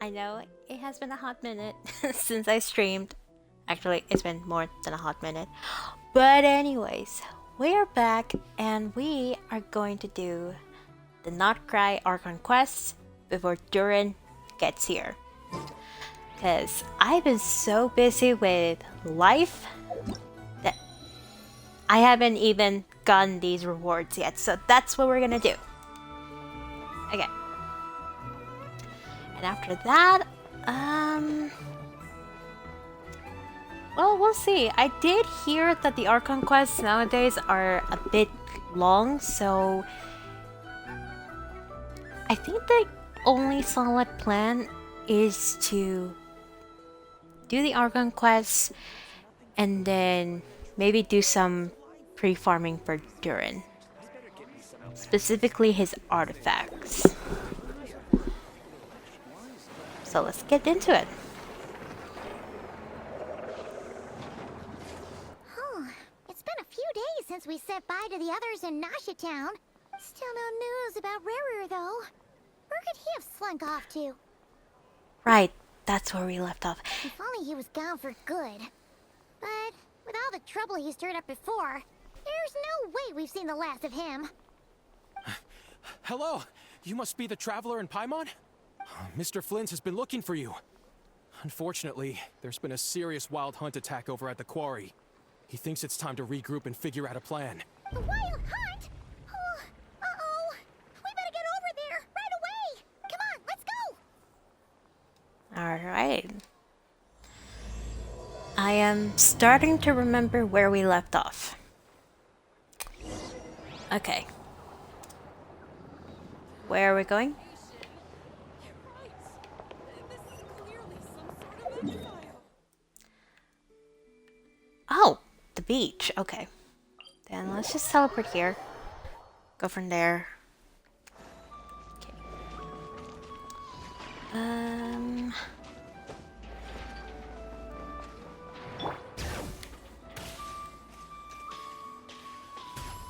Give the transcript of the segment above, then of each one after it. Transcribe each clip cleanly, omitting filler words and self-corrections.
I know it has been a hot minute since I streamed. Actually, it's been more than a hot minute. But anyways, we are back and we are going to do the Nod-Krai Archon quest before Durin gets here. Because I've been so busy with life that I haven't even gotten these rewards yet. So that's what we're gonna do. Okay. And after that, well, we'll see. I did hear that the Archon quests nowadays are a bit long, so I think the only solid plan is to do the Archon quests and then maybe do some pre-farming for Durin. Specifically his artifacts. So let's get into it. It's been a few days since we said bye to the others in Nasha Town. Still no news about Rarer though. Where could he have slunk off to? Right, that's where we left off. If only he was gone for good. But with all the trouble he stirred up before, there's no way we've seen the last of him. Hello, you must be the traveler in Paimon? Mr. Flint has been looking for you. Unfortunately, there's been a serious wild hunt attack over at the quarry. He thinks it's time to regroup and figure out a plan. The wild hunt? Oh, uh-oh. We better get over there right away. Come on, let's go. Alright. I am starting to remember where we left off. Okay. Where are we going? Oh, the beach. Okay. Then let's just teleport here. Go from there. Okay.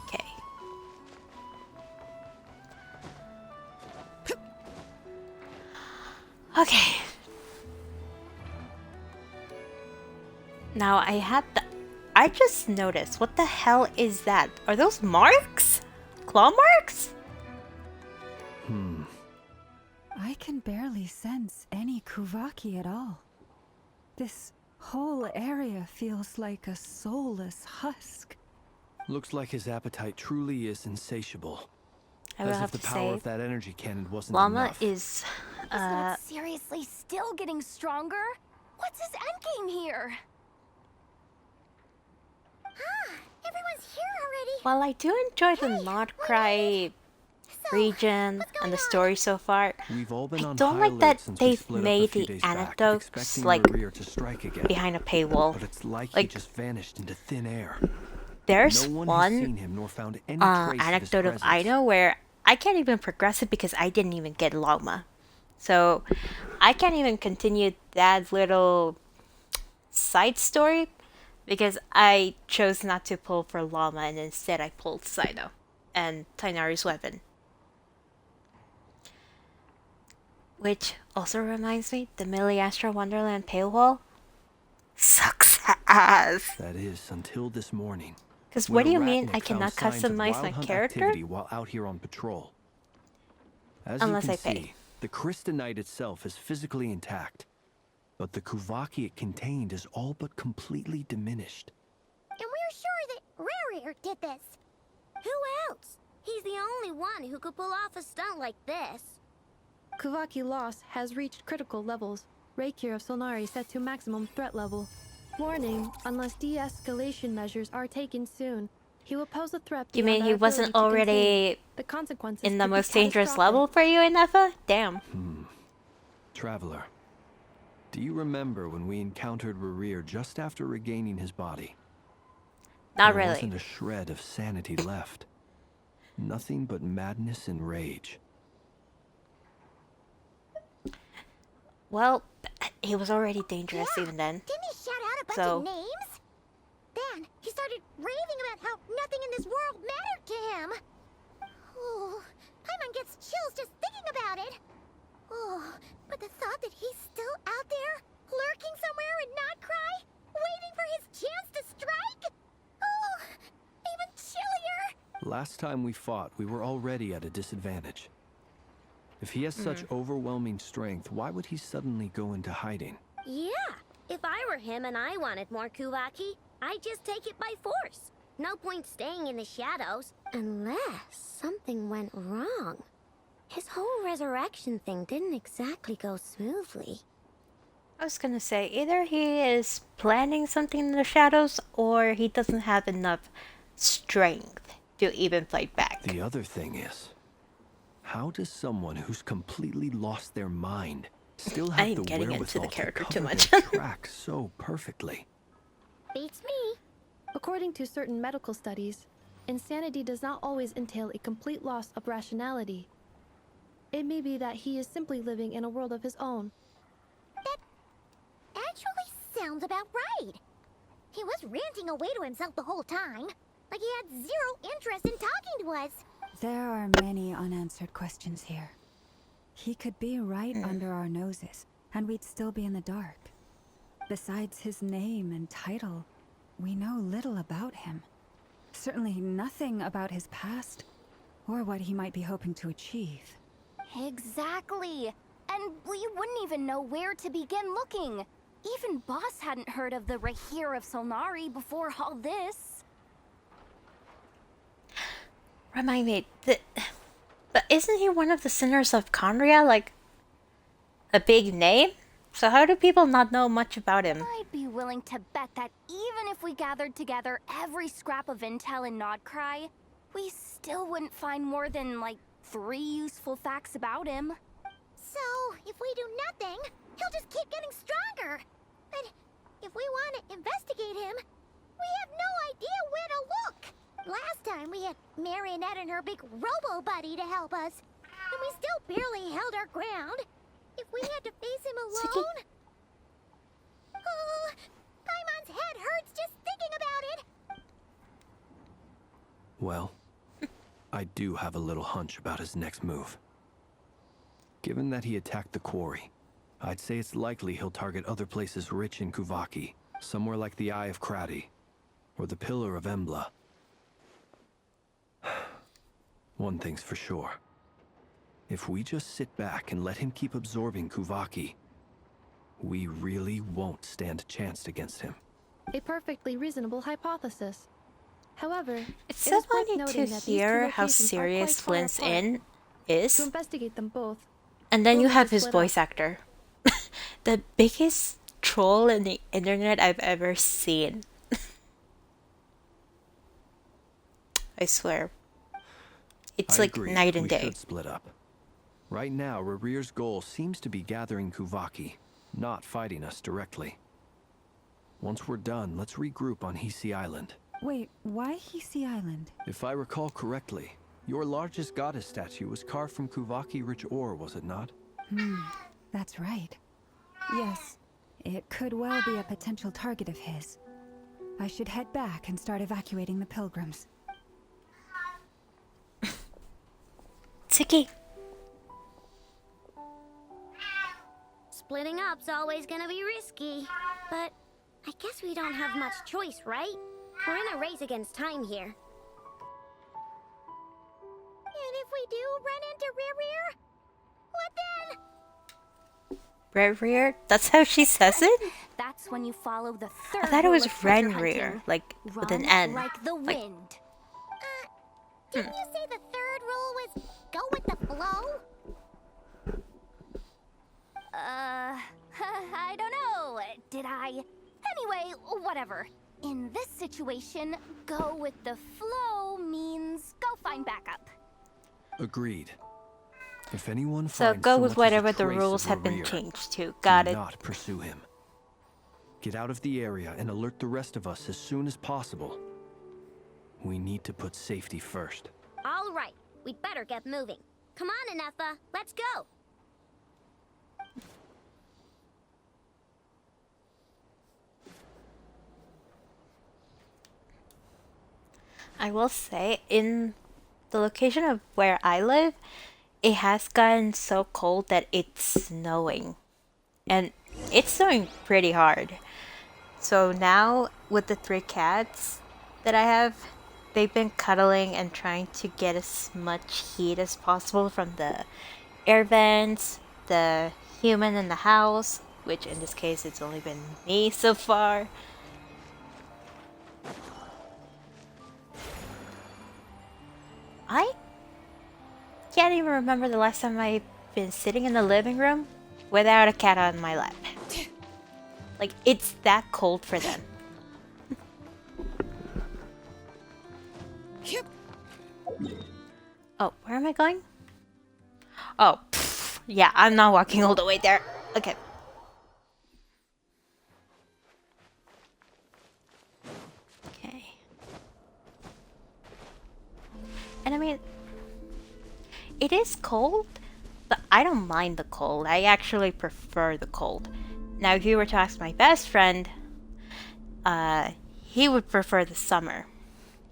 Okay. Okay. Now I just noticed. What the hell is that? Are those marks? Claw marks? I can barely sense any Kuvaki at all. This whole area feels like a soulless husk. Looks like his appetite truly is insatiable. I will As have if the to power say, of that energy cannon wasn't Llama enough. is He's not seriously still getting stronger? What's his endgame here? Everyone's here already. while I do enjoy the Hey, Nod-Krai region what's and the going story so far, We've all been I on don't high like that alert since we they've split up a made few the days back, anecdotes expecting like Rear to strike again. behind a paywall. But it's like Like, he just vanished into thin air. There's No one has seen one him nor found any trace anecdote of of his presence. Ino where I can't even progress it because I didn't even get Llama. So I can't even continue that little side story because I chose not to pull for Llama and instead I pulled Sino and Tainari's weapon. Which also reminds me, the Millie Astra Wonderland paywall sucks ass. That is, until this morning. Because when what do a you mean ratnik I found cannot signs of customize wild my hunt character? activity while out here on patrol. As Unless you can I pay. see, the Crystonite itself is physically intact, but the Kuvaki it contained is all but completely diminished. And we're sure that Rarer did this. Who else? He's the only one who could pull off a stunt like this. Kuvaki loss has reached critical levels. Reikir of Solnari set to maximum threat level. Warning, unless de-escalation measures are taken soon, he will pose a threat You beyond mean our he ability wasn't to contain. already The consequences in the could be most dangerous catastrophic. level for you, Inefa? Damn. Traveler, do you remember when we encountered Rerir just after regaining his body? Not There really. wasn't a shred of sanity left. Nothing but madness and rage. Well, he was already dangerous Yeah, even then. Didn't he shout out a bunch So- of names? Then he started raving about how nothing in this world mattered to him. Oh, Paimon gets chills just thinking about it. Oh, but the thought that he Last time we fought, we were already at a disadvantage. If he has such overwhelming strength, why would he suddenly go into hiding? Yeah, if I were him and I wanted more Kuvaki, I'd just take it by force. No point staying in the shadows. Unless something went wrong. His whole resurrection thing didn't exactly go smoothly. I was gonna say, either he is planning something in the shadows, or he doesn't have enough strength to even fight back. The other thing is, how does someone who's completely lost their mind still have I'm the getting into the wherewithal character to too cover much. their tracks so perfectly? Beats me. According to certain medical studies, insanity does not always entail a complete loss of rationality. It may be that he is simply living in a world of his own. Actually sounds about right. He was ranting away to himself the whole time, like he had zero interest in talking to us. There are many unanswered questions here. He could be right under our noses, and we'd still be in the dark. Besides his name and title, we know little about him. Certainly nothing about his past, or what he might be hoping to achieve. Exactly. And we wouldn't even know where to begin looking. Even Boss hadn't heard of the Rahir of Solnari before all this. Remind me, but isn't he one of the sinners of Conria, like a big name? So how do people not know much about him? I'd be willing to bet that even if we gathered together every scrap of intel in Nod-Krai, we still wouldn't find more than, like, 3 useful facts about him. So, if we do nothing, he'll just keep getting stronger. But if we want to investigate him, we have no idea where to look. Last time we had Marionette and her big robo-buddy to help us, and we still barely held our ground. If we had to face him alone... Oh, Paimon's head hurts just thinking about it. Well, I do have a little hunch about his next move. Given that he attacked the quarry, I'd say it's likely he'll target other places rich in Kuvaki, somewhere like the Eye of Krati, or the Pillar of Embla. One thing's for sure. If we just sit back and let him keep absorbing Kuvaki, we really won't stand a chance against him. A perfectly reasonable hypothesis. However, It's it so is worth funny to noting that these two hear how locations are serious quite far Flint's apart. Inn is, To investigate them both, and then you we'll have need to his split voice actor. The biggest troll in the internet I've ever seen. I swear. It's I like agree, night and we day. should split up. Right now, Rarir's goal seems to be gathering Kuvaki, not fighting us directly. Once we're done, let's regroup on Hisi Island. Wait, why Hisi Island? If I recall correctly, your largest goddess statue was carved from Kuvaki-rich ore, was it not? That's right. Yes, it could well be a potential target of his. I should head back and start evacuating the pilgrims. Tiki. Splitting up's always gonna be risky. But I guess we don't have much choice, right? We're in a race against time here. And if we do run into Rear, what then? Rear? That's how she says it? That's when you follow the third I thought it was rule of treasure Renrir, hunting. like with an Run N. like the Like- wind. Didn't you say the third rule was go with the flow? I don't know. Did I? Anyway, whatever. In this situation, go with the flow means go find backup. Agreed. If anyone So finds go so with much as a whatever the trace rules of have been Rarir, changed to. Got do it. not pursue him. Get out of the area and alert the rest of us as soon as possible. We need to put safety first. All right, we'd better get moving. Come on, Anefa, let's go. I will say, in the location of where I live, it has gotten so cold that it's snowing. And it's snowing pretty hard. So now, with the 3 cats that I have, they've been cuddling and trying to get as much heat as possible from the air vents, the human in the house, which in this case it's only been me so far. I can't even remember the last time I've been sitting in the living room without a cat on my lap. Like, it's that cold for them. Oh, where am I going? Oh, pff, yeah, I'm not walking all the way there. Okay. Okay. And I mean, it is cold, but I don't mind the cold. I actually prefer the cold. Now, if you were to ask my best friend, he would prefer the summer.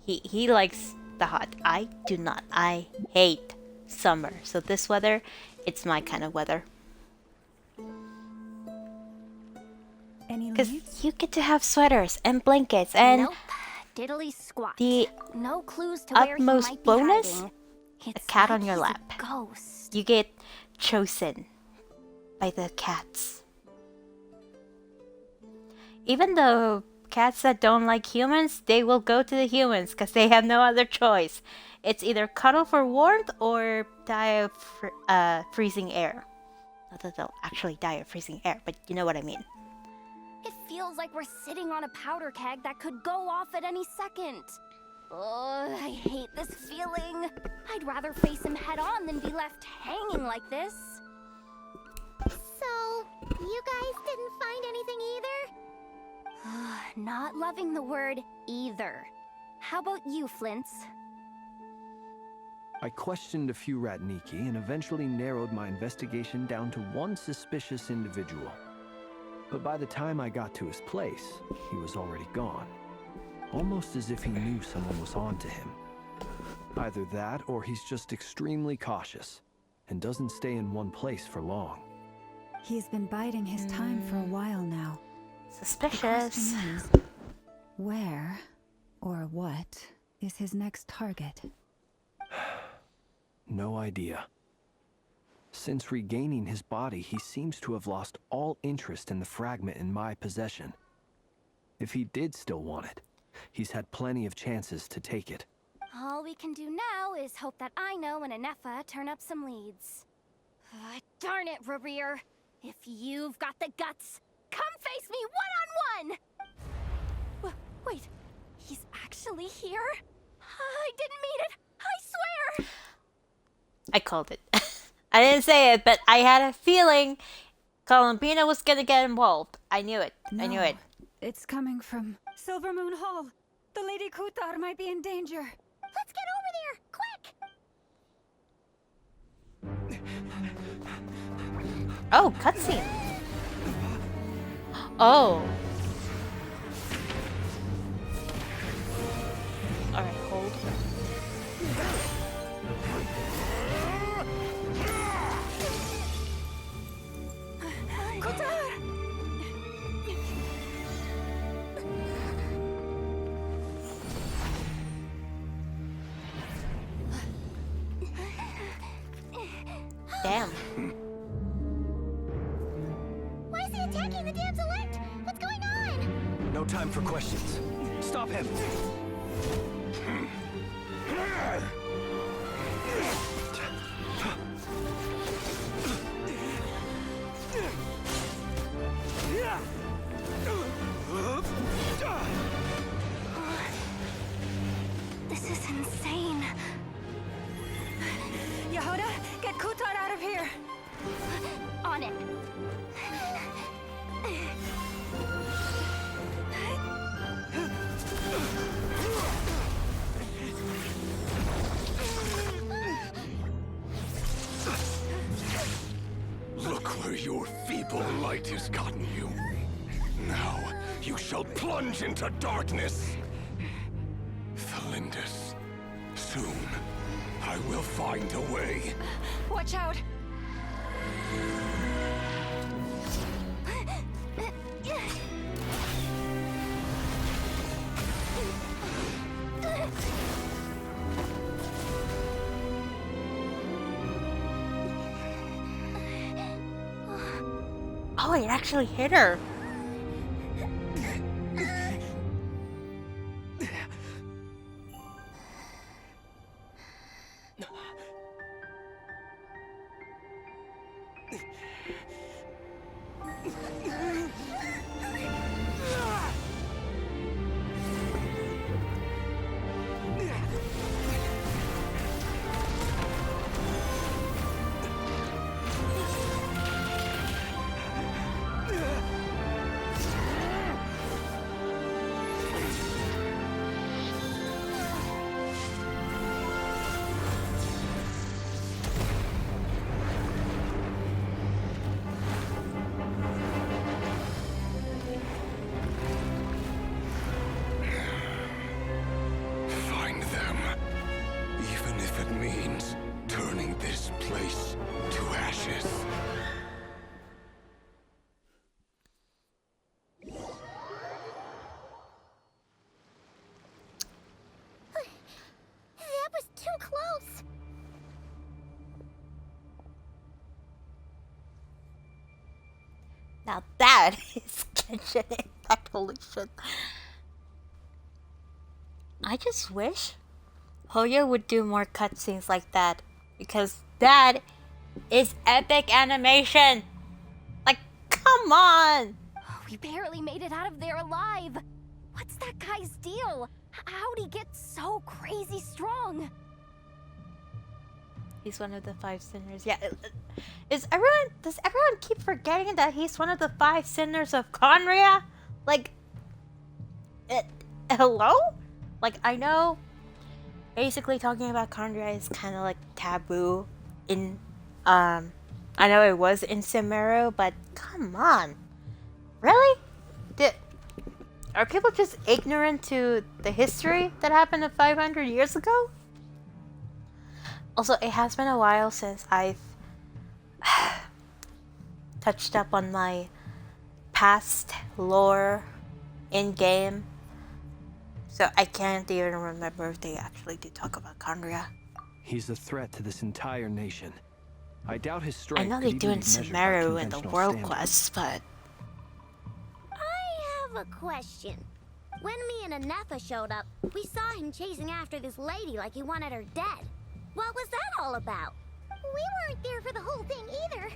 He likes the hot. I do not. I hate summer. So this weather, it's my kind of weather. Any Because leads? you get to have sweaters and blankets and Nope. Diddly squat. the No clues to where he utmost might be bonus, hiding. It's cat like on your he's a lap. Ghost. you get chosen by the cats. Even the cats that don't like humans, they will go to the humans because they have no other choice. It's either cuddle for warmth or die of freezing air. Not that they'll actually die of freezing air, but you know what I mean. It feels like we're sitting on a powder keg that could go off at any second. Ugh, I hate this feeling. I'd rather face him head on than be left hanging like this. So, you guys didn't find anything either? Not loving the word either. How about you, Flints? I questioned a few Ratniki and eventually narrowed my investigation down to one suspicious individual. But by the time I got to his place, he was already gone. Almost as if he knew someone was on to him. Either that, or he's just extremely cautious and doesn't stay in one place for long. He's been biding his time for a while now. The Suspicious. question is, where or what is his next target? No idea. Since regaining his body, he seems to have lost all interest in the fragment in my possession. If he did still want it, he's had plenty of chances to take it. All we can do now is hope that Ino and Anefa turn up some leads. Darn it, Rarir. If you've got the guts, come face me one-on-one! Wait, he's actually here? I didn't mean it, I swear! I called it. I didn't say it, but I had a feeling Columbina was gonna get involved. I knew it. I knew it. It's coming from Silver Moon Hall. The Lady Kuthar might be in danger. Let's get over there, quick! Oh, cutscene. Oh. Alright, hold. Damn. Why is he attacking the damsel elect? What's going on? No time for questions. Stop him! This is insane. Yehoda, get Kuthar out of here! On it. Look where your feeble light has gotten you. Now you shall plunge into darkness. Thalindus, soon I will find a way. Watch out! Oh, it actually hit her. Find them. Even if it means turning this place to ashes. That was too close. Now that is Genshin Impact, holy shit. I just wish Hoyo would do more cutscenes like that, because that is epic animation. Like, come on! We barely made it out of there alive. What's that guy's deal? How'd he get so crazy strong? He's one of the 5 sinners. Yeah. Does everyone keep forgetting that he's one of the 5 sinners of Conria? Like, hello? Like, I know basically talking about Conria is kind of like taboo in, I know it was in Sumeru, but come on. Really? Are people just ignorant to the history that happened 500 years ago? Also, it has been a while since I've touched up on my past lore in-game. So I can't even remember if they actually do talk about Conria. He's a threat to this entire nation. I doubt his strength. I know could they do even in be measured by Sumeru and the conventional World standards. Quests, but I have a question. When me and Anefa showed up, we saw him chasing after this lady like he wanted her dead. What was that all about? We weren't there for the whole thing either.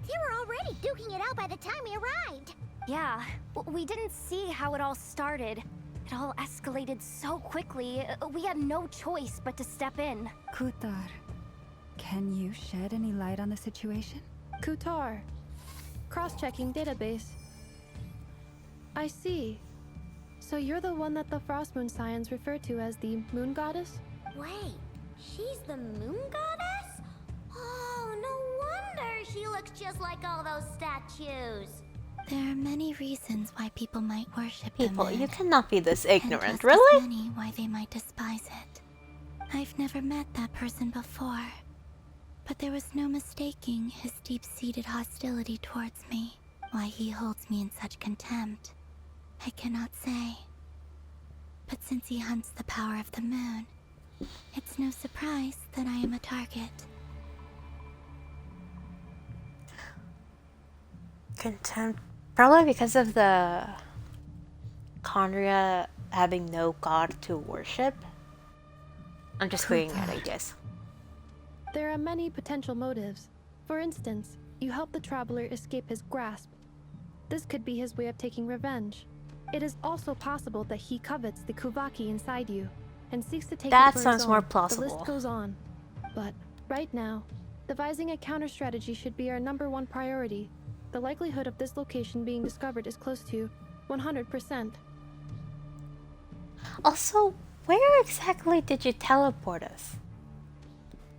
They were already duking it out by the time we arrived. Yeah, we didn't see how it all started. It all escalated so quickly, we had no choice but to step in. Kutar, can you shed any light on the situation? Kutar. Cross-checking database. I see. So you're the one that the Frost Moon Scions refer to as the Moon Goddess? Wait, she's the moon goddess? Oh, no wonder she looks just like all those statues. There are many reasons why people might worship people, the moon, you cannot be this and ignorant, just really? as many why they might despise it. I've never met that person before, but there was no mistaking his deep-seated hostility towards me. Why he holds me in such contempt, I cannot say. But since he hunts the power of the moon, it's no surprise that I am a target. Contempt. Probably because of the Conria having no god to worship. I'm just winging it, I guess. There are many potential motives. For instance, you help the traveler escape his grasp. This could be his way of taking revenge. It is also possible that he covets the Kuvaki inside you and seeks to take That it for his sounds more own. plausible. The list goes on. But right now, devising a counter strategy should be our #1 priority. The likelihood of this location being discovered is close to 100%. Also, where exactly did you teleport us?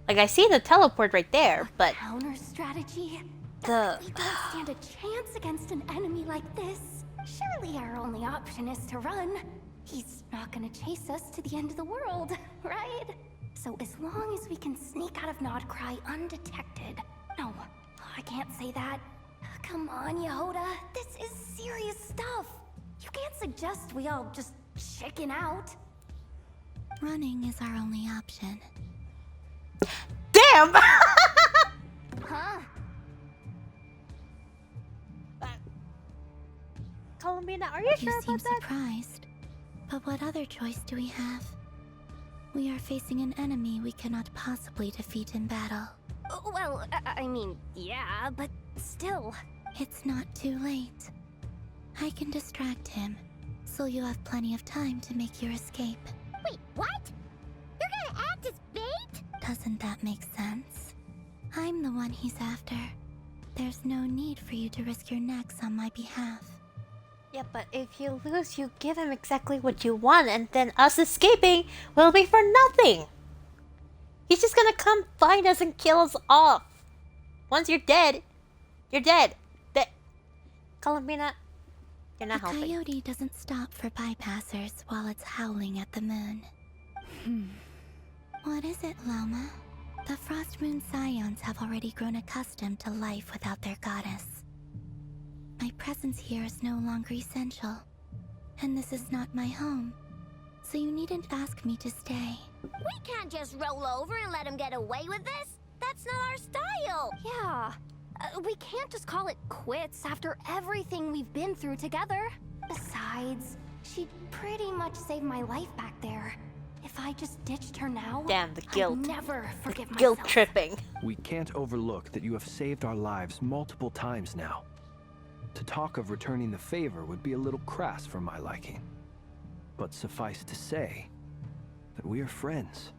Like, I see the teleport right there, but Counter strategy? the... We don't stand a chance against an enemy like this. Surely our only option is to run. He's not gonna chase us to the end of the world, right? So as long as we can sneak out of Nod-Krai undetected. No, I can't say that. Come on, Yehoda. This is serious stuff. You can't suggest we all just chicken out. Running is our only option. Damn! Huh? Columbina, are you sure You seem about that? surprised. But what other choice do we have? We are facing an enemy we cannot possibly defeat in battle. Well, I mean, yeah, but still. It's not too late. I can distract him, so you have plenty of time to make your escape. Wait, what? You're gonna act as bait? Doesn't that make sense? I'm the one he's after. There's no need for you to risk your necks on my behalf. Yeah, but if you lose, you give him exactly what you want, and then us escaping will be for nothing. He's just gonna come find us and kill us off. Once you're dead, you're dead. Columbina, you're not The helping. coyote doesn't stop for bypassers while it's howling at the moon. What is it, Loma? The Frost Moon Scions have already grown accustomed to life without their goddess. My presence here is no longer essential, and this is not my home, so you needn't ask me to stay. We can't just roll over and let him get away with this. That's not our style. Yeah. We can't just call it quits after everything we've been through together. Besides, she pretty much saved my life back there. If I just ditched her now, Damn, the guilt. I'd never forgive myself. Guilt tripping. We can't overlook that you have saved our lives multiple times now. To talk of returning the favor would be a little crass for my liking. But suffice to say that we are friends,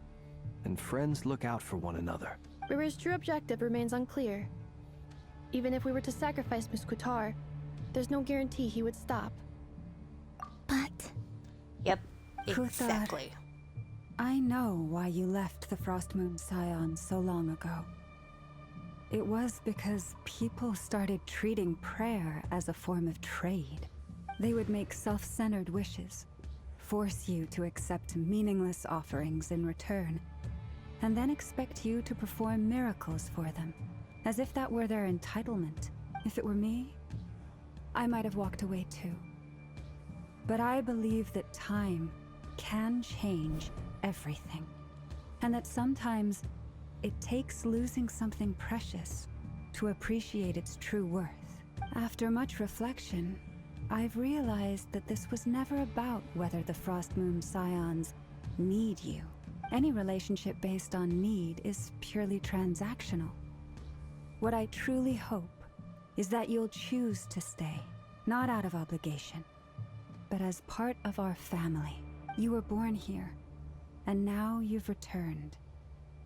and friends look out for one another. River's true objective remains unclear. Even if we were to sacrifice Muskutar, there's no guarantee he would stop. But Yep, Who thought- exactly. I know why you left the Frost Moon Scions so long ago. It was because people started treating prayer as a form of trade. They would make self-centered wishes, force you to accept meaningless offerings in return, and then expect you to perform miracles for them, as if that were their entitlement. If it were me, I might have walked away too. But I believe that time can change everything, and that sometimes it takes losing something precious to appreciate its true worth. After much reflection, I've realized that this was never about whether the Frost Moon Scions need you. Any relationship based on need is purely transactional. What I truly hope is that you'll choose to stay, not out of obligation, but as part of our family. You were born here, and now you've returned.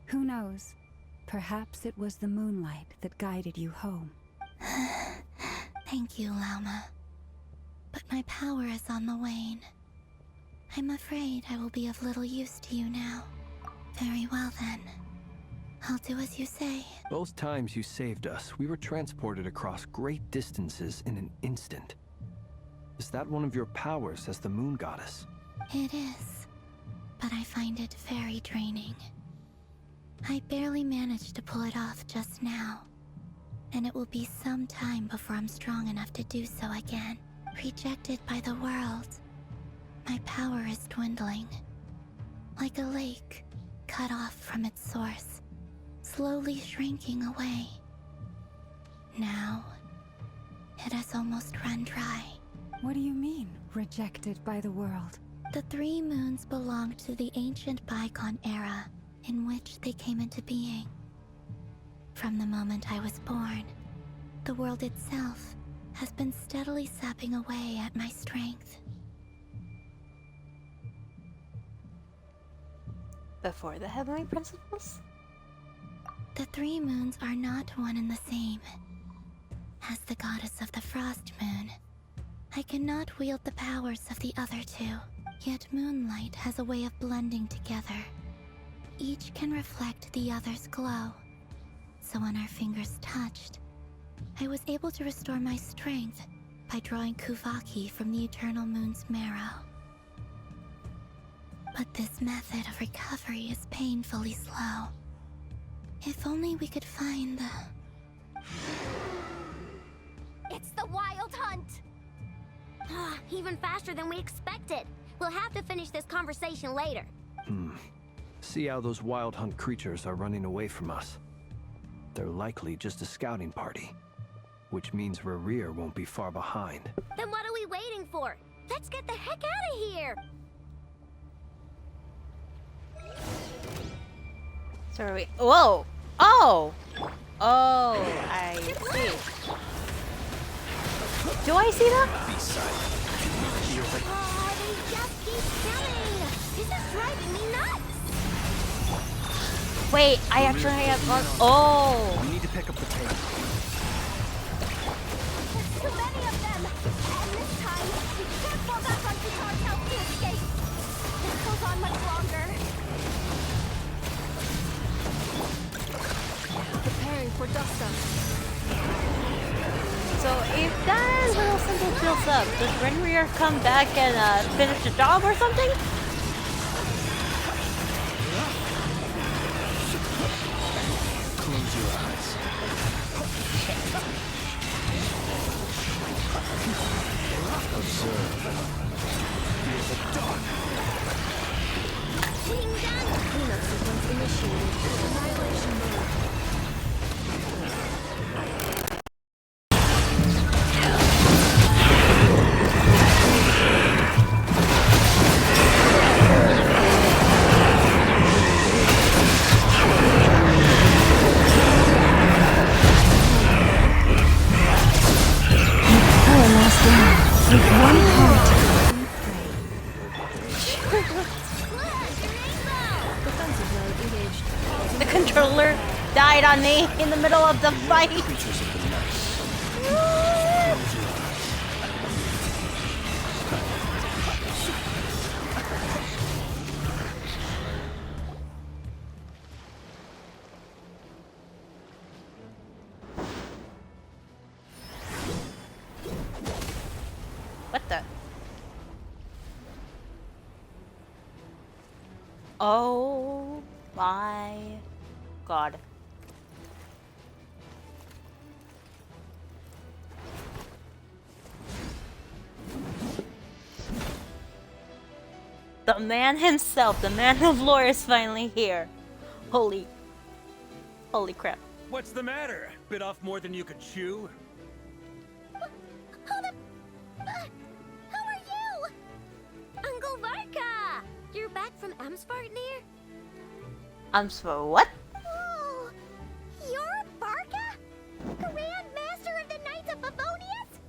Who knows? Perhaps it was the moonlight that guided you home. thank you, Lauma. But my power is on the wane. I'm afraid I will be of little use to you now. Very well then. I'll do as you say. Both times you saved us, we were transported across great distances in an instant. Is that one of your powers as the moon goddess? It is, but I find it very draining. I barely managed to pull it off just now, and it will be some time before I'm strong enough to do so again. Rejected by the world, my power is dwindling. Like a lake cut off from its source, slowly shrinking away. Now, it has almost run dry. What do you mean, rejected by the world? The three moons belonged to the ancient bygone era in which they came into being. From the moment I was born, the world itself has been steadily sapping away at my strength. Before the heavenly principles? The three moons are not one and the same. As the goddess of the Frost Moon, I cannot wield the powers of the other two. Yet moonlight has a way of blending together. Each can reflect the other's glow. So when our fingers touched, I was able to restore my strength by drawing Kuvaki from the eternal moon's marrow. But this method of recovery is painfully slow. If only we could find the... It's the Wild Hunt! Even faster than we expected. We'll have to finish this conversation later. See how those wild hunt creatures are running away from us. They're likely just a scouting party, which means Rerir won't be far behind. Then what are we waiting for? Let's get the heck out of here! So are we? Whoa! Oh! Oh, I see. Do I see that? Oh, they just keep coming! This is driving me nuts! Wait, I actually have one. Oh! We need to pick up the tape. There's too many of them! And this time, we can't fall back on Guitar's help to escape! This goes on much longer. Preparing for dust-up. So if that little symbol fills up, does Renrir come back and finish the job or something? Close your eyes. Observe. Feel the dark. Being done! Cleanup sequence initiated. Annihilation mode. The controller died on me in the middle of the fight. What the? Oh my god. The man himself, the man of lore, is finally here. Holy crap. What's the matter? Bit off more than you could chew? Hold up! Who are you? Uncle Varka! You're back from Amsvartnir? I'm so what? Oh, you're Varka? Grand Master of the Knights of Favonius?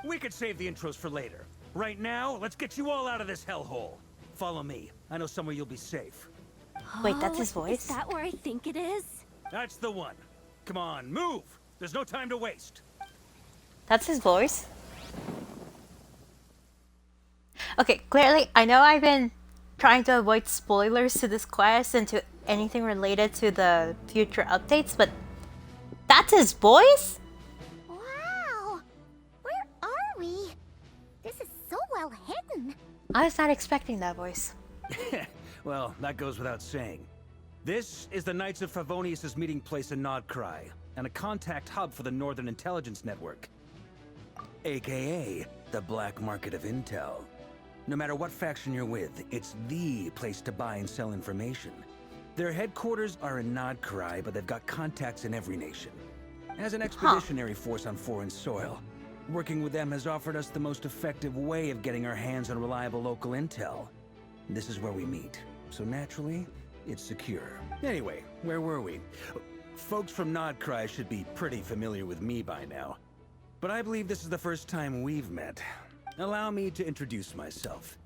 We could save the intros for later. Right now, let's get you all out of this hellhole. Follow me. I know somewhere you'll be safe. Wait, that's his voice? Is that where I think it is? That's the one. Come on, move! There's no time to waste. That's his voice? Okay, clearly, I know I've been trying to avoid spoilers to this quest and to anything related to the future updates, but that's his voice? Wow! Where are we? This is so well hidden. I was not expecting that voice. Well, that goes without saying. This is the Knights of Favonius' meeting place in Nod-Krai, and a contact hub for the Northern Intelligence Network. AKA, the black market of intel. No matter what faction you're with, it's the place to buy and sell information. Their headquarters are in Nod-Krai, but they've got contacts in every nation. As an expeditionary force on foreign soil, working with them has offered us the most effective way of getting our hands on reliable local intel. This is where we meet, so naturally, it's secure. Anyway, where were we? Folks from Nod-Krai should be pretty familiar with me by now. But I believe this is the first time we've met. Allow me to introduce myself.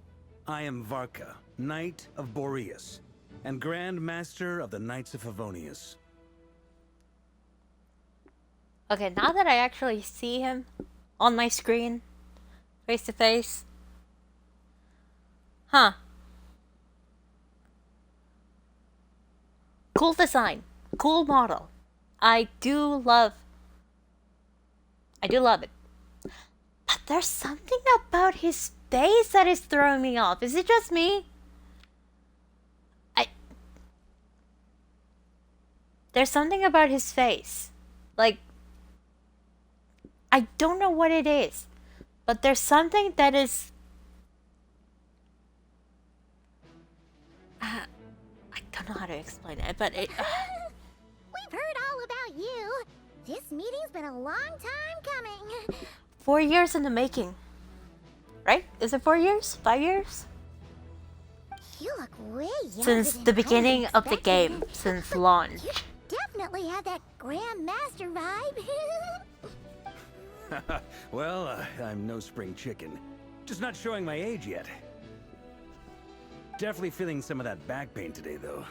I am Varka, Knight of Boreas, and Grand Master of the Knights of Favonius. Okay, now that I actually see him on my screen, face to face. Huh. Cool design. Cool model. I do love it. But there's something about his face that is throwing me off. Is it just me? There's something about his face. Like, I don't know what it is. But there's something that is... I don't know how to explain it, but it... We've heard all about you. This meeting's been a long time coming. 4 years in the making. right? Is it 4 years? 5 years? You look way younger Since than the I beginning of the expected. game, since launch. You definitely have that Grandmaster vibe. Well, I'm no spring chicken. Just not showing my age yet. Definitely feeling some of that back pain today, though.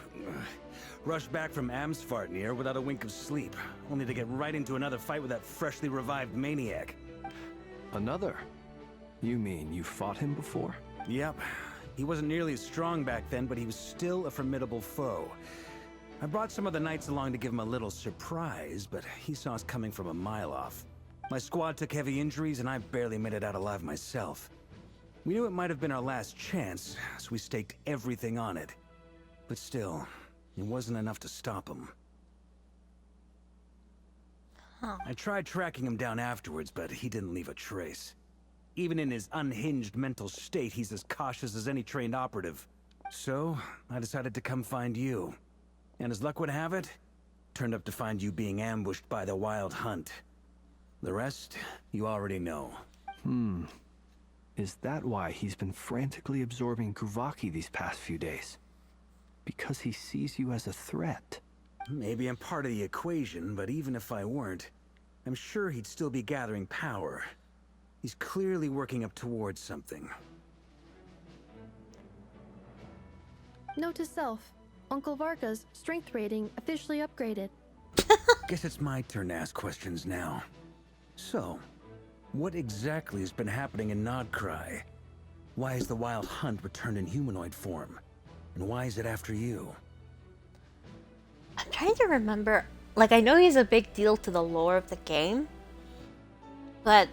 Rushed back from Amsfartnir without a wink of sleep, only to get right into another fight with that freshly revived maniac. Another? You mean you fought him before? Yep. He wasn't nearly as strong back then, but he was still a formidable foe. I brought some of the knights along to give him a little surprise, but he saw us coming from a mile off. My squad took heavy injuries, and I barely made it out alive myself. We knew it might have been our last chance, so we staked everything on it. But still, it wasn't enough to stop him. I tried tracking him down afterwards, but he didn't leave a trace. Even in his unhinged mental state, he's as cautious as any trained operative. So, I decided to come find you. And as luck would have it, turned up to find you being ambushed by the Wild Hunt. The rest, you already know. Is that why he's been frantically absorbing Kuvaki these past few days? Because he sees you as a threat? Maybe I'm part of the equation, but even if I weren't, I'm sure he'd still be gathering power. He's clearly working up towards something. Note to self, Uncle Varka's strength rating officially upgraded. Guess it's my turn to ask questions now. So, what exactly has been happening in Nod-Krai? Why has the Wild Hunt returned in humanoid form? And why is it after you? I'm trying to remember. Like, I know he's a big deal to the lore of the game, but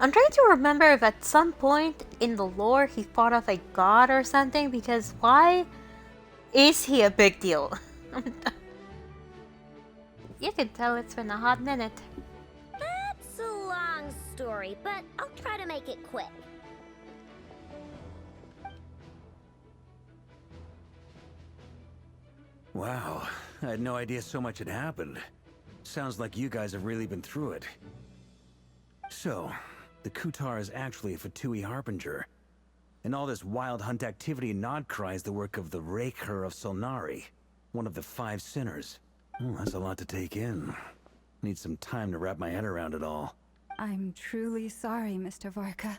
I'm trying to remember if at some point in the lore he fought off a god or something, because why is he a big deal? You can tell it's been a hot minute. That's a long story, but I'll try to make it quick. Wow, I had no idea so much had happened. Sounds like you guys have really been through it. So, the Kutar is actually a Fatui Harbinger. And all this Wild Hunt activity in Nod-Krai is the work of the Raker of Solnari, one of the 5 sinners. Oh, that's a lot to take in. Need some time to wrap my head around it all. I'm truly sorry, Mr. Varka.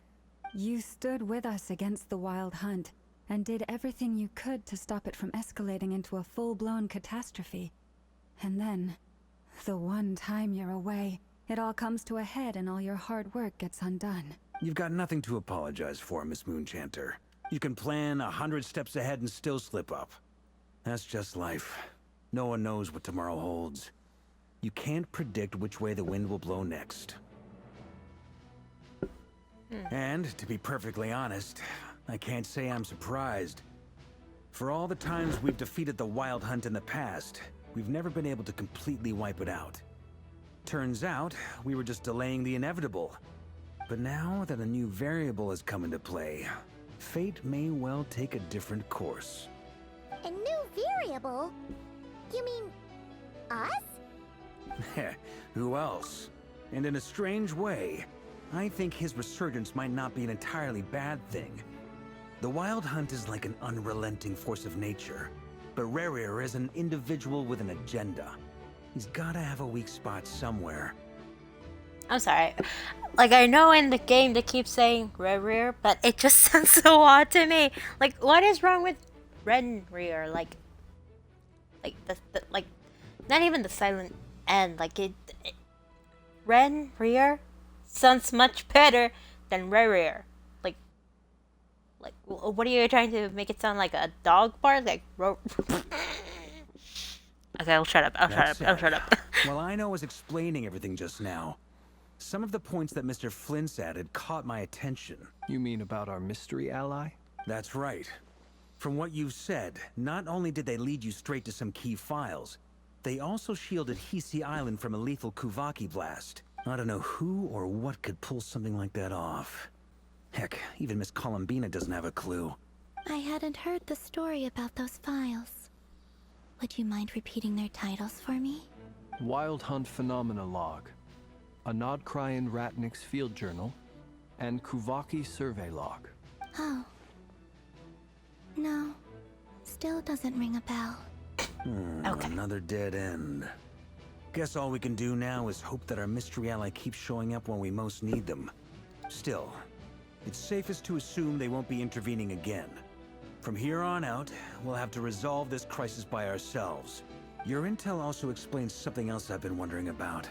You stood with us against the Wild Hunt, and did everything you could to stop it from escalating into a full-blown catastrophe. And then, the one time you're away, it all comes to a head and all your hard work gets undone. You've got nothing to apologize for, Miss Moonchanter. You can plan 100 steps ahead and still slip up. That's just life. No one knows what tomorrow holds. You can't predict which way the wind will blow next. And, to be perfectly honest, I can't say I'm surprised. For all the times we've defeated the Wild Hunt in the past, we've never been able to completely wipe it out. Turns out, we were just delaying the inevitable. But now that a new variable has come into play, fate may well take a different course. A new variable? You mean us? Who else? And in a strange way, I think his resurgence might not be an entirely bad thing. The Wild Hunt is like an unrelenting force of nature, but Rerir is an individual with an agenda. He's gotta have a weak spot somewhere. I'm sorry. Like, I know in the game they keep saying Rerir, but it just sounds so odd to me. Like, what is wrong with Renrir? Like like, not even the silent N. Like, Renrir sounds much better than Rerir. Like, what are you trying to make it sound like a dog bark? Like, okay, I'll shut up. I'll shut up. While I was explaining everything just now, some of the points that Mr. Flint's added caught my attention. You mean about our mystery ally? That's right. From what you've said, not only did they lead you straight to some key files, they also shielded Hisi Island from a lethal Kuvaki blast. I don't know who or what could pull something like that off. Heck, even Miss Columbina doesn't have a clue. I hadn't heard the story about those files. Would you mind repeating their titles for me? Wild Hunt Phenomena Log. a Nod-Krai and Ratnik's field journal, and Kuvaki survey log. Oh. No. Still doesn't ring a bell. Okay. Another dead end. Guess all we can do now is hope that our mystery ally keeps showing up when we most need them. Still, it's safest to assume they won't be intervening again. From here on out, we'll have to resolve this crisis by ourselves. Your intel also explains something else I've been wondering about.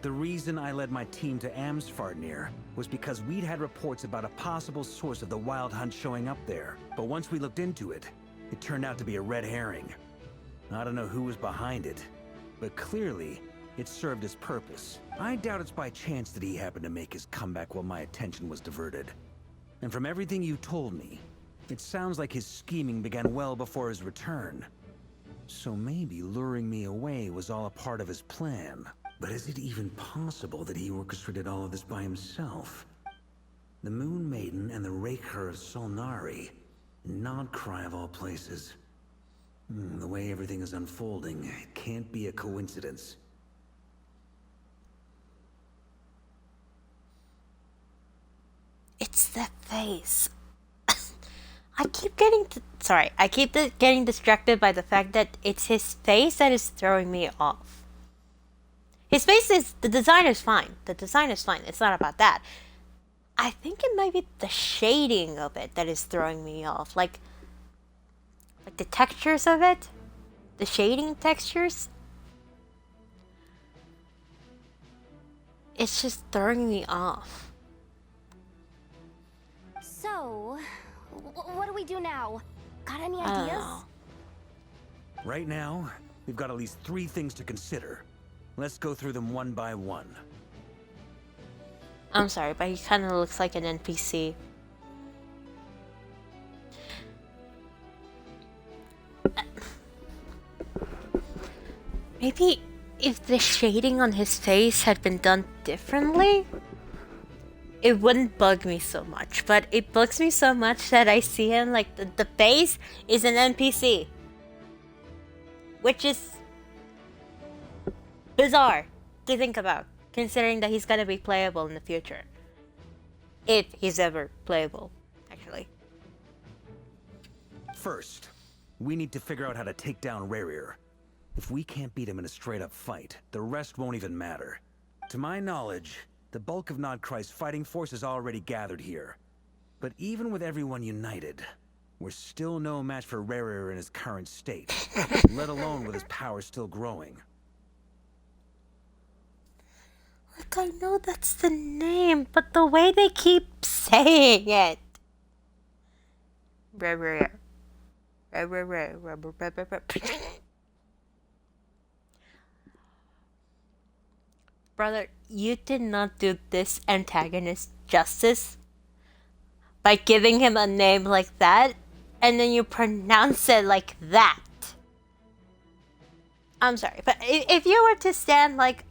The reason I led my team to Amsfarnir was because we'd had reports about a possible source of the Wild Hunt showing up there. But once we looked into it, it turned out to be a red herring. I don't know who was behind it, but clearly, it served its purpose. I doubt it's by chance that he happened to make his comeback while my attention was diverted. And from everything you told me, it sounds like his scheming began well before his return. So maybe luring me away was all a part of his plan. But is it even possible that he orchestrated all of this by himself? The Moon Maiden and the Raker of Solnari, Nod-Krai of all places. The way everything is unfolding, it can't be a coincidence. It's the face. I keep getting distracted by the fact that it's his face that is throwing me off. His face is, the design is fine. The design is fine. It's not about that. I think it might be the shading of it that is throwing me off. Like the textures of it. The shading textures. It's just throwing me off. So, what do we do now? Got any I don't ideas? know. Right now, we've got at least 3 things to consider. Let's go through them one by one. I'm sorry, but he kind of looks like an NPC. Maybe if the shading on his face had been done differently, it wouldn't bug me so much. But it bugs me so much that I see him like the face is an NPC. Which is bizarre to think about, considering that he's gonna be playable in the future. If he's ever playable, actually. First, we need to figure out how to take down Rarir. If we can't beat him in a straight-up fight, the rest won't even matter. To my knowledge, the bulk of Nod-Krai's fighting force is already gathered here. But even with everyone united, we're still no match for Rarir in his current state, let alone with his power still growing. Like, I know that's the name, but the way they keep saying it. Brother, you did not do this antagonist justice by giving him a name like that, and then you pronounce it like that. I'm sorry, but if you were to stand like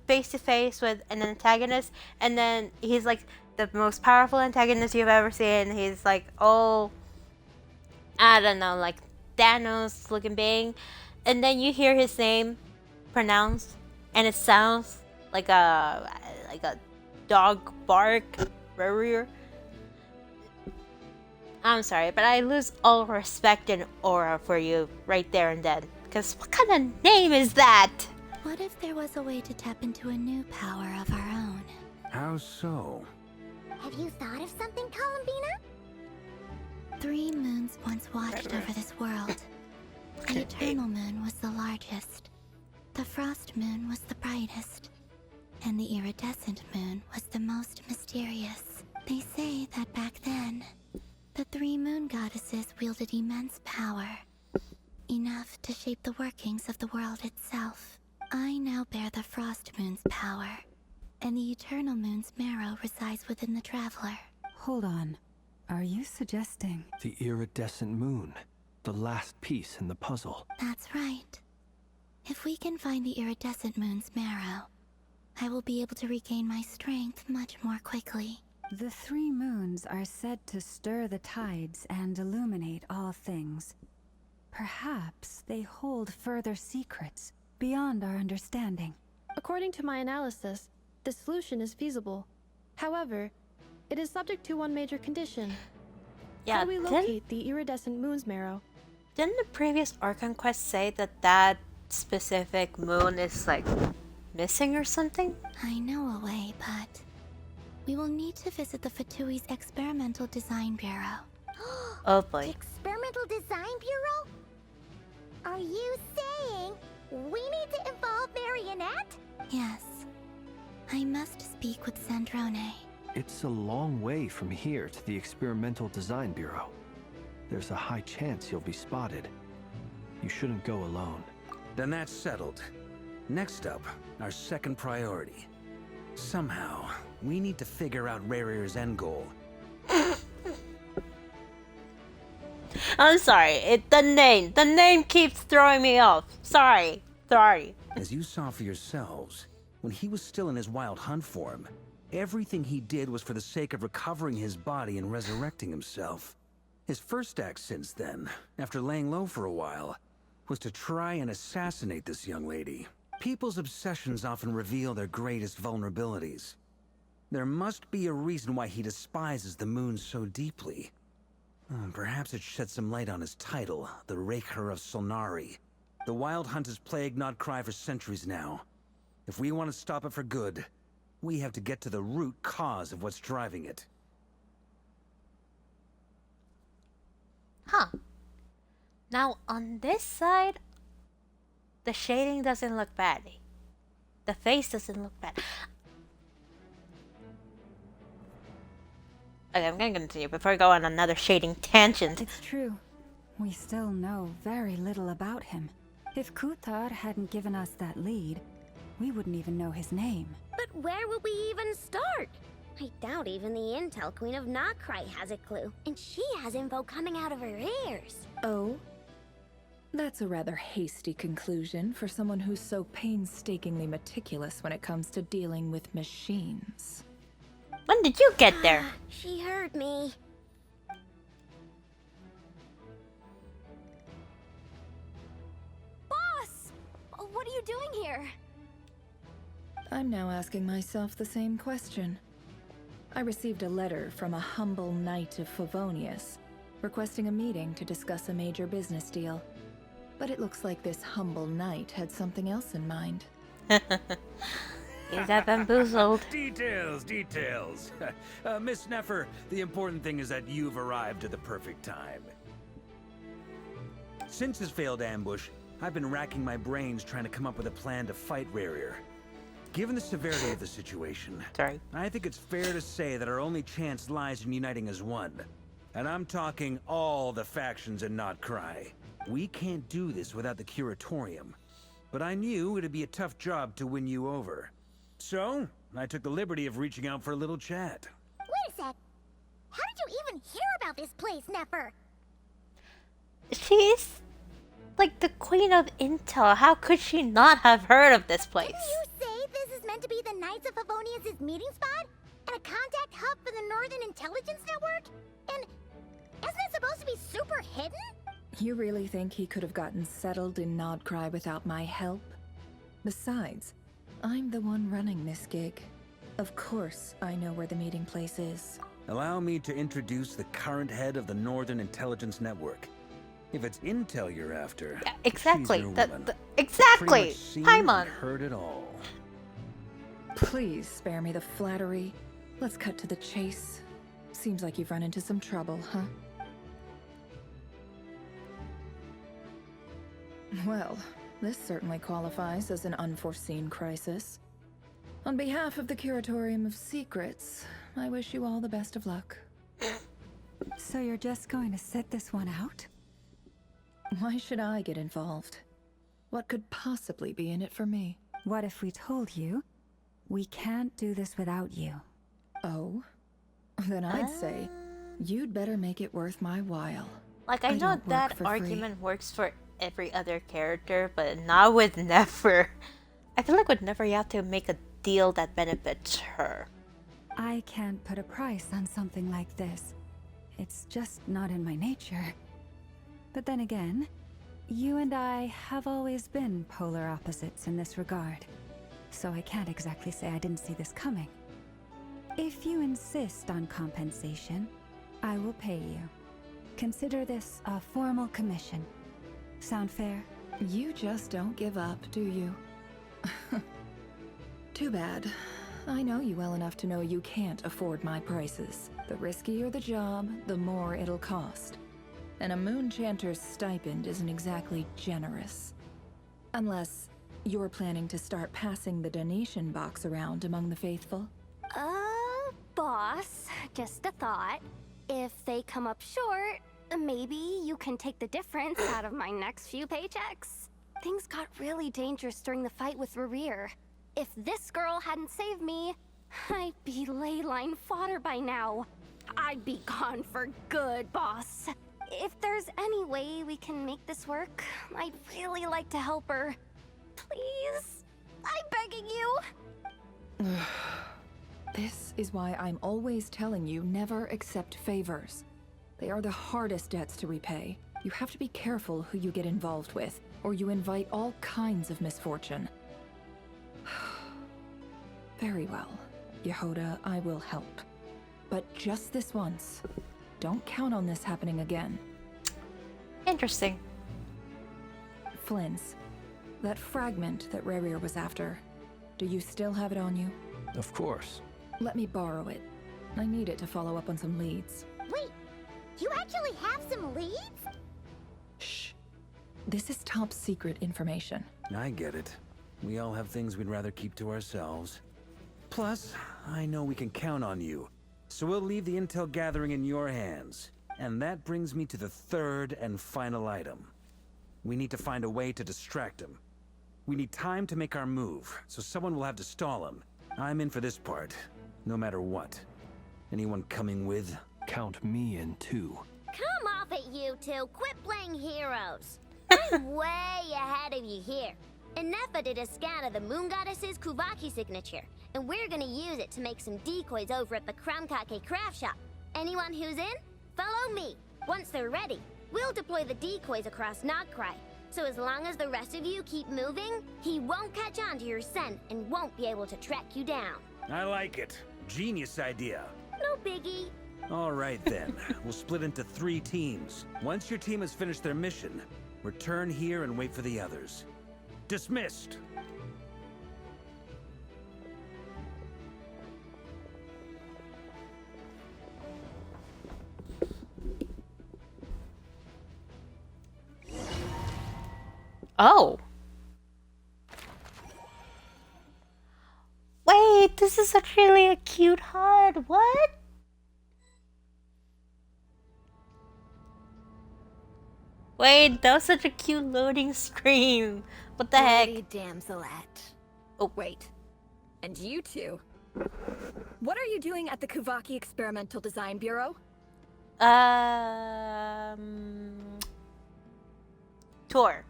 face to face with an antagonist, and then he's like the most powerful antagonist you've ever seen, he's like, oh, I don't know, like Thanos looking being, and then you hear his name pronounced, and it sounds like a dog bark. I'm sorry, but I lose all respect and aura for you right there and then. Because what kind of name is that? What if there was a way to tap into a new power of our own? How so? Have you thought of something, Columbina? 3 moons once watched over this world. The Eternal Moon was the largest. The Frost Moon was the brightest. And the Iridescent Moon was the most mysterious. They say that back then, the 3 moon goddesses wielded immense power. Enough to shape the workings of the world itself. I now bear the Frost Moon's power, and the Eternal Moon's marrow resides within the Traveler. Hold on. Are you suggesting... The iridescent moon. The last piece in the puzzle. That's right. If we can find the Iridescent Moon's marrow, I will be able to regain my strength much more quickly. The 3 moons are said to stir the tides and illuminate all things. Perhaps they hold further secrets beyond our understanding. According to my analysis, this solution is feasible. However, it is subject to one major condition. Yeah, How do we locate the iridescent moon's marrow? didn't the previous Archon quest say that that specific moon is like missing or something? I know a way, but we will need to visit the Fatui's Experimental Design Bureau. Oh The boy. Experimental Design Bureau? Are you saying we need to involve Marionette? Yes. I must speak with Sandrone. It's a long way from here to the Experimental Design Bureau. There's a high chance you'll be spotted. You shouldn't go alone. Then that's settled. Next up, our second priority. Somehow, we need to figure out Rarir's end goal. I'm sorry. The name keeps throwing me off. Sorry. As you saw for yourselves, when he was still in his wild hunt form, everything he did was for the sake of recovering his body and resurrecting himself. His first act since then, after laying low for a while, was to try and assassinate this young lady. People's obsessions often reveal their greatest vulnerabilities. There must be a reason why he despises the moon so deeply. Perhaps it sheds some light on his title, the Raker of Solnari. The Wild Hunt has plagued Nod-Krai for centuries now. If we want to stop it for good, we have to get to the root cause of what's driving it. Huh. Now on this side, the shading doesn't look bad. The face doesn't look bad. Okay, I'm gonna continue before I go on another shading tangent. It's true. We still know very little about him. If Kuthar hadn't given us that lead, we wouldn't even know his name. But where would we even start? I doubt even the Intel Queen of Nod-Krai has a clue, and she has info coming out of her ears. Oh? That's a rather hasty conclusion for someone who's so painstakingly meticulous when it comes to dealing with machines. When did you get there? She heard me. Boss! What are you doing here? I'm now asking myself the same question. I received a letter from a humble knight of Favonius, requesting a meeting to discuss a major business deal. But it looks like this humble knight had something else in mind. You got bamboozled. Details. Miss Neffer, the important thing is that you've arrived at the perfect time. Since his failed ambush, I've been racking my brains trying to come up with a plan to fight Rarir. Given the severity of the situation, Sorry. I think it's fair to say that our only chance lies in uniting as one. And I'm talking all the factions in Nod-Krai. We can't do this without the Curatorium. But I knew it'd be a tough job to win you over. So, I took the liberty of reaching out for a little chat. Wait a sec. How did you even hear about this place, Neffer? She's like the queen of Intel. How could she not have heard of this place? Didn't you say this is meant to be the Knights of Favonius' meeting spot? And a contact hub for the Northern Intelligence Network? And isn't it supposed to be super hidden? You really think he could have gotten settled in Nod-Krai without my help? Besides, I'm the one running this gig. Of course I know where the meeting place is. Allow me to introduce the current head of the Northern Intelligence Network. If it's intel you're after, Yeah, exactly. she's your woman. Exactly. Pretty much seen Paimon. and heard it all. Please spare me the flattery. Let's cut to the chase. Seems like you've run into some trouble, huh? Well, this certainly qualifies as an unforeseen crisis. On behalf of the Curatorium of Secrets, I wish you all the best of luck. So you're just going to sit this one out? Why should I get involved? What could possibly be in it for me? What if we told you we can't do this without you? Oh? Then I'd say you'd better make it worth my while. Like, I know don't work that for free. argument works for every other character, but not with Nefer. I feel like with Nefer you have to make a deal that benefits her. I can't put a price on something like this. It's just not in my nature. But then again, you and I have always been polar opposites in this regard. so I can't exactly say I didn't see this coming. If you insist on compensation, I will pay you. Consider this a formal commission. Sound fair? You just don't give up, do you? Too bad. I know you well enough to know you can't afford my prices. The riskier the job, the more it'll cost. And a moon chanter's stipend isn't exactly generous. Unless you're planning to start passing the donation box around among the faithful. Boss, just a thought. If they come up short, maybe you can take the difference out of my next few paychecks. Things got really dangerous during the fight with Rerir. If this girl hadn't saved me, I'd be ley line fodder by now. I'd be gone for good, boss. If there's any way we can make this work, I'd really like to help her. Please? I'm begging you. This is why I'm always telling you never accept favors. They are the hardest debts to repay. You have to be careful who you get involved with, or you invite all kinds of misfortune. Very well, Yehoda, I will help. But just this once. Don't count on this happening again. Interesting. Flynn's. That fragment that Rerir was after. Do you still have it on you? Of course. Let me borrow it. I need it to follow up on some leads. Wait, you actually have some leads? Shh. This is top secret information. I get it. We all have things we'd rather keep to ourselves. Plus, I know we can count on you. So we'll leave the intel gathering in your hands. And that brings me to the third and final item. We need to find a way to distract him. We need time to make our move, so someone will have to stall him. I'm in for this part, no matter what. Anyone coming with? Count me in too. Come off it, you two. Quit playing heroes. I'm way ahead of you here. Nefa did a scan of the Moon Goddess's Kuvaki signature, and we're gonna use it to make some decoys over at the Kramkake craft shop. Anyone who's in, follow me. Once they're ready, we'll deploy the decoys across Nod-Krai. So as long as the rest of you keep moving, he won't catch on to your scent and won't be able to track you down. I like it. Genius idea. No biggie. All right then. We'll split into 3 teams. Once your team has finished their mission, return here and wait for the others. Dismissed. Oh. Wait, this is really a cute HUD. What? Wait, that was such a cute loading screen. What the heck? Lady Damselette. Oh, wait. And you two? What are you doing at the Kuvaki Experimental Design Bureau? Tour.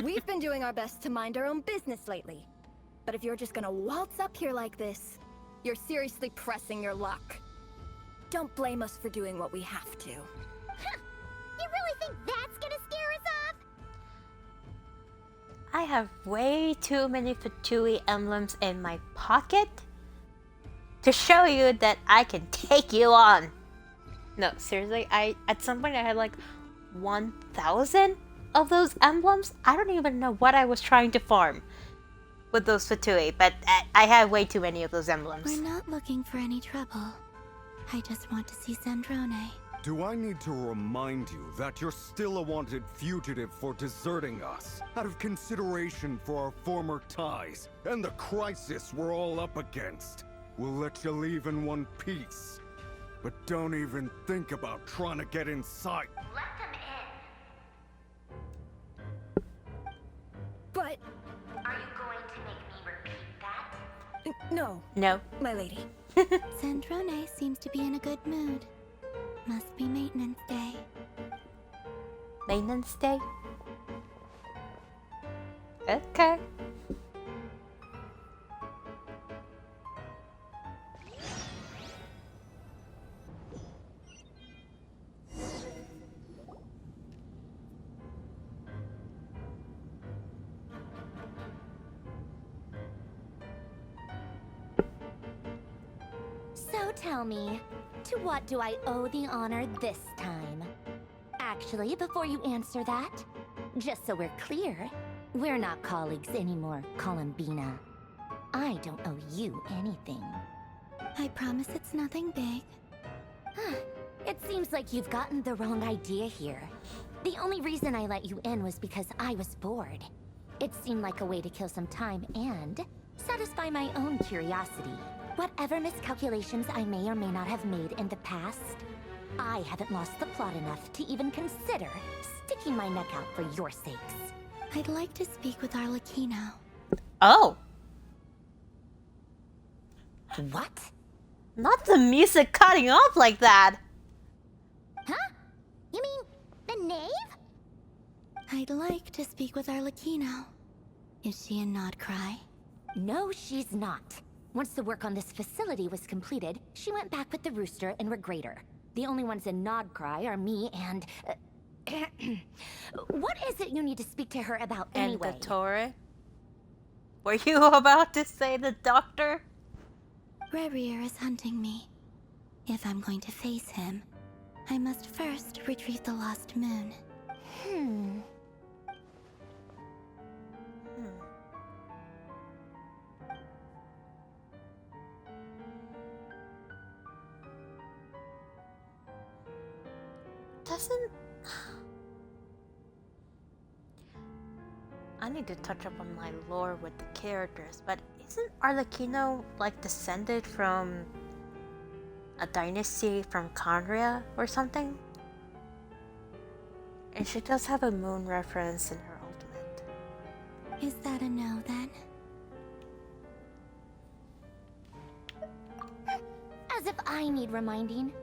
We've been doing our best to mind our own business lately. But if you're just gonna waltz up here like this, you're seriously pressing your luck. Don't blame us for doing what we have to. You really think that's gonna scare us off? I have way too many Fatui emblems in my pocket to show you that I can take you on. No, seriously, at some point I had like 1,000 of those emblems. I don't even know what I was trying to farm with those Fatui, but I have way too many of those emblems. We're not looking for any trouble. I just want to see Zandrone. Do I need to remind you that you're still a wanted fugitive for deserting us, out of consideration for our former ties and the crisis we're all up against? We'll let you leave in one piece, but don't even think about trying to get inside. Let them in. But... Are you going to make me repeat that? No. No. My lady. Zandrone seems to be in a good mood. Must be maintenance day. Maintenance day? Okay. So tell me, to what do I owe the honor this time? Actually, before you answer that, just so we're clear, we're not colleagues anymore, Columbina. I don't owe you anything. I promise it's nothing big. It seems like you've gotten the wrong idea here. The only reason I let you in was because I was bored. It seemed like a way to kill some time and satisfy my own curiosity. Whatever miscalculations I may or may not have made in the past, I haven't lost the plot enough to even consider sticking my neck out for your sakes. I'd like to speak with Arlecchino. Oh, What? not the music cutting off like that. Huh? You mean the knave? I'd like to speak with Arlecchino. Is she in Nod-Krai? No, she's not. Once the work on this facility was completed, she went back with the Rooster and Regrator. The only ones in Nod-Krai are me and... what is it you need to speak to her about anyway? And the Torre? Were you about to say the doctor? Rerir is hunting me. If I'm going to face him, I must first retrieve the lost moon. Doesn't... I need to touch up on my lore with the characters, but isn't Arlecchino like descended from a dynasty from Khaenri'ah or something? And she does have a moon reference in her ultimate. Is that a no then? As if I need reminding.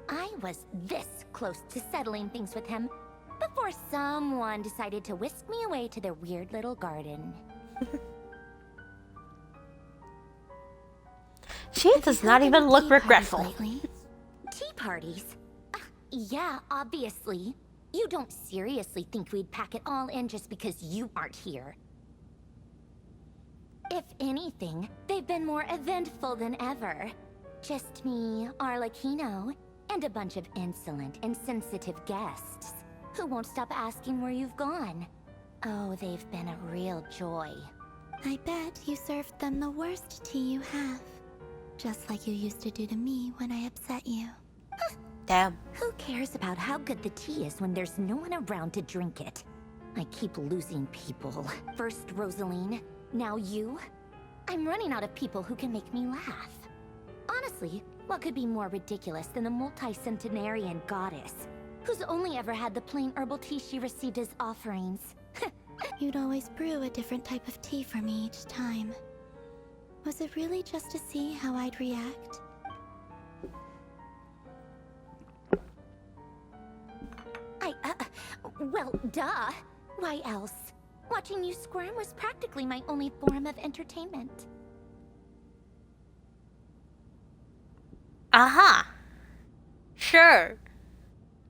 I was this close to settling things with him before someone decided to whisk me away to their weird little garden. She does not even look regretful. Tea parties? Yeah, obviously. You don't seriously think we'd pack it all in just because you aren't here. If anything, they've been more eventful than ever. Just me, Arlecchino, and a bunch of insolent and sensitive guests who won't stop asking where you've gone. Oh, they've been a real joy. I bet you served them the worst tea you have. Just like you used to do to me when I upset you. Damn. Who cares about how good the tea is when there's no one around to drink it? I keep losing people. First Rosaline, now you. I'm running out of people who can make me laugh. Honestly, what could be more ridiculous than the multi-centenarian goddess, who's only ever had the plain herbal tea she received as offerings? You'd always brew a different type of tea for me each time. Was it really just to see how I'd react? Well, duh. Why else? Watching you squirm was practically my only form of entertainment. Aha! Sure.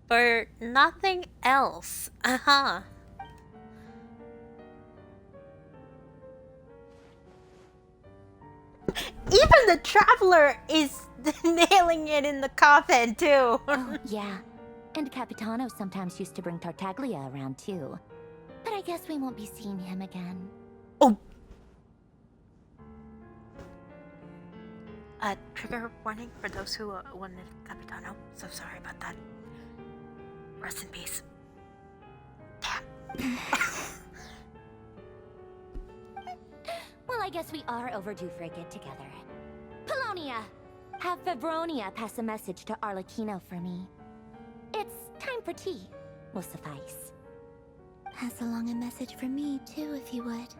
For nothing else. Aha. Even the Traveler is nailing it in the coffin, too. Oh, yeah. And Capitano sometimes used to bring Tartaglia around, too. But I guess we won't be seeing him again. Oh! Trigger warning for those who wanted Capitano. So sorry about that. Rest in peace. Damn. Well, I guess we are overdue for a get-together. Polonia! Have Fevronia pass a message to Arlecchino for me. It's time for tea. Will suffice. Pass along a message from me, too, if you would.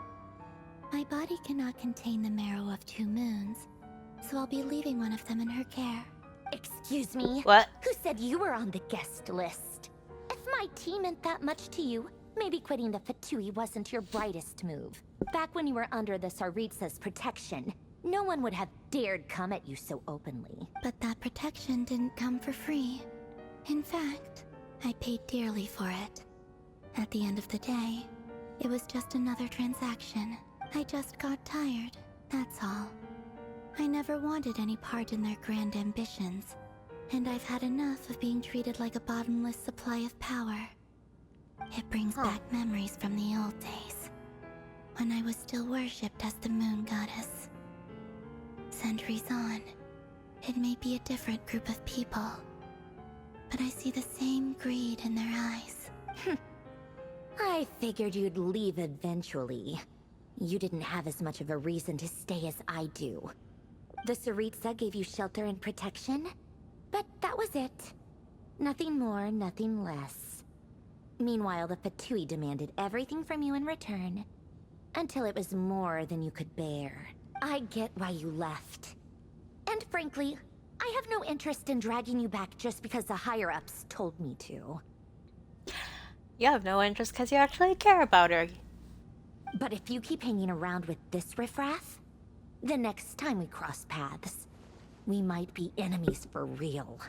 My body cannot contain the marrow of 2 moons, so I'll be leaving one of them in her care. Excuse me? What? Who said you were on the guest list? If my tea meant that much to you, maybe quitting the Fatui wasn't your brightest move. Back when you were under the Tsaritsa's protection, no one would have dared come at you so openly. But that protection didn't come for free. In fact, I paid dearly for it. At the end of the day, it was just another transaction. I just got tired, that's all. I never wanted any part in their grand ambitions, and I've had enough of being treated like a bottomless supply of power. It brings back memories from the old days, when I was still worshipped as the moon goddess. Centuries on, it may be a different group of people, but I see the same greed in their eyes. I figured you'd leave eventually. You didn't have as much of a reason to stay as I do. The Tsaritsa gave you shelter and protection, but that was it. Nothing more, nothing less. Meanwhile, the Fatui demanded everything from you in return, until it was more than you could bear. I get why you left. And frankly, I have no interest in dragging you back just because the higher-ups told me to. You have no interest because you actually care about her. But if you keep hanging around with this riffraff, the next time we cross paths, we might be enemies for real.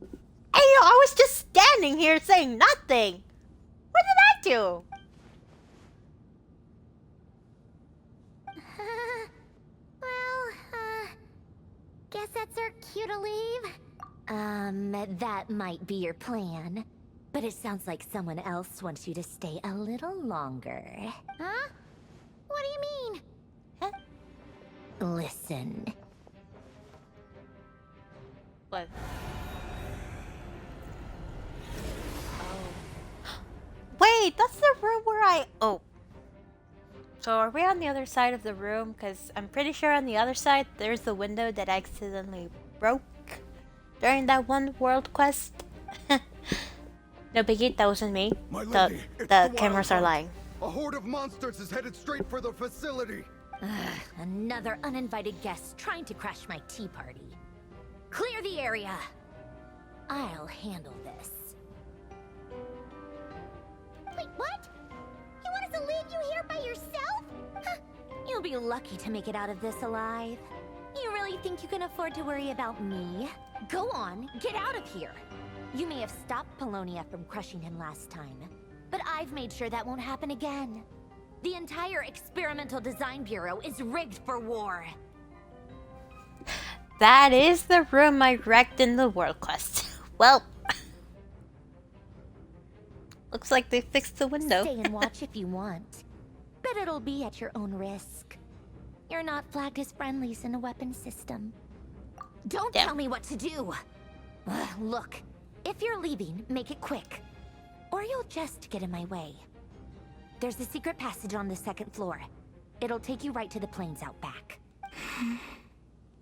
Hey, I was just standing here saying nothing! What did I do? Guess that's our cue to leave. That might be your plan. But it sounds like someone else wants you to stay a little longer. Huh? What do you mean? Listen. What? Wait, that's the room where I... Oh. So are we on the other side of the room? Because I'm pretty sure on the other side, there's the window that I accidentally broke during that one world quest. No biggie, that wasn't me. My lady, the cameras are lying. A horde of monsters is headed straight for the facility. Another uninvited guest trying to crash my tea party. Clear the area. I'll handle this. Wait, what? You want us to leave you here by yourself? You'll be lucky to make it out of this alive. You really think you can afford to worry about me? Go on, get out of here. You may have stopped Polonia from crushing him last time, but I've made sure that won't happen again. The entire Experimental Design Bureau is rigged for war. That is the room I wrecked in the world quest. Well, looks like they fixed the window. Stay and watch if you want, but it'll be at your own risk. You're not flagged as friendlies in the weapons system. Don't tell me what to do. Look, if you're leaving, make it quick, or you'll just get in my way. There's a secret passage on the second floor. It'll take you right to the plains out back.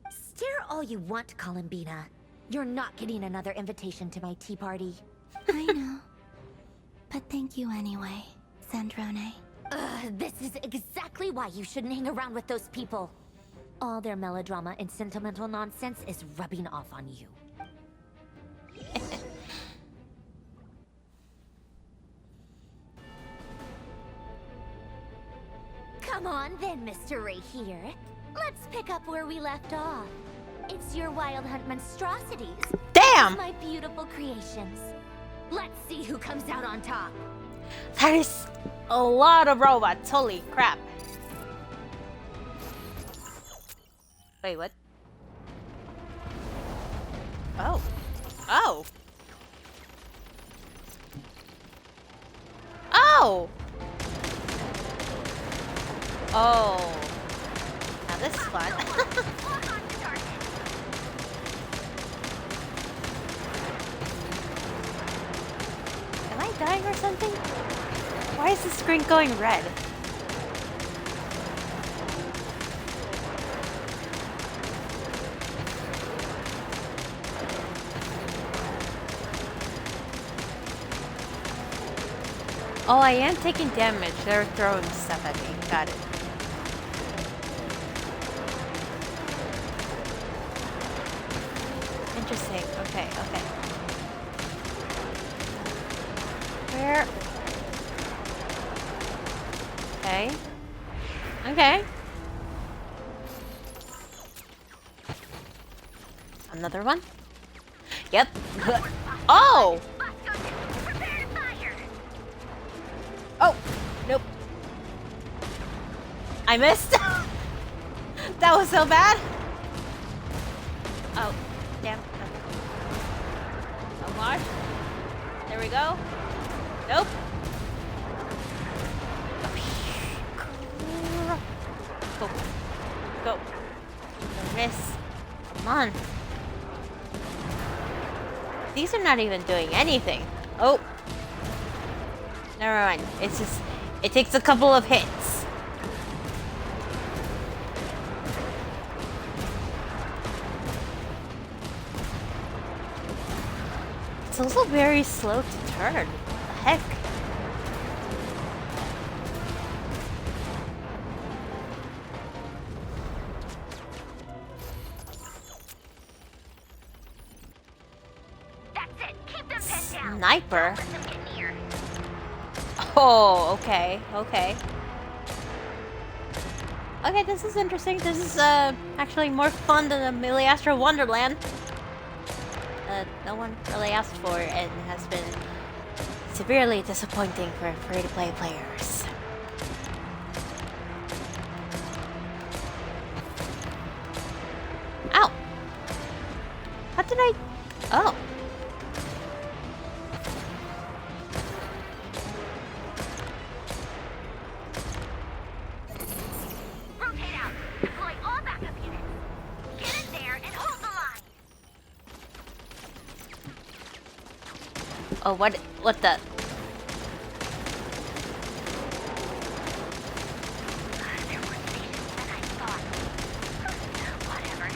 Stare all you want, Columbina. You're not getting another invitation to my tea party. I know. But thank you anyway, Sandrone. This is exactly why you shouldn't hang around with those people. All their melodrama and sentimental nonsense is rubbing off on you. Come on then, Mr. Ray here. Let's pick up where we left off. It's your Wild Hunt monstrosities. Damn! My beautiful creations. Let's see who comes out on top. That is a lot of robots. Holy crap. Wait, what? Oh. Oh. Oh! Oh. Now this is fun. Am I dying or something? Why is the screen going red? Oh, I am taking damage. They're throwing stuff at me. Got it. Interesting. Okay, okay. Where? Okay. Okay. Another one? Yep. Oh! Oh! Nope. I missed. That was so bad. Oh, damn. Oh gosh. There we go. Nope. Go. Go. Don't miss. Come on. These are not even doing anything. Oh. Never mind. It's just, it takes a couple of hits. It's also very slow to turn. What the heck? That's it. Keep them pinned down. Sniper? Don't let them get near. Oh, okay, okay. Okay, this is interesting. This is actually more fun than a Millie Astro Wonderland. No one really asked for and has been severely disappointing for free-to-play players. Ow! How did I... Oh. Rotate out. Deploy all backup units. Get in there and hold the line. Oh, what the... There were stations than I thought. Whatever.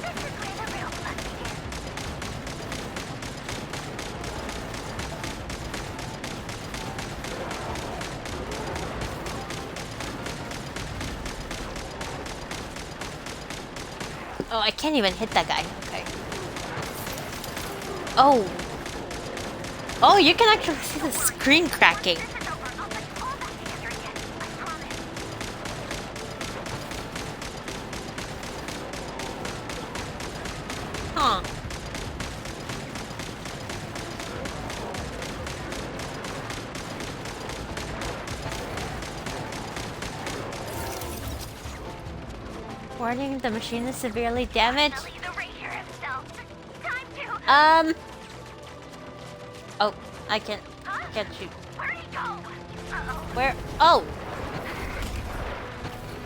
This is where the real fun begins. Oh, I can't even hit that guy. Okay. Oh. Oh, you can actually see the screen cracking. This is over. I'll put you all back together again. I promise. Huh. Warning, the machine is severely damaged. Finally, the Ranger himself. Time to... Oh, I can't shoot. Where'd he go? Uh-oh. Where? Oh!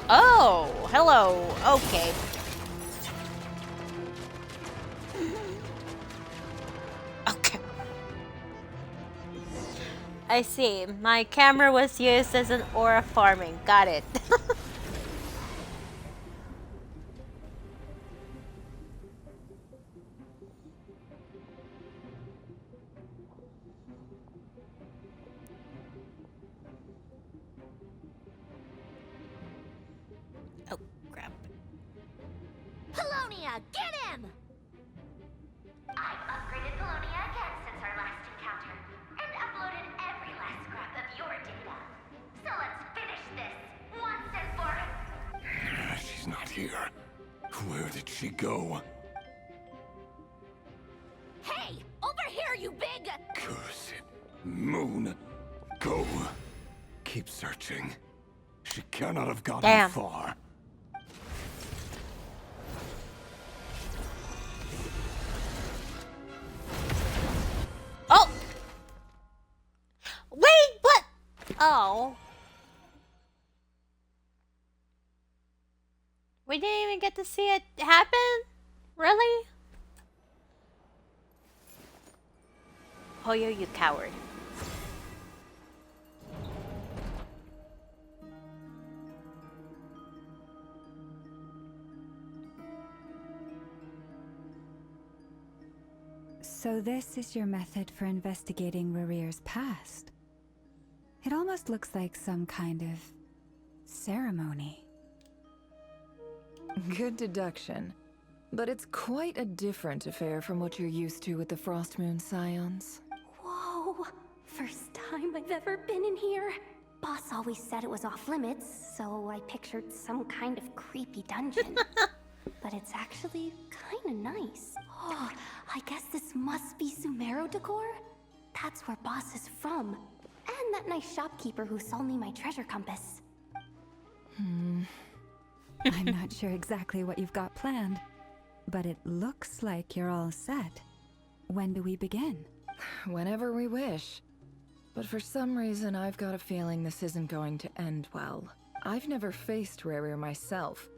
Oh, hello. Okay. Okay. I see. My camera was used as an aura farming. Got it. Oh, crap. Polonia, get him! I've upgraded Polonia again since our last encounter, and uploaded every last scrap of your data. So let's finish this once and for... She's not here. Where did she go? Hey! Over here, you big... Curse it. Moon. Go. Keep searching. She cannot have gotten Damn. far. Oh! Wait, what? Oh. We didn't even get to see it happen? Really? Hoyo, you coward. So this is your method for investigating Rarir's past? It almost looks like some kind of ceremony. Good deduction. But it's quite a different affair from what you're used to with the Frostmoon Scions. Whoa! First time I've ever been in here. Boss always said it was off limits, so I pictured some kind of creepy dungeon. But it's actually kinda nice. Oh, I guess this must be Sumero decor? That's where Boss is from. And that nice shopkeeper who sold me my treasure compass. I'm not sure exactly what you've got planned, but it looks like you're all set. When do we begin? Whenever we wish. But for some reason, I've got a feeling this isn't going to end well. I've never faced Rerir myself,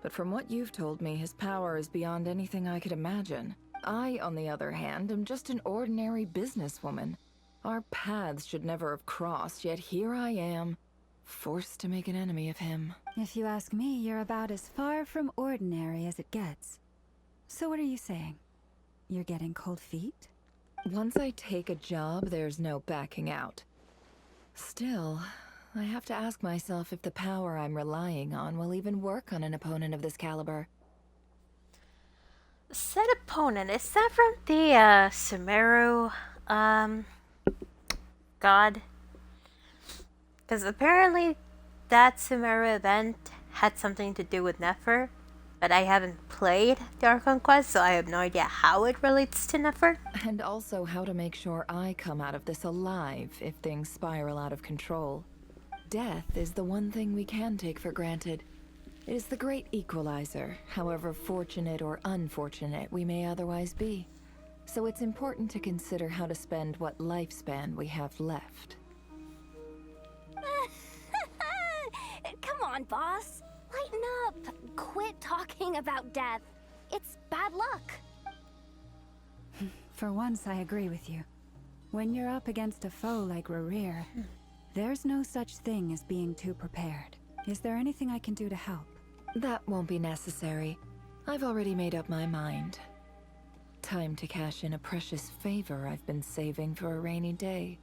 but from what you've told me, his power is beyond anything I could imagine. I, on the other hand, am just an ordinary businesswoman. Our paths should never have crossed, yet here I am, forced to make an enemy of him. If you ask me, you're about as far from ordinary as it gets. So what are you saying? You're getting cold feet? Once I take a job, there's no backing out. Still, I have to ask myself if the power I'm relying on will even work on an opponent of this caliber. Said opponent, is that from the Sumeru god? Because apparently that Sumeru event had something to do with Nefer, but I haven't played the Archon quest, so I have no idea how it relates to Nefer. And also how to make sure I come out of this alive if things spiral out of control. Death is the one thing we can take for granted. It is the great equalizer, however fortunate or unfortunate we may otherwise be. So it's important to consider how to spend what lifespan we have left. Come on, boss. Lighten up. Quit talking about death. It's bad luck. For once, I agree with you. When you're up against a foe like Rerir, there's no such thing as being too prepared. Is there anything I can do to help? That won't be necessary. I've already made up my mind. Time to cash in a precious favor I've been saving for a rainy day.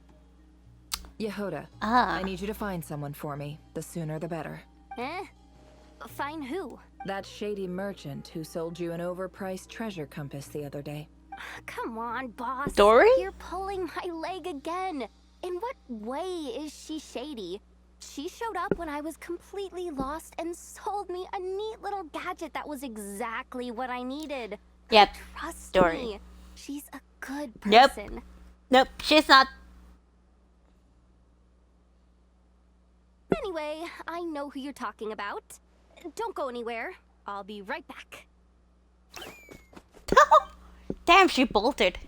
Yehoda, I need you to find someone for me. The sooner the better. Eh? Find who? That shady merchant who sold you an overpriced treasure compass the other day. Come on, boss. Dory? You're pulling my leg again. In what way is she shady? She showed up when I was completely lost and sold me a neat little gadget that was exactly what I needed. Yep. Trust Dory. me. She's a good Nope. person. Nope, she's not. Anyway, I know who you're talking about. Don't go anywhere. I'll be right back. Damn, she bolted.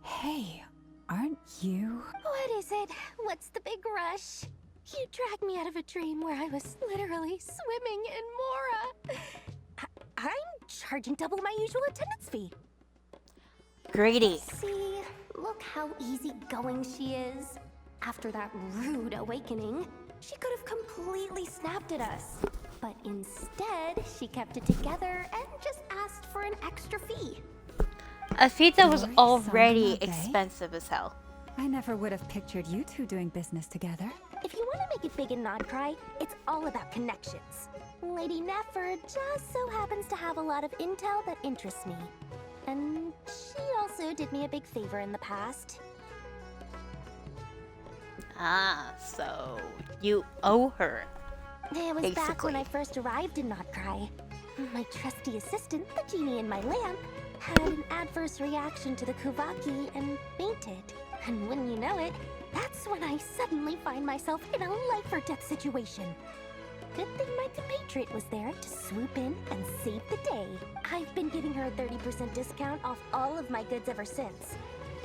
Hey, aren't you? What is it? What's the big rush? You dragged me out of a dream where I was literally swimming in Mora. I'm charging double my usual attendance fee. Greedy. See, look how easygoing she is. After that rude awakening, she could have completely snapped at us. But instead, she kept it together and just asked for an extra fee. A feat that was Glory already Summer Day? expensive as hell. I never would have pictured you two doing business together. If you want to make it big in Nod-Krai, it's all about connections. Lady Nefer just so happens to have a lot of intel that interests me. And she also did me a big favor in the past. Ah, so you owe her. It was back Basically. when I first arrived in Nod-Krai. My trusty assistant, the genie in my lamp, had an adverse reaction to the Kuvaki and fainted. And wouldn't you know it, that's when I suddenly find myself in a life-or-death situation. Good thing my compatriot was there to swoop in and save the day. I've been giving her a 30% discount off all of my goods ever since.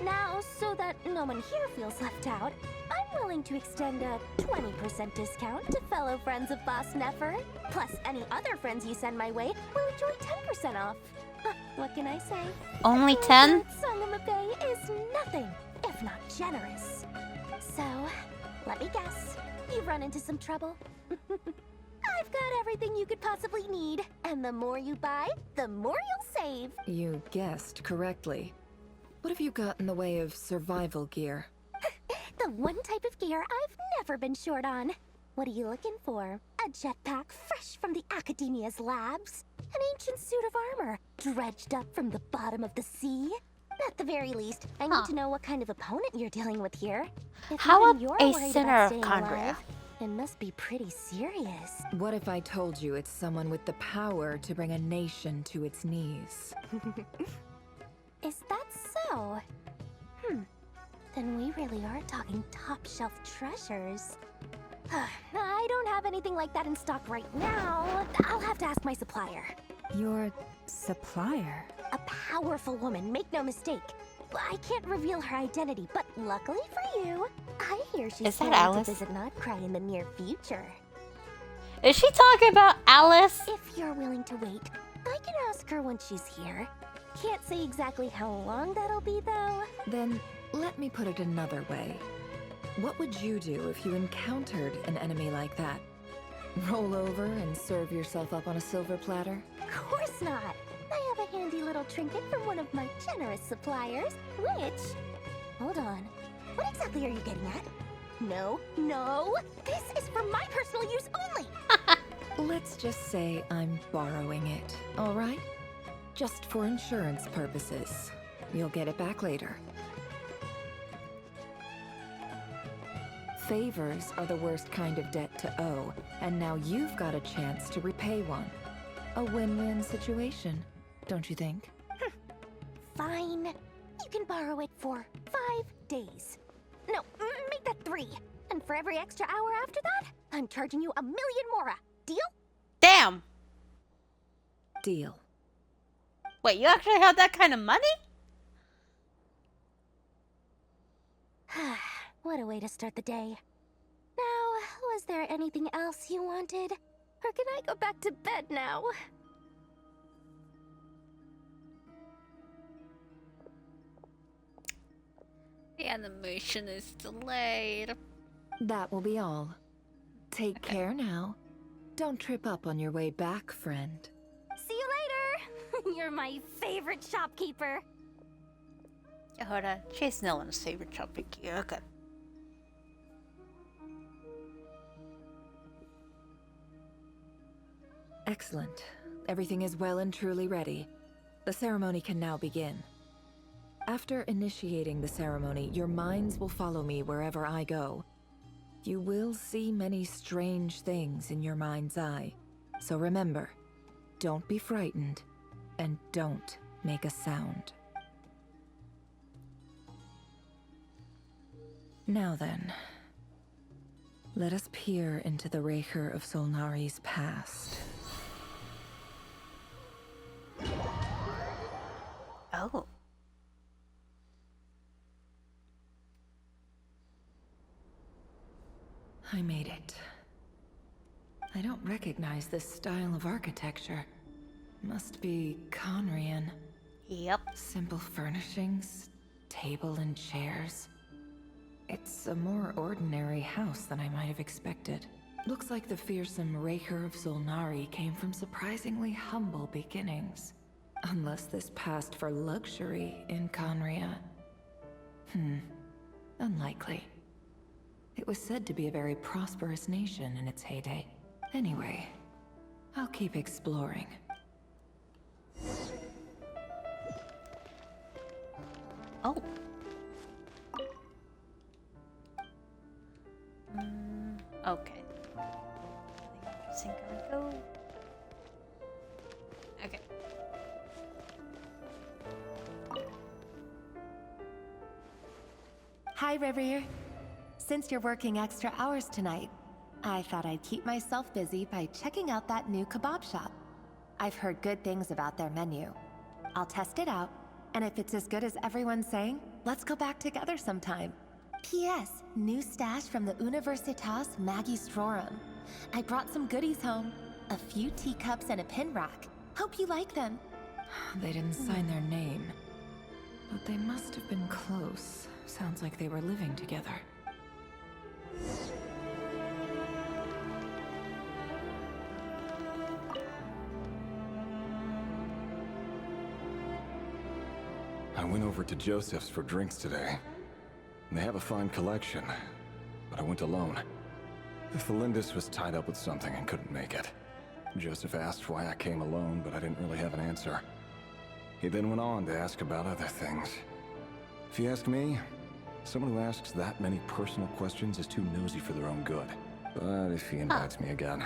Now, so that no one here feels left out, I'm willing to extend a 20% discount to fellow friends of Boss Nefer. Plus, any other friends you send my way will enjoy 10% off. What can I say? Only 10? Sangamabe is nothing if not generous. So, let me guess. You've run into some trouble? I've got everything you could possibly need. And the more you buy, the more you'll save. You guessed correctly. What have you got in the way of survival gear? The one type of gear I've never been short on. What are you looking for? A jetpack fresh from the Academia's labs? An ancient suit of armor dredged up from the bottom of the sea? At the very least, I need to know what kind of opponent you're dealing with here. If How even about you're a worried Sinner about of staying Kandria? alive, It must be pretty serious. What if I told you it's someone with the power to bring a nation to its knees? Is that so? Then we really are talking top-shelf treasures. I don't have anything like that in stock right now. I'll have to ask my supplier. Your supplier? A powerful woman, make no mistake. I can't reveal her identity, but luckily for you, I hear she's Is that planning Alice? to visit Nod-Krai in the near future. Is she talking about Alice? If you're willing to wait, I can ask her when she's here. Can't say exactly how long that'll be, though. Then let me put it another way. What would you do if you encountered an enemy like that? Roll over and serve yourself up on a silver platter? Of course not. I have a handy little trinket from one of my generous suppliers, which... Hold on. What exactly are you getting at? No, no! This is for my personal use only! Let's just say I'm borrowing it, all right? Just for insurance purposes. You'll get it back later. Favors are the worst kind of debt to owe, and now you've got a chance to repay one. A win-win situation, don't you think? Fine. You can borrow it for 5 days. No, make that 3. And for every extra hour after that, I'm charging you 1,000,000 mora. Deal? Damn. Deal. Wait, you actually have that kind of money? What a way to start the day. Now, was there anything else you wanted? Or can I go back to bed now? The animation is delayed. That will be all. Take care now. Don't trip up on your way back, friend. See you later! You're my favorite shopkeeper. Hold on. She's no one's favorite topic. Okay. Excellent. Everything is well and truly ready. The ceremony can now begin. After initiating the ceremony, your minds will follow me wherever I go. You will see many strange things in your mind's eye. So remember, don't be frightened, and don't make a sound. Now then, let us peer into the Raker of Solnari's past. Oh. I made it. I don't recognize this style of architecture. Must be Conrian. Yep. Simple furnishings, table and chairs. It's a more ordinary house than I might have expected. Looks like the fearsome Raker of Solnari came from surprisingly humble beginnings. Unless this passed for luxury in Conria. Unlikely. It was said to be a very prosperous nation in its heyday. Anyway, I'll keep exploring. Oh. Okay. Sync and go. Okay. Hi, River. Since you're working extra hours tonight, I thought I'd keep myself busy by checking out that new kebab shop. I've heard good things about their menu. I'll test it out, and if it's as good as everyone's saying, let's go back together sometime. P.S. New stash from the Universitas Magistrorum. I brought some goodies home. A few teacups and a pin rack. Hope you like them. They didn't sign their name, but they must have been close. Sounds like they were living together. I went over to Joseph's for drinks today. They have a fine collection, but I went alone. Felindis was tied up with something and couldn't make it. Joseph asked why I came alone, but I didn't really have an answer. He then went on to ask about other things. If you ask me, someone who asks that many personal questions is too nosy for their own good. But if he invites me again,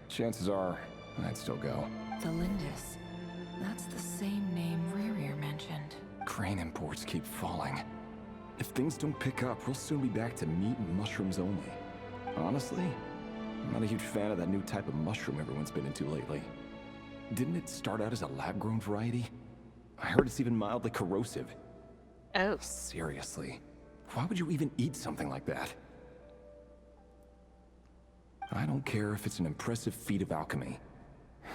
chances are I'd still go. The Lindis. That's the same name Ririer mentioned. Crane imports keep falling. If things don't pick up, we'll soon be back to meat and mushrooms only. Honestly, I'm not a huge fan of that new type of mushroom everyone's been into lately. Didn't it start out as a lab-grown variety? I heard it's even mildly corrosive. Oh. Seriously, why would you even eat something like that? I don't care if it's an impressive feat of alchemy.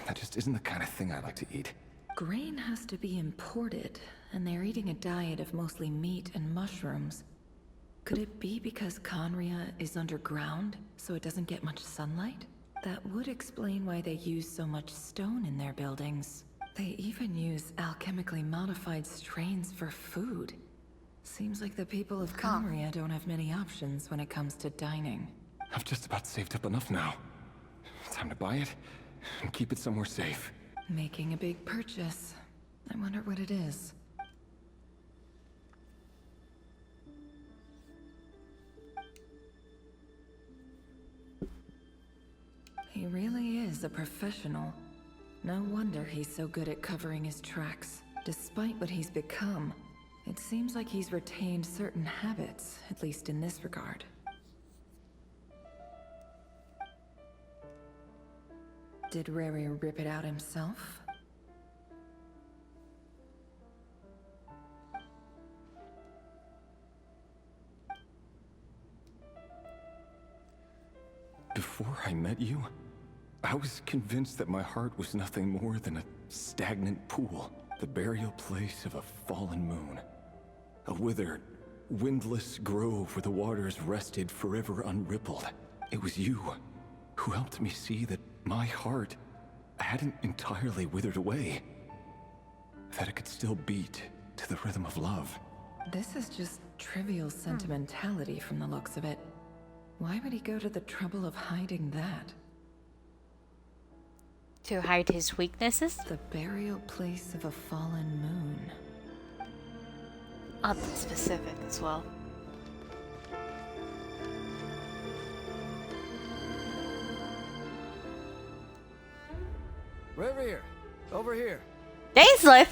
That just isn't the kind of thing I like to eat. Grain has to be imported, and they're eating a diet of mostly meat and mushrooms. Could it be because Conria is underground, so it doesn't get much sunlight? That would explain why they use so much stone in their buildings. They even use alchemically modified strains for food. Seems like the people of Conria don't have many options when it comes to dining. I've just about saved up enough now. Time to buy it and keep it somewhere safe. Making a big purchase. I wonder what it is. He really is a professional. No wonder he's so good at covering his tracks. Despite what he's become, it seems like he's retained certain habits, at least in this regard. Did Riri rip it out himself? Before I met you, I was convinced that my heart was nothing more than a stagnant pool, the burial place of a fallen moon. A withered, windless grove where the waters rested forever unrippled. It was you who helped me see that my heart hadn't entirely withered away. That it could still beat to the rhythm of love. This is just trivial sentimentality from the looks of it. Why would he go to the trouble of hiding that? To hide his weaknesses? The burial place of a fallen moon. Oddly specific as well. Ririer, over here. Dainsleif!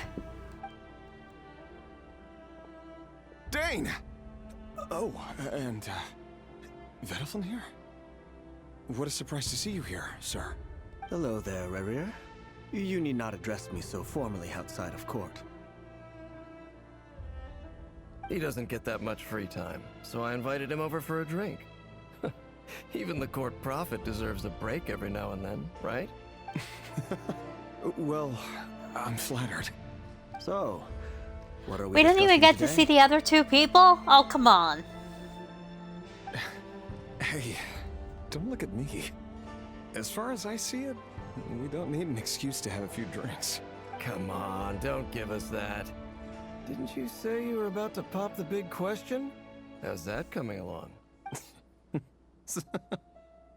Dane! Oh, and, Vedalfin here? What a surprise to see you here, sir. Hello there, Ririer. You need not address me so formally outside of court. He doesn't get that much free time, so I invited him over for a drink. Even the court prophet deserves a break every now and then, right? Well, I'm flattered. So, what are We didn't even get to see the other two people? Oh, come on. Hey, don't look at me. As far as I see it, we don't need an excuse to have a few drinks. Come on, don't give us that. Didn't you say you were about to pop the big question? How's that coming along?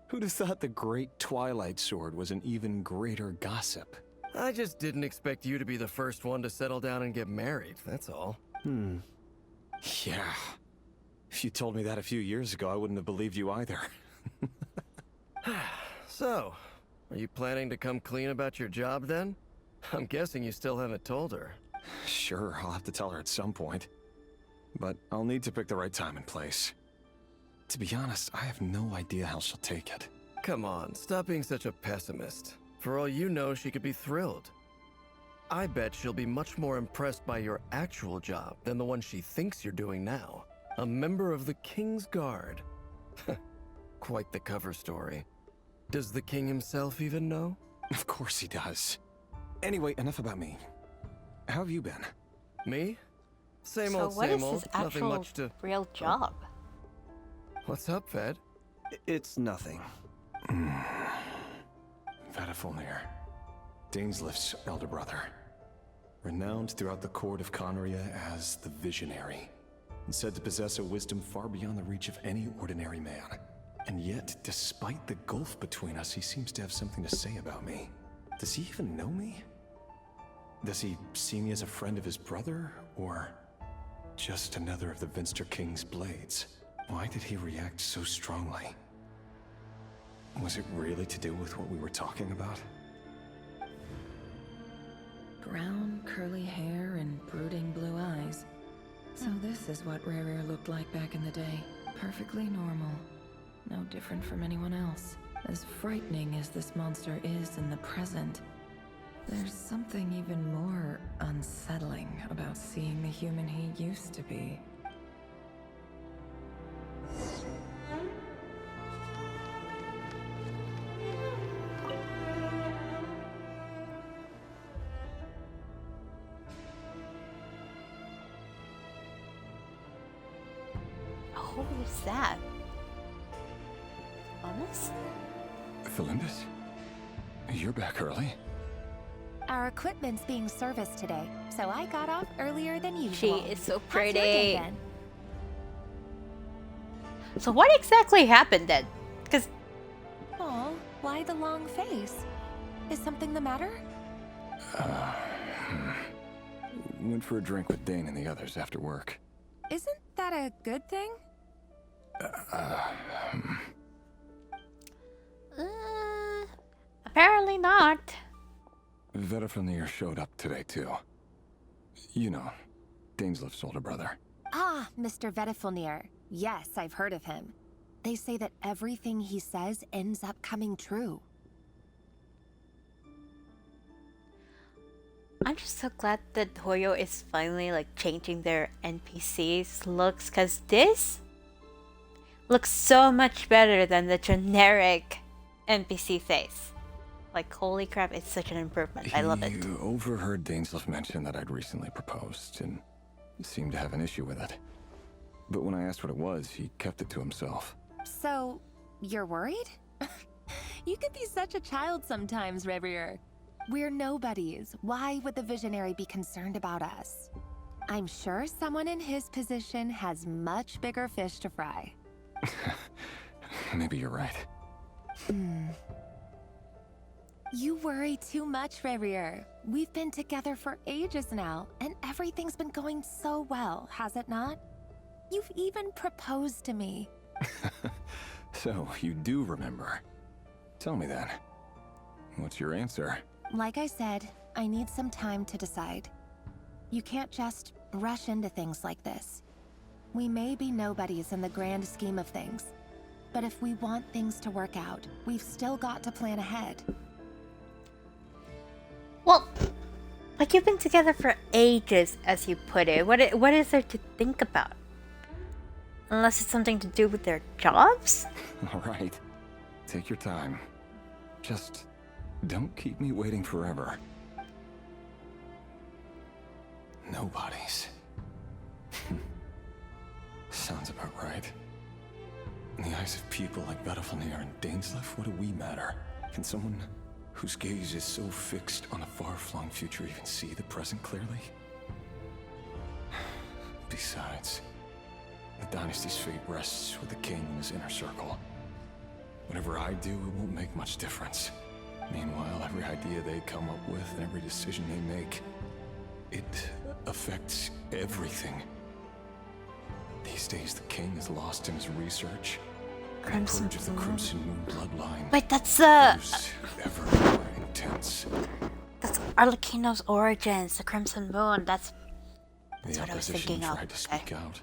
Who'd have thought the great Twilight Sword was an even greater gossip? I just didn't expect you to be the first one to settle down and get married, that's all. Yeah. If you told me that a few years ago, I wouldn't have believed you either. So, are you planning to come clean about your job then? I'm guessing you still haven't told her. Sure, I'll have to tell her at some point. But I'll need to pick the right time and place. To be honest, I have no idea how she'll take it. Come on, stop being such a pessimist. For all you know, she could be thrilled. I bet she'll be much more impressed by your actual job than the one she thinks you're doing now. A member of the King's Guard. Quite the cover story. Does the king himself even know? Of course he does. Anyway, enough about me. How have you been? Me? Same So old, what same is old. his Nothing actual much to... real job? What's up, Ved? It's nothing. Vedalfin, Dainsleif's elder brother. Renowned throughout the court of Conria as the Visionary, and said to possess a wisdom far beyond the reach of any ordinary man. And yet, despite the gulf between us, he seems to have something to say about me. Does he even know me? Does he see me as a friend of his brother, or just another of the Vinster King's blades? Why did he react so strongly? Was it really to do with what we were talking about? Brown, curly hair and brooding blue eyes. So this is what Rere looked like back in the day. Perfectly normal. No different from anyone else. As frightening as this monster is in the present, there's something even more unsettling about seeing the human he used to be. Who is that? Honest? Felindis? You're back early? Our equipment's being serviced today, so I got off earlier than She usual. is so How's your pretty. day then? So what exactly happened then? Because Aw, why the long face? Is something the matter? Went for a drink with Dane and the others after work. Isn't that a good thing? apparently not. Vedifenir showed up today too. You know, Daneslif's older brother. Ah, Mr. Vedifenir. Yes, I've heard of him. They say that everything he says ends up coming true. I'm just so glad that Hoyo is finally like changing their NPCs looks, because this looks so much better than the generic NPC face. Like, holy crap, it's such an improvement. I love it. You overheard Daneslif mention that I'd recently proposed and seemed to have an issue with it. But when I asked what it was, he kept it to himself. So, you're worried? You could be such a child sometimes, Revier. We're nobodies. Why would the Visionary be concerned about us? I'm sure someone in his position has much bigger fish to fry. Maybe you're right. You worry too much, Revier. We've been together for ages now, and everything's been going so well, has it not? You've even proposed to me. So, you do remember. Tell me then. What's your answer? Like I said, I need some time to decide. You can't just rush into things like this. We may be nobodies in the grand scheme of things, but if we want things to work out, we've still got to plan ahead. Well, like, you've been together for ages, as you put it. What is there to think about? Unless it's something to do with their jobs? All right. Take your time. Just don't keep me waiting forever. Nobodies. Sounds about right. In the eyes of people like Vedifenir and Daneslif, what do we matter? Can someone whose gaze is so fixed on a far-flung future even see the present clearly? Besides, the dynasty's fate rests with the king and his inner circle. Whatever I do, it won't make much difference. Meanwhile, every idea they come up with and every decision they make, it affects everything. These days, the king is lost in his research. And the purge of the Crimson Moon bloodline. Wait, that's grows ever more intense. That's Arlecchino's origins, the Crimson Moon. That's The what I was opposition thinking of. tried to speak out,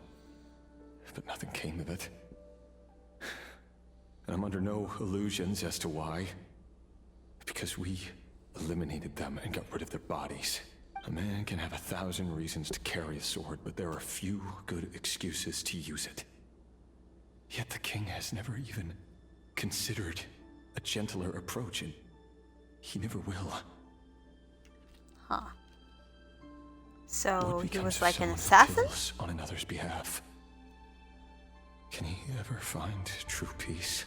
but nothing came of it. And I'm under no illusions as to why. Because we eliminated them and got rid of their bodies. A man can have 1,000 reasons to carry a sword, but there are few good excuses to use it. Yet the king has never even considered a gentler approach, and he never will. Huh. So What he becomes was of like an someone who assassin? kills on another's behalf? Can he ever find true peace?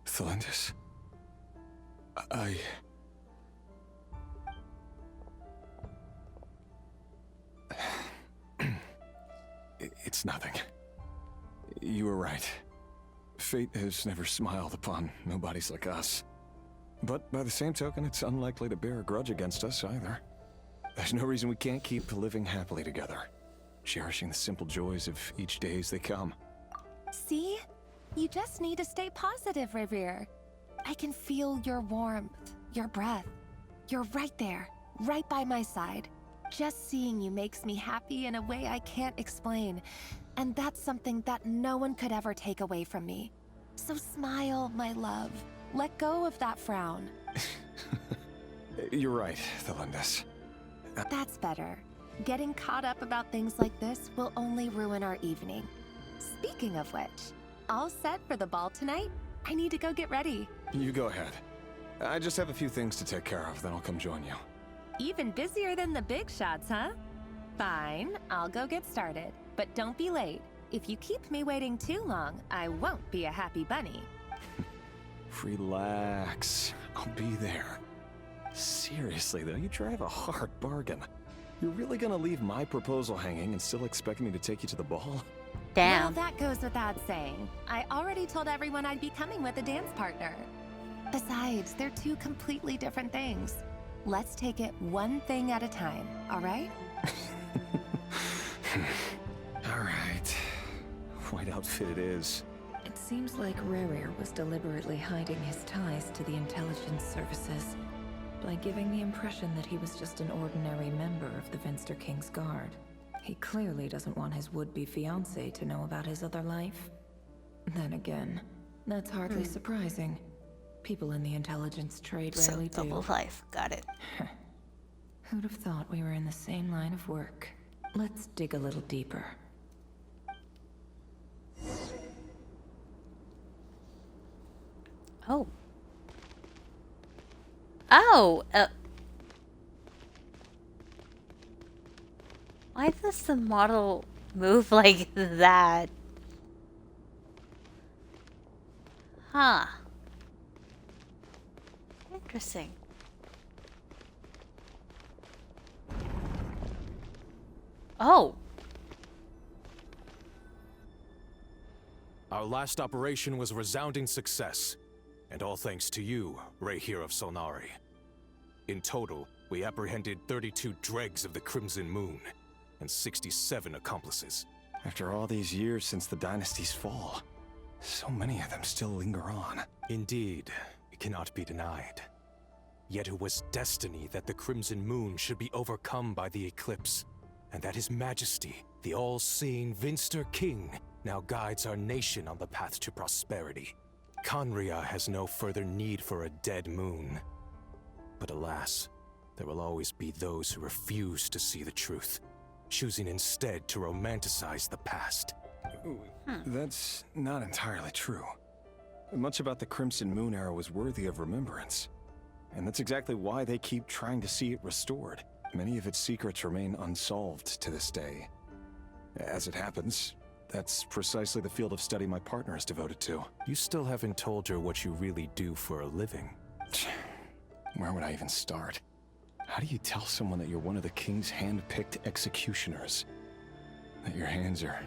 Felindis, It's nothing. You were right. Fate has never smiled upon nobodies like us. But by the same token, it's unlikely to bear a grudge against us either. There's no reason we can't keep living happily together, cherishing the simple joys of each day as they come. See? You just need to stay positive, Revere. I can feel your warmth, your breath. You're right there, right by my side. Just seeing you makes me happy in a way I can't explain. And that's something that no one could ever take away from me. So smile, my love. Let go of that frown. You're right, Thelindis. That's better. Getting caught up about things like this will only ruin our evening. Speaking of which, all set for the ball tonight? I need to go get ready. You go ahead. I just have a few things to take care of, then I'll come join you. Even busier than the big shots, huh? Fine, I'll go get started. But don't be late. If you keep me waiting too long, I won't be a happy bunny. Relax. I'll be there. Seriously, though, you drive a hard bargain. You're really gonna leave my proposal hanging and still expect me to take you to the ball? Damn. Well, that goes without saying. I already told everyone I'd be coming with a dance partner. Besides, they're two completely different things. Let's take it one thing at a time, all right? All right. White outfit it is. It seems like Rerir was deliberately hiding his ties to the intelligence services by giving the impression that he was just an ordinary member of the Venster King's Guard. He clearly doesn't want his would-be fiancée to know about his other life. Then again, that's hardly surprising. People in the intelligence trade rarely do. Double life, got it. Who'd have thought we were in the same line of work? Let's dig a little deeper. Oh. Oh! Why does the model move like that? Huh. Interesting. Oh! Our last operation was a resounding success, and all thanks to you, Rehir of Solnari. In total, we apprehended 32 dregs of the Crimson Moon, and 67 accomplices. After all these years since the dynasty's fall, so many of them still linger on. Indeed, it cannot be denied. Yet it was destiny that the Crimson Moon should be overcome by the eclipse, and that His Majesty, the all-seeing Venster King, now guides our nation on the path to prosperity. Khaenri'ah has no further need for a dead moon. But alas, there will always be those who refuse to see the truth, choosing instead to romanticize the past. That's not entirely true. Much about the Crimson Moon era was worthy of remembrance. And that's exactly why they keep trying to see it restored. Many of its secrets remain unsolved to this day. As it happens, that's precisely the field of study my partner is devoted to. You still haven't told her what you really do for a living. Where would I even start? How do you tell someone that you're one of the king's hand-picked executioners? That your hands are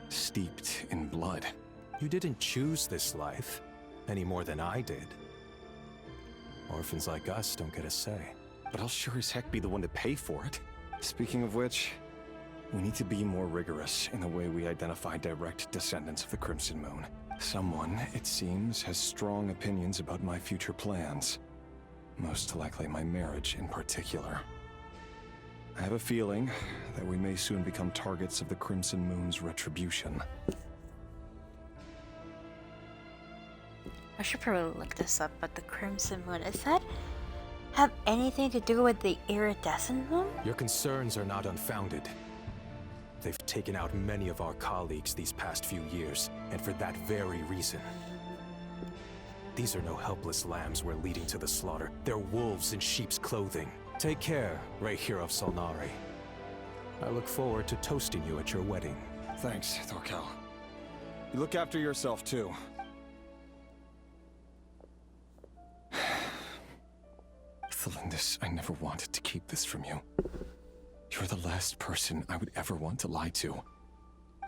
steeped in blood? You didn't choose this life, any more than I did. Orphans like us don't get a say. But I'll sure as heck be the one to pay for it. Speaking of which, we need to be more rigorous in the way we identify direct descendants of the Crimson Moon. Someone, it seems, has strong opinions about my future plans. Most likely my marriage in particular. I have a feeling that we may soon become targets of the Crimson Moon's retribution. I should probably look this up, but the Crimson Moon, does that have anything to do with the iridescent moon? Your concerns are not unfounded. They've taken out many of our colleagues these past few years, and for that very reason. These are no helpless lambs we're leading to the slaughter. They're wolves in sheep's clothing. Take care, Rehir of Solnari. I look forward to toasting you at your wedding. Thanks, Thorkel. You look after yourself, too. Thelindis, I never wanted to keep this from you. You're the last person I would ever want to lie to.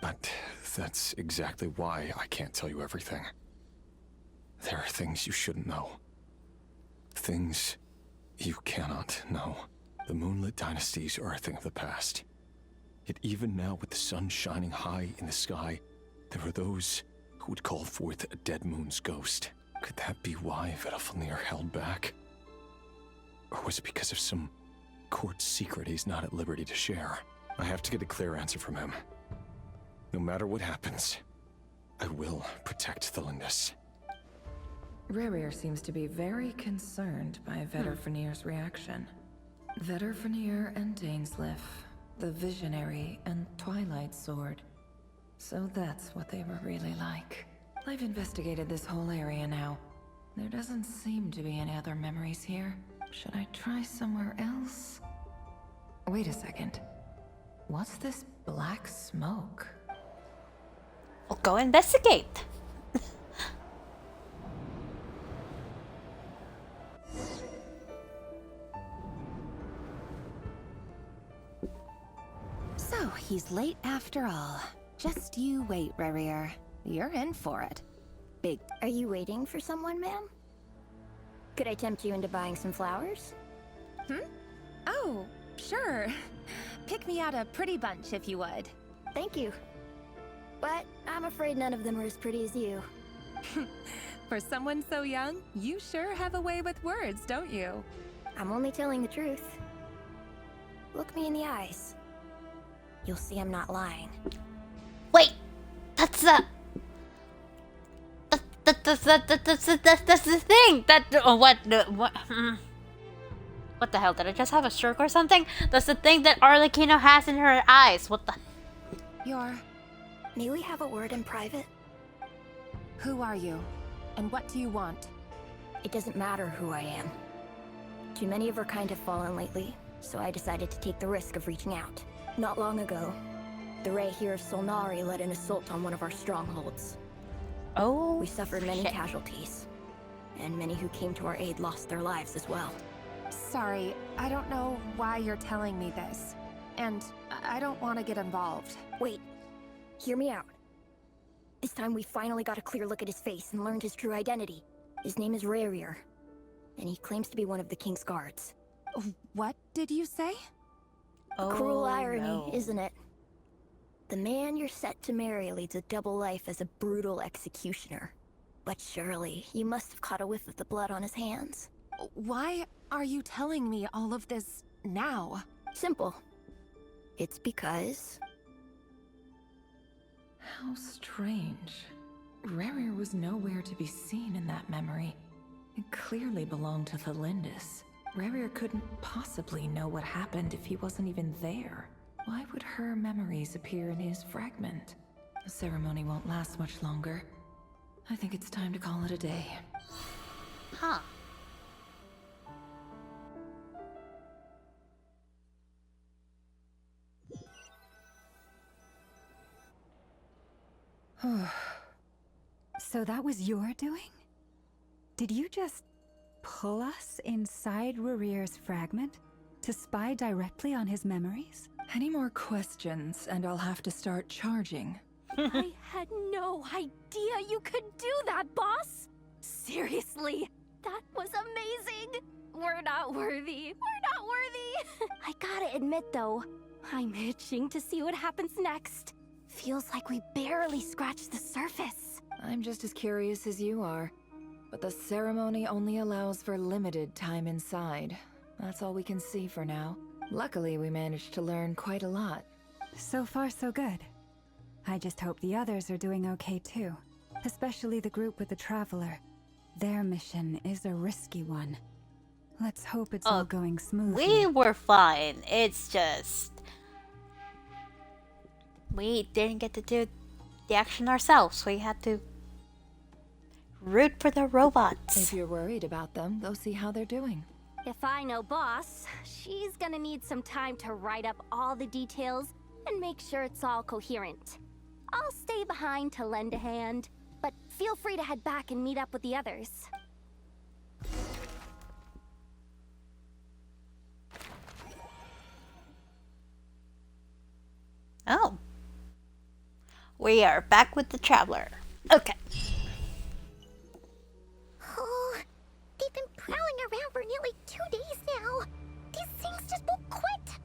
But that's exactly why I can't tell you everything. There are things you shouldn't know. Things you cannot know. The moonlit dynasties are a thing of the past. Yet even now, with the sun shining high in the sky, there are those who would call forth a dead moon's ghost. Could that be why Vedalfnir held back? Or was it because of some court secret he's not at liberty to share? I have to get a clear answer from him. No matter what happens, I will protect the Lindis. Rerir seems to be very concerned by Vedalfnir's reaction. Vedalfnir and Dainsleif, the Visionary and Twilight Sword. So that's what they were really like. I've investigated this whole area now. There doesn't seem to be any other memories here. Should I try somewhere else? Wait a second. What's this black smoke? Well, go investigate. So, he's late after all. Just you wait, Rerir. You're in for it. Big. Are you waiting for someone, ma'am? Could I tempt you into buying some flowers? Oh, sure. Pick me out a pretty bunch if you would. Thank you. But I'm afraid none of them are as pretty as you. For someone so young, you sure have a way with words, don't you? I'm only telling the truth. Look me in the eyes. You'll see I'm not lying. Wait, that's the. That's the thing. What the hell? Did I just have a stroke or something? That's the thing that Arlecchino has in her eyes. What the? May we have a word in private? Who are you? And what do you want? It doesn't matter who I am. Too many of our kind have fallen lately, so I decided to take the risk of reaching out. Not long ago, the Ray here of Solnari led an assault on one of our strongholds. Oh, we suffered many casualties, and many who came to our aid lost their lives as well. Sorry, I don't know why you're telling me this. And I don't want to get involved. Wait, hear me out. This time we finally got a clear look at his face and learned his true identity. His name is Rerir, and he claims to be one of the King's guards. What did you say? A cruel irony, isn't it? The man you're set to marry leads a double life as a brutal executioner. But surely, you must have caught a whiff of the blood on his hands. Why are you telling me all of this now? Simple. It's because... How strange. Rerir was nowhere to be seen in that memory. It clearly belonged to the Lindis. Rerir couldn't possibly know what happened if he wasn't even there. Why would her memories appear in his fragment? The ceremony won't last much longer. I think it's time to call it a day. Huh. So that was your doing? Did you just pull us inside Rerir's fragment to spy directly on his memories? Any more questions and I'll have to start charging. I had no idea you could do that, boss! Seriously, that was amazing! We're not worthy. We're not worthy! I gotta admit though, I'm itching to see what happens next. Feels like we barely scratched the surface. I'm just as curious as you are. But the ceremony only allows for limited time inside. That's all we can see for now. Luckily, we managed to learn quite a lot. So far, so good. I just hope the others are doing okay too. Especially the group with the Traveler. Their mission is a risky one. Let's hope it's all going smoothly. We were fine. It's just... we didn't get to do the action ourselves. We had to root for the robots. If you're worried about them, go see how they're doing. If I know boss, she's gonna need some time to write up all the details and make sure it's all coherent. I'll stay behind to lend a hand, but feel free to head back and meet up with the others. Oh. We are back with the Traveler. Okay. Oh, they've been prowling around for nearly 2 days now. These things just won't quit.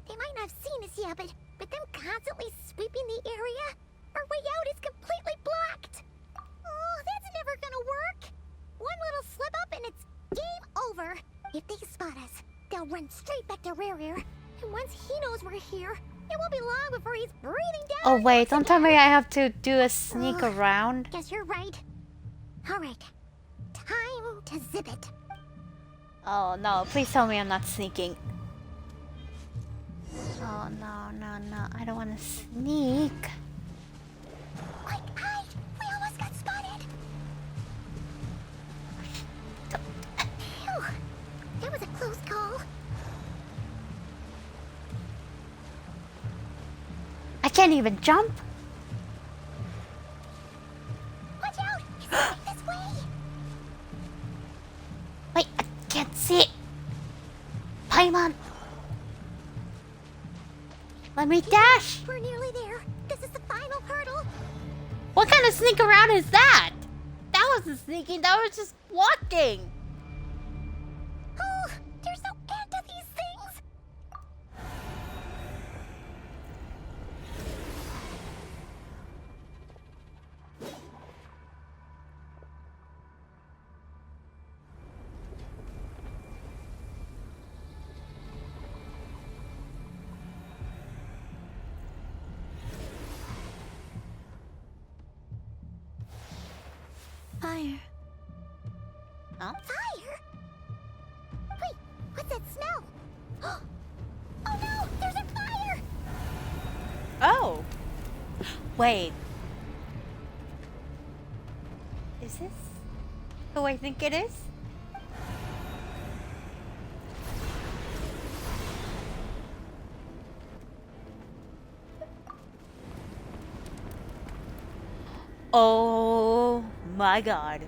They might not have seen us yet, but them constantly sweeping the area, our way out is completely blocked. Oh, that's never gonna work. One little slip up and it's game over. If they spot us, they'll run straight back to Rear. And once he knows we're here, it won't be long before he's breathing down. Oh wait, don't tell me I have to do a sneak around. Guess you're right. Alright. Time to zip it. Oh no, please tell me I'm not sneaking. Oh no, no, no, I don't want to sneak. Quick, hide! We almost got spotted! Phew. That was a close call. I can't even jump. Watch out! He's coming this way! Wait, I can't see it. Paimon! Let me dash! We're nearly there. This is the final hurdle. What kind of sneak around is that? That wasn't sneaking, that was just walking. Oh, there's no end to these things. Fire. Huh? Fire? Wait, what's that smell? Oh no, there's a fire! Oh. Wait. Is this who I think it is? Oh my god.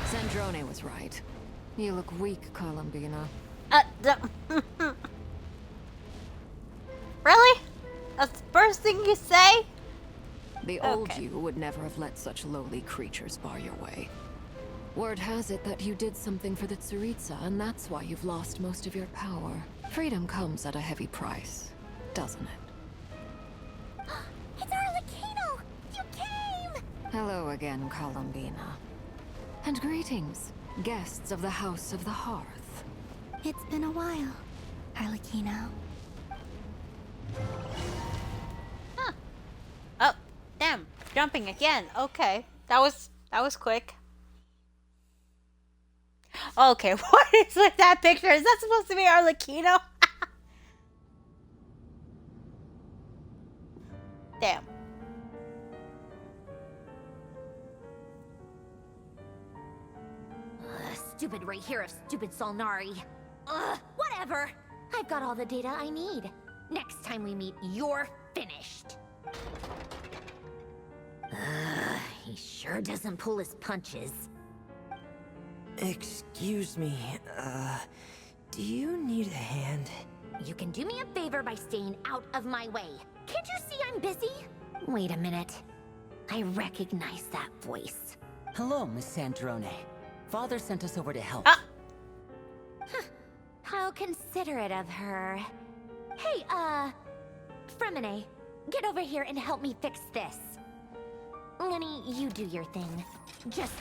Sandrone was right. You look weak, Columbina. Really? That's the first thing you say? The old you would never have let such lowly creatures bar your way. Word has it that you did something for the Tsaritsa, and that's why you've lost most of your power. Freedom comes at a heavy price, doesn't it? It's Arlecchino! You came! Hello again, Columbina. And greetings, guests of the House of the Hearth. It's been a while, Arlecchino. Huh. Oh, damn. Jumping again. Okay. That was quick. Okay, what is with that picture? Is that supposed to be Arlecchino? Damn. Stupid right here of stupid Solnari. Ugh, whatever. I've got all the data I need. Next time we meet, you're finished. He sure doesn't pull his punches. Excuse me, do you need a hand? You can do me a favor by staying out of my way. Can't you see I'm busy? Wait a minute. I recognize that voice. Hello, Miss Sandrone. Father sent us over to help. How considerate of her. Hey, Fremine, get over here and help me fix this. Lenny, you do your thing. Just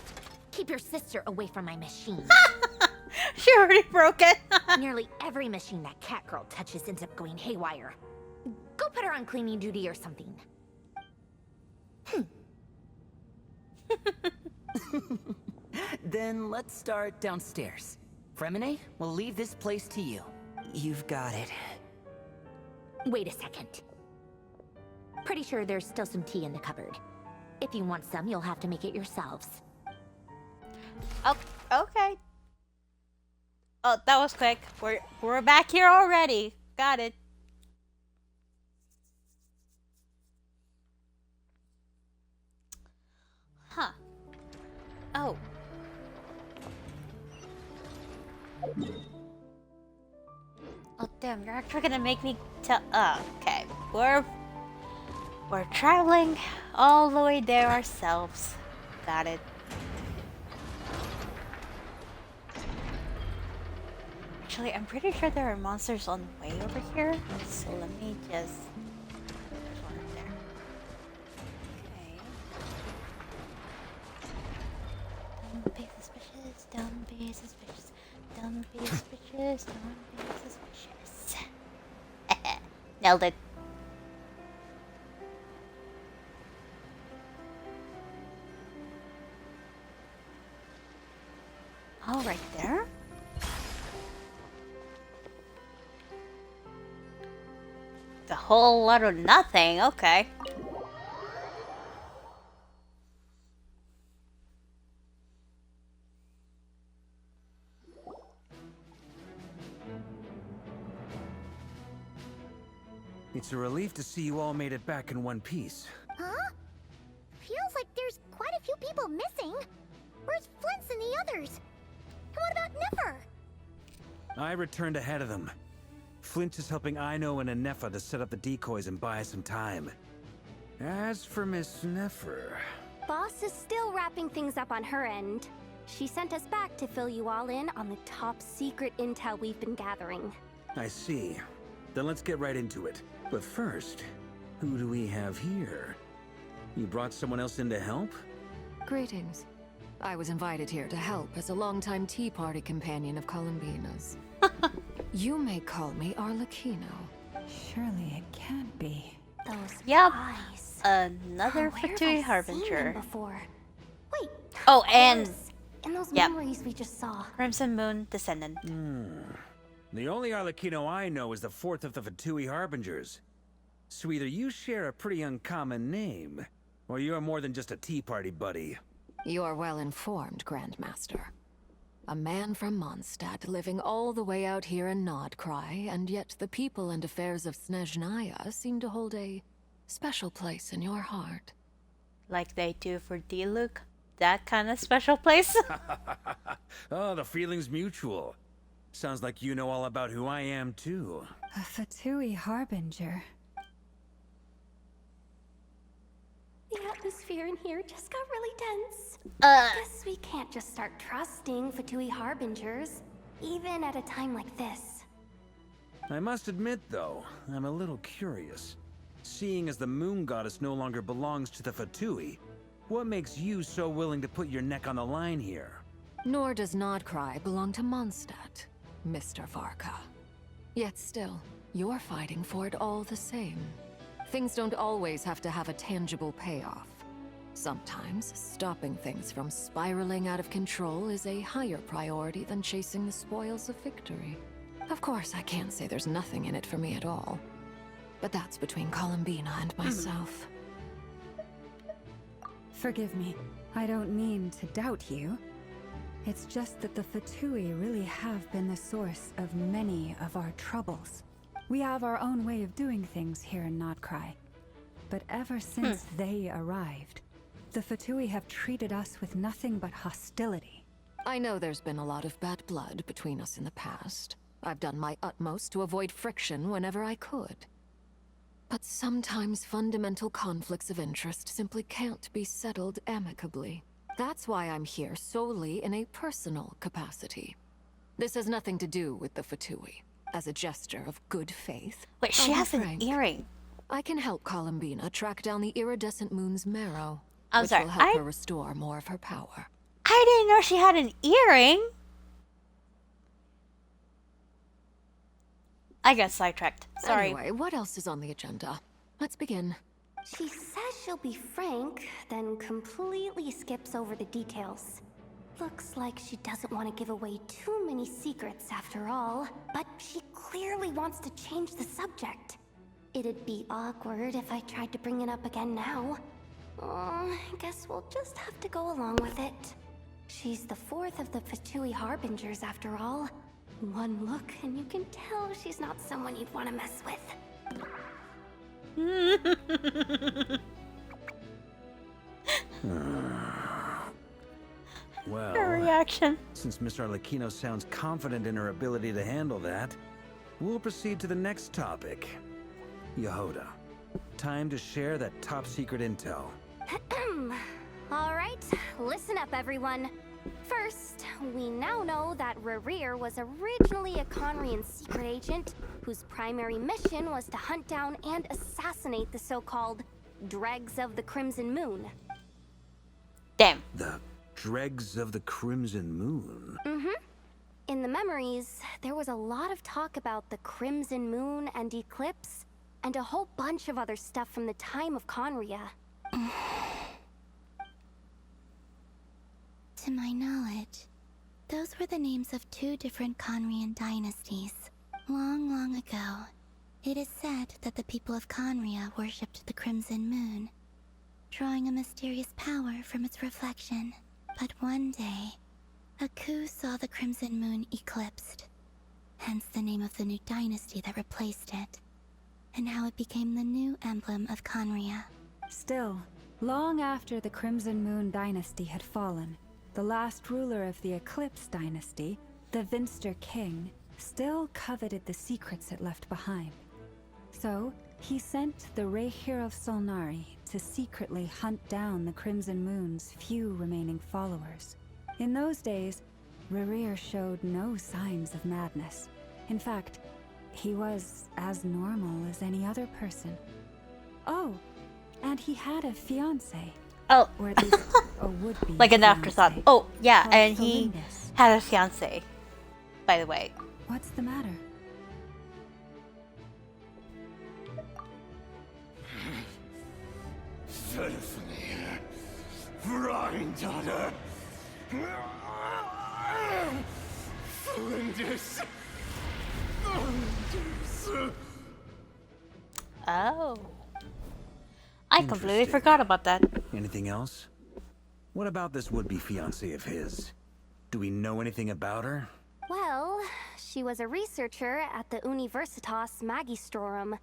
keep your sister away from my machine. She already broke it. Nearly every machine that cat girl touches ends up going haywire. Go put her on cleaning duty or something. Then let's start downstairs. Fremine, we'll leave this place to you. You've got it. Wait a second. Pretty sure there's still some tea in the cupboard. If you want some, you'll have to make it yourselves. Oh, okay. Oh, that was quick. We're back here already. Got it. Huh. Oh. Oh damn, you're actually gonna make me tell. Oh, okay. We're traveling all the way there ourselves. Got it. Actually, I'm pretty sure there are monsters on the way over here. So let me just... There's one right there. Okay. Don't be suspicious, don't be suspicious. Don't be suspicious, don't be suspicious. Nailed it. All right there. It's a whole lot of nothing. Okay. It's a relief to see you all made it back in one piece. Huh? Feels like there's quite a few people missing. Where's Flint's and the others? And what about Niffer? I returned ahead of them. Flint is helping Ino and Anefa to set up the decoys and buy some time. As for Miss Neffer... Boss is still wrapping things up on her end. She sent us back to fill you all in on the top secret intel we've been gathering. I see. Then let's get right into it. But first, who do we have here? You brought someone else in to help? Greetings. I was invited here to help as a longtime Tea Party companion of Columbina's. You may call me Arlecchino. Surely it can't be. Those Yep. eyes. Another Where have Fatui I Harbinger. seen them before? Wait. Oh, of and course. In those yep. memories we just saw. Crimson Moon Descendant. The only Arlecchino I know is the fourth of the Fatui Harbingers. So either you share a pretty uncommon name, or you're more than just a Tea Party buddy. You're well informed, Grandmaster. A man from Mondstadt living all the way out here in Nod-Krai, and yet the people and affairs of Snezhnaya seem to hold a special place in your heart. Like they do for D-Luke? That kind of special place? Oh, the feeling's mutual. Sounds like you know all about who I am, too. A Fatui Harbinger. The atmosphere in here just got really tense. Guess we can't just start trusting Fatui Harbingers, even at a time like this. I must admit, though, I'm a little curious. Seeing as the Moon Goddess no longer belongs to the Fatui, what makes you so willing to put your neck on the line here? Nor does Nod-Krai belong to Mondstadt, Mr. Varka. Yet still, you're fighting for it all the same. Things don't always have to have a tangible payoff. Sometimes, stopping things from spiraling out of control is a higher priority than chasing the spoils of victory. Of course, I can't say there's nothing in it for me at all. But that's between Columbina and myself. Forgive me. I don't mean to doubt you. It's just that the Fatui really have been the source of many of our troubles. We have our own way of doing things here in Nod-Krai. But ever since they arrived, the Fatui have treated us with nothing but hostility. I know there's been a lot of bad blood between us in the past. I've done my utmost to avoid friction whenever I could. But sometimes fundamental conflicts of interest simply can't be settled amicably. That's why I'm here solely in a personal capacity. This has nothing to do with the Fatui. As a gesture of good faith. Wait, she has an earring. I can help Columbina track down the iridescent moon's marrow. I'm which sorry, will help her restore more of her power. I didn't know she had an earring. I got sidetracked. Sorry. Anyway, what else is on the agenda? Let's begin. She says she'll be frank, then completely skips over the details. Looks like she doesn't want to give away too many secrets after all, but she clearly wants to change the subject. It'd be awkward if I tried to bring it up again now. I guess we'll just have to go along with it. She's the fourth of the Fatui Harbingers after all. One look and you can tell she's not someone you'd want to mess with. Well, her reaction. Since Miss Arlecchino sounds confident in her ability to handle that, we'll proceed to the next topic. Yehoda. Time to share that top secret intel. Alright, listen up everyone. First, we now know that Rerir was originally a Conrian secret agent whose primary mission was to hunt down and assassinate the so-called Dregs of the Crimson Moon. Damn. The Dregs of the Crimson Moon? Mm-hmm. In the memories, there was a lot of talk about the Crimson Moon and Eclipse, and a whole bunch of other stuff from the time of Conria. To my knowledge, those were the names of 2 different Conrian dynasties. Long, long ago, it is said that the people of Conria worshipped the Crimson Moon, drawing a mysterious power from its reflection. But one day, a coup saw the Crimson Moon eclipsed, hence the name of the new dynasty that replaced it, and how it became the new emblem of Conria. Still, long after the Crimson Moon dynasty had fallen, the last ruler of the Eclipse dynasty, the Vinster King, still coveted the secrets it left behind. So, he sent the Rerir of Solnari to secretly hunt down the Crimson Moon's few remaining followers. In those days, Rerir showed no signs of madness. In fact, he was as normal as any other person. Oh, and he had a fiancé. Oh. Or at least a would-be Like an afterthought. Oh, yeah, called and he Felindis. had a fiance, by the way. What's the matter? Felindis. Granddaughter. Felindis. Oh. I completely forgot about that. Anything else? What about this would-be fiancé of his? Do we know anything about her? Well, she was a researcher at the Universitas Magistrorum,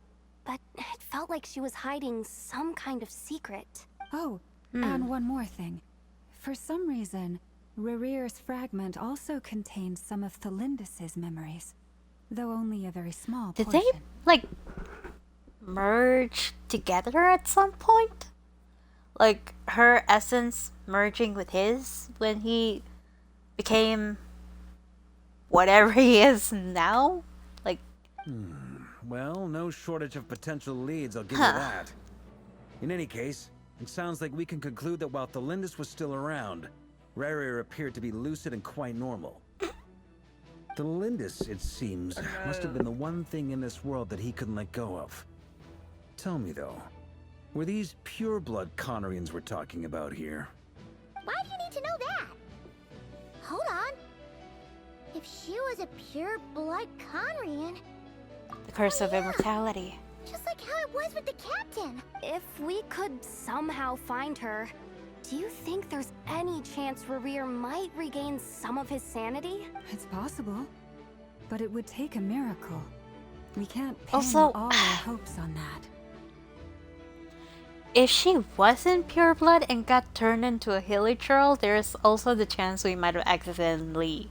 but it felt like she was hiding some kind of secret. Oh, and one more thing. For some reason, Rerir's fragment also contains some of Felindis' memories, though only a very small Did portion. they, like, merge together at some point? Like, her essence merging with his when he became whatever he is now? Like... Well, no shortage of potential leads, I'll give you that. In any case, it sounds like we can conclude that while Felindis was still around, Rerir appeared to be lucid and quite normal. Felindis, it seems, must have been the one thing in this world that he couldn't let go of. Tell me though, were these pure-blood Conrians we're talking about here? Why do you need to know that? Hold on. If she was a pure-blood Conrian, The curse of immortality. just like how it was with the captain. If we could somehow find her, do you think there's any chance Rerir might regain some of his sanity? It's possible, but it would take a miracle. We can't pin Also, all our hopes on that. If she wasn't pure blood and got turned into a hilichurl, there's also the chance we might have accidentally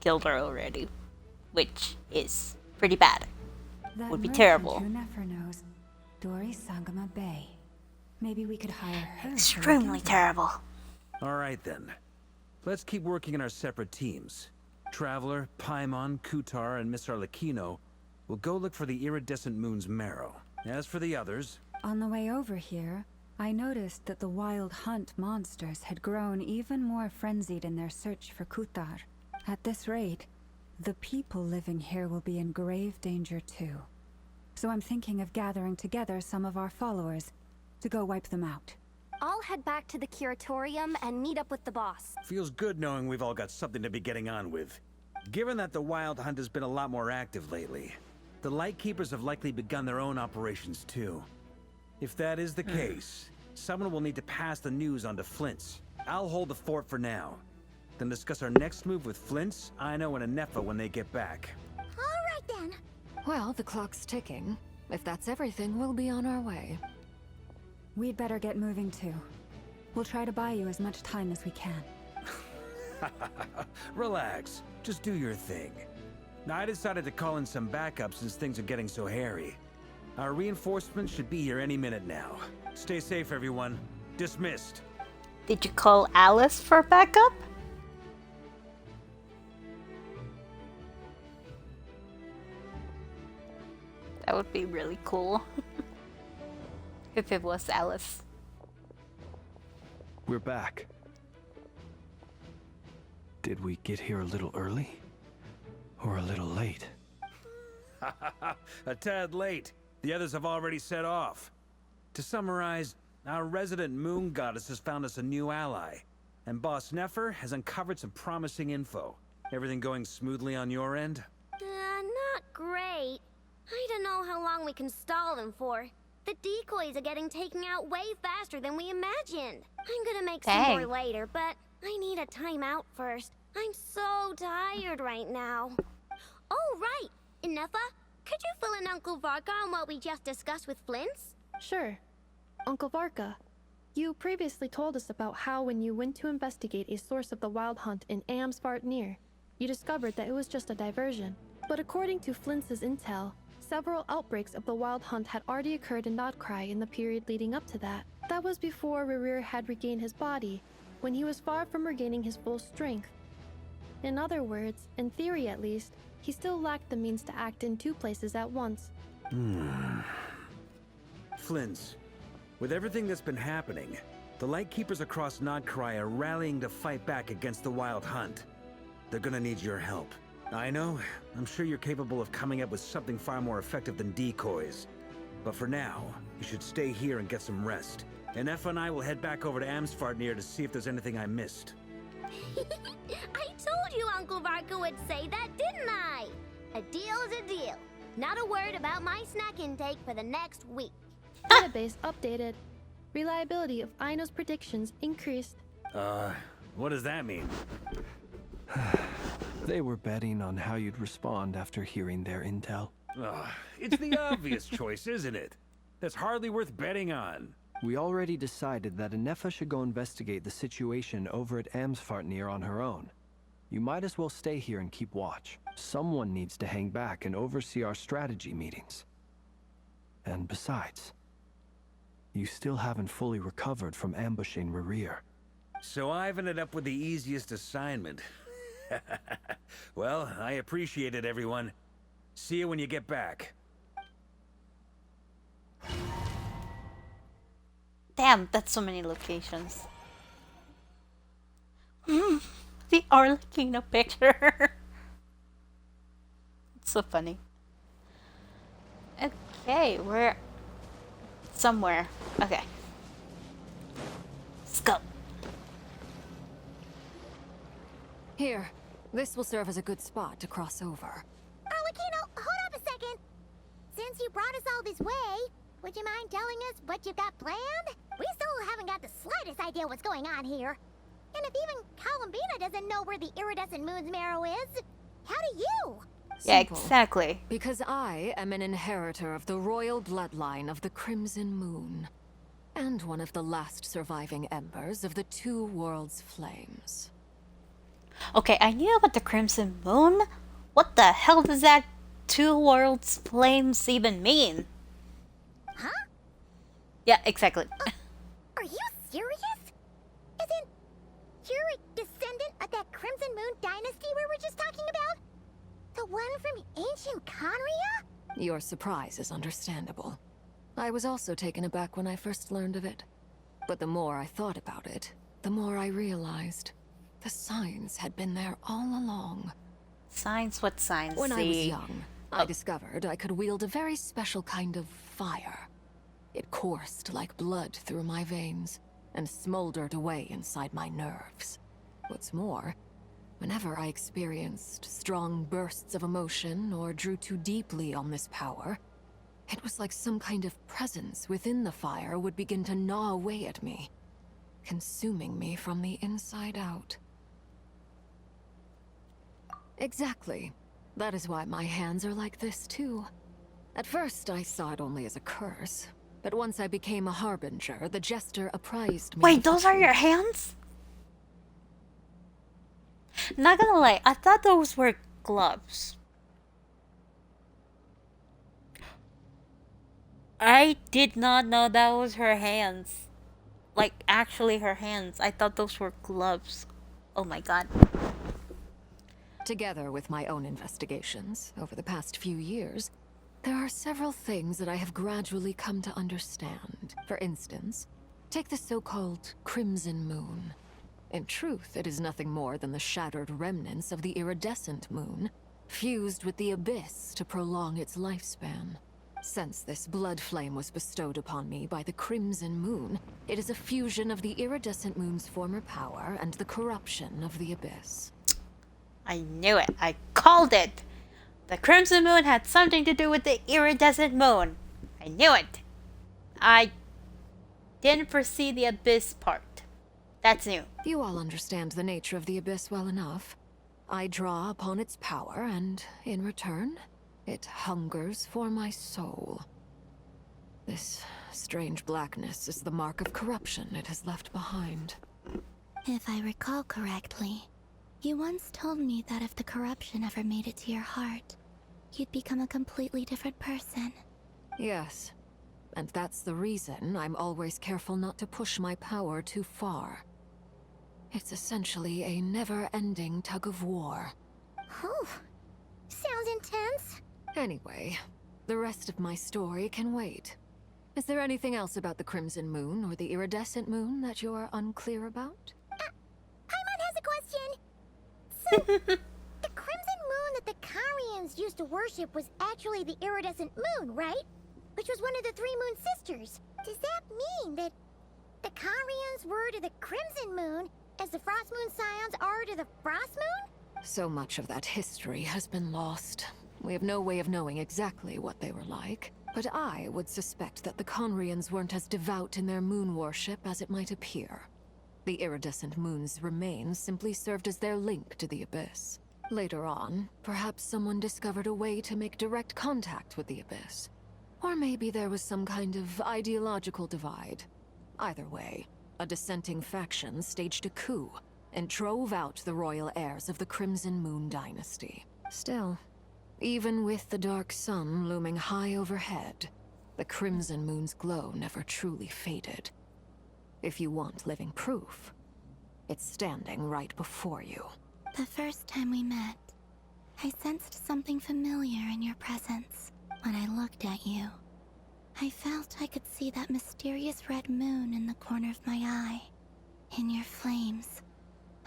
killed her already. Which is pretty bad. That Would be merchant terrible. who never knows, Dori Sangama Bay. Maybe we could hire her. to look Extremely into it. terrible. Alright then. Let's keep working in our separate teams. Traveler, Paimon, Kutar, and Miss Arlecchino will go look for the iridescent moon's marrow. As for the others... On the way over here, I noticed that the wild hunt monsters had grown even more frenzied in their search for Kutar. At this rate, the people living here will be in grave danger too. So I'm thinking of gathering together some of our followers to go wipe them out. I'll head back to the curatorium and meet up with the boss. Feels good knowing we've all got something to be getting on with. Given that the Wild Hunt has been a lot more active lately, the Lightkeepers have likely begun their own operations too. If that is the case, someone will need to pass the news on to Flint's. I'll hold the fort for now. Then discuss our next move with Flint's, Aino, and Anefa when they get back. All right then. Well, the clock's ticking. If that's everything, we'll be on our way. We'd better get moving too. We'll try to buy you as much time as we can. Relax. Just do your thing. Now, I decided to call in some backup since things are getting so hairy. Our reinforcements should be here any minute now. Stay safe, everyone. Dismissed. Did you call Alice for backup? That would be really cool. If it was Alice. We're back. Did we get here a little early? Or a little late? A tad late. The others have already set off. To summarize, our resident moon goddess has found us a new ally. And Boss Nefer has uncovered some promising info. Everything going smoothly on your end? Not great. I don't know how long we can stall them for. The decoys are getting taken out way faster than we imagined. I'm gonna make some more later, but I need a timeout first. I'm so tired right now. Oh, right! Inefa, could you fill in Uncle Varka on what we just discussed with Flint's? Sure. Uncle Varka, you previously told us about how when you went to investigate a source of the Wild Hunt in Amsvartnir, you discovered that it was just a diversion. But according to Flint's intel, several outbreaks of the Wild Hunt had already occurred in Nod-Krai in the period leading up to that. That was before Rerir had regained his body, when he was far from regaining his full strength. In other words, in theory at least, he still lacked the means to act in 2 places at once. Flint's, with everything that's been happening, the Lightkeepers across Nod-Krai are rallying to fight back against the Wild Hunt. They're gonna need your help. I know, I'm sure you're capable of coming up with something far more effective than decoys. But for now, you should stay here and get some rest. And Effa and I will head back over to Amsvartnir to see if there's anything I missed. I told you Uncle Varka would say that, didn't I? A deal is a deal. Not a word about my snack intake for the next week. Database updated. Reliability of Aino's predictions increased. What does that mean? They were betting on how you'd respond after hearing their intel. It's the obvious choice, isn't it? That's hardly worth betting on. We already decided that Inefa should go investigate the situation over at Amsvartnir on her own. You might as well stay here and keep watch. Someone needs to hang back and oversee our strategy meetings. And besides, you still haven't fully recovered from ambushing Rerir. So I've ended up with the easiest assignment. Well, I appreciate it, everyone. See you when you get back. Damn, that's so many locations. They are looking a picture. It's so funny. Okay, we're somewhere. Okay. Let's go. Here, this will serve as a good spot to cross over. Arlecchino, hold up a second. Since you brought us all this way, would you mind telling us what you've got planned? We still haven't got the slightest idea what's going on here. And if even Columbina doesn't know where the iridescent moon's marrow is, how do you? Yeah, Simple. exactly. Because I am an inheritor of the royal bloodline of the Crimson Moon, and one of the last surviving embers of the 2 worlds' flames. Okay, I knew about the Crimson Moon. What the hell does that 2 worlds flames even mean? Huh? Yeah, exactly. Are you serious? Isn't you're a descendant of that Crimson Moon dynasty we were just talking about? The one from ancient Conria? Your surprise is understandable. I was also taken aback when I first learned of it. But the more I thought about it, the more I realized the signs had been there all along. Signs? What signs? When I was young, I discovered I could wield a very special kind of fire. It coursed like blood through my veins and smoldered away inside my nerves. What's more, whenever I experienced strong bursts of emotion or drew too deeply on this power, it was like some kind of presence within the fire would begin to gnaw away at me, consuming me from the inside out. Exactly. That is why my hands are like this, too. At first, I saw it only as a curse, but once I became a harbinger, the jester apprised me. Wait, those are your hands? Not gonna lie, I thought those were gloves. I did not know that was her hands. Like, actually her hands. I thought those were gloves. Oh my god. Together with my own investigations over the past few years, there are several things that I have gradually come to understand. For instance, take the so-called Crimson Moon. In truth, it is nothing more than the shattered remnants of the iridescent moon, fused with the abyss to prolong its lifespan. Since this blood flame was bestowed upon me by the Crimson Moon, it is a fusion of the iridescent moon's former power and the corruption of the abyss. I knew it. I called it. The Crimson Moon had something to do with the iridescent moon. I knew it. I didn't foresee the abyss part. That's new. You all understand the nature of the abyss well enough. I draw upon its power, and in return, it hungers for my soul. This strange blackness is the mark of corruption it has left behind. If I recall correctly, you once told me that if the corruption ever made it to your heart, you'd become a completely different person. Yes, and that's the reason I'm always careful not to push my power too far. It's essentially a never-ending tug of war. Oh, sounds intense. Anyway, the rest of my story can wait. Is there anything else about the Crimson Moon or the Iridescent Moon that you're unclear about? Paimon has a question. So, the Crimson Moon that the Karians used to worship was actually the Iridescent Moon, right? Which was one of the three Moon Sisters. Does that mean that the Karians were to the Crimson Moon as the Frost Moon Scions are to the Frost Moon? So much of that history has been lost. We have no way of knowing exactly what they were like. But I would suspect that the Conrians weren't as devout in their moon worship as it might appear. The iridescent moon's remains simply served as their link to the abyss. Later on, perhaps someone discovered a way to make direct contact with the abyss. Or maybe there was some kind of ideological divide. Either way, a dissenting faction staged a coup and drove out the royal heirs of the Crimson Moon dynasty. Still, even with the dark sun looming high overhead, the Crimson Moon's glow never truly faded. If you want living proof, it's standing right before you. The first time we met, I sensed something familiar in your presence. When I looked at you, I felt I could see that mysterious red moon in the corner of my eye. In your flames,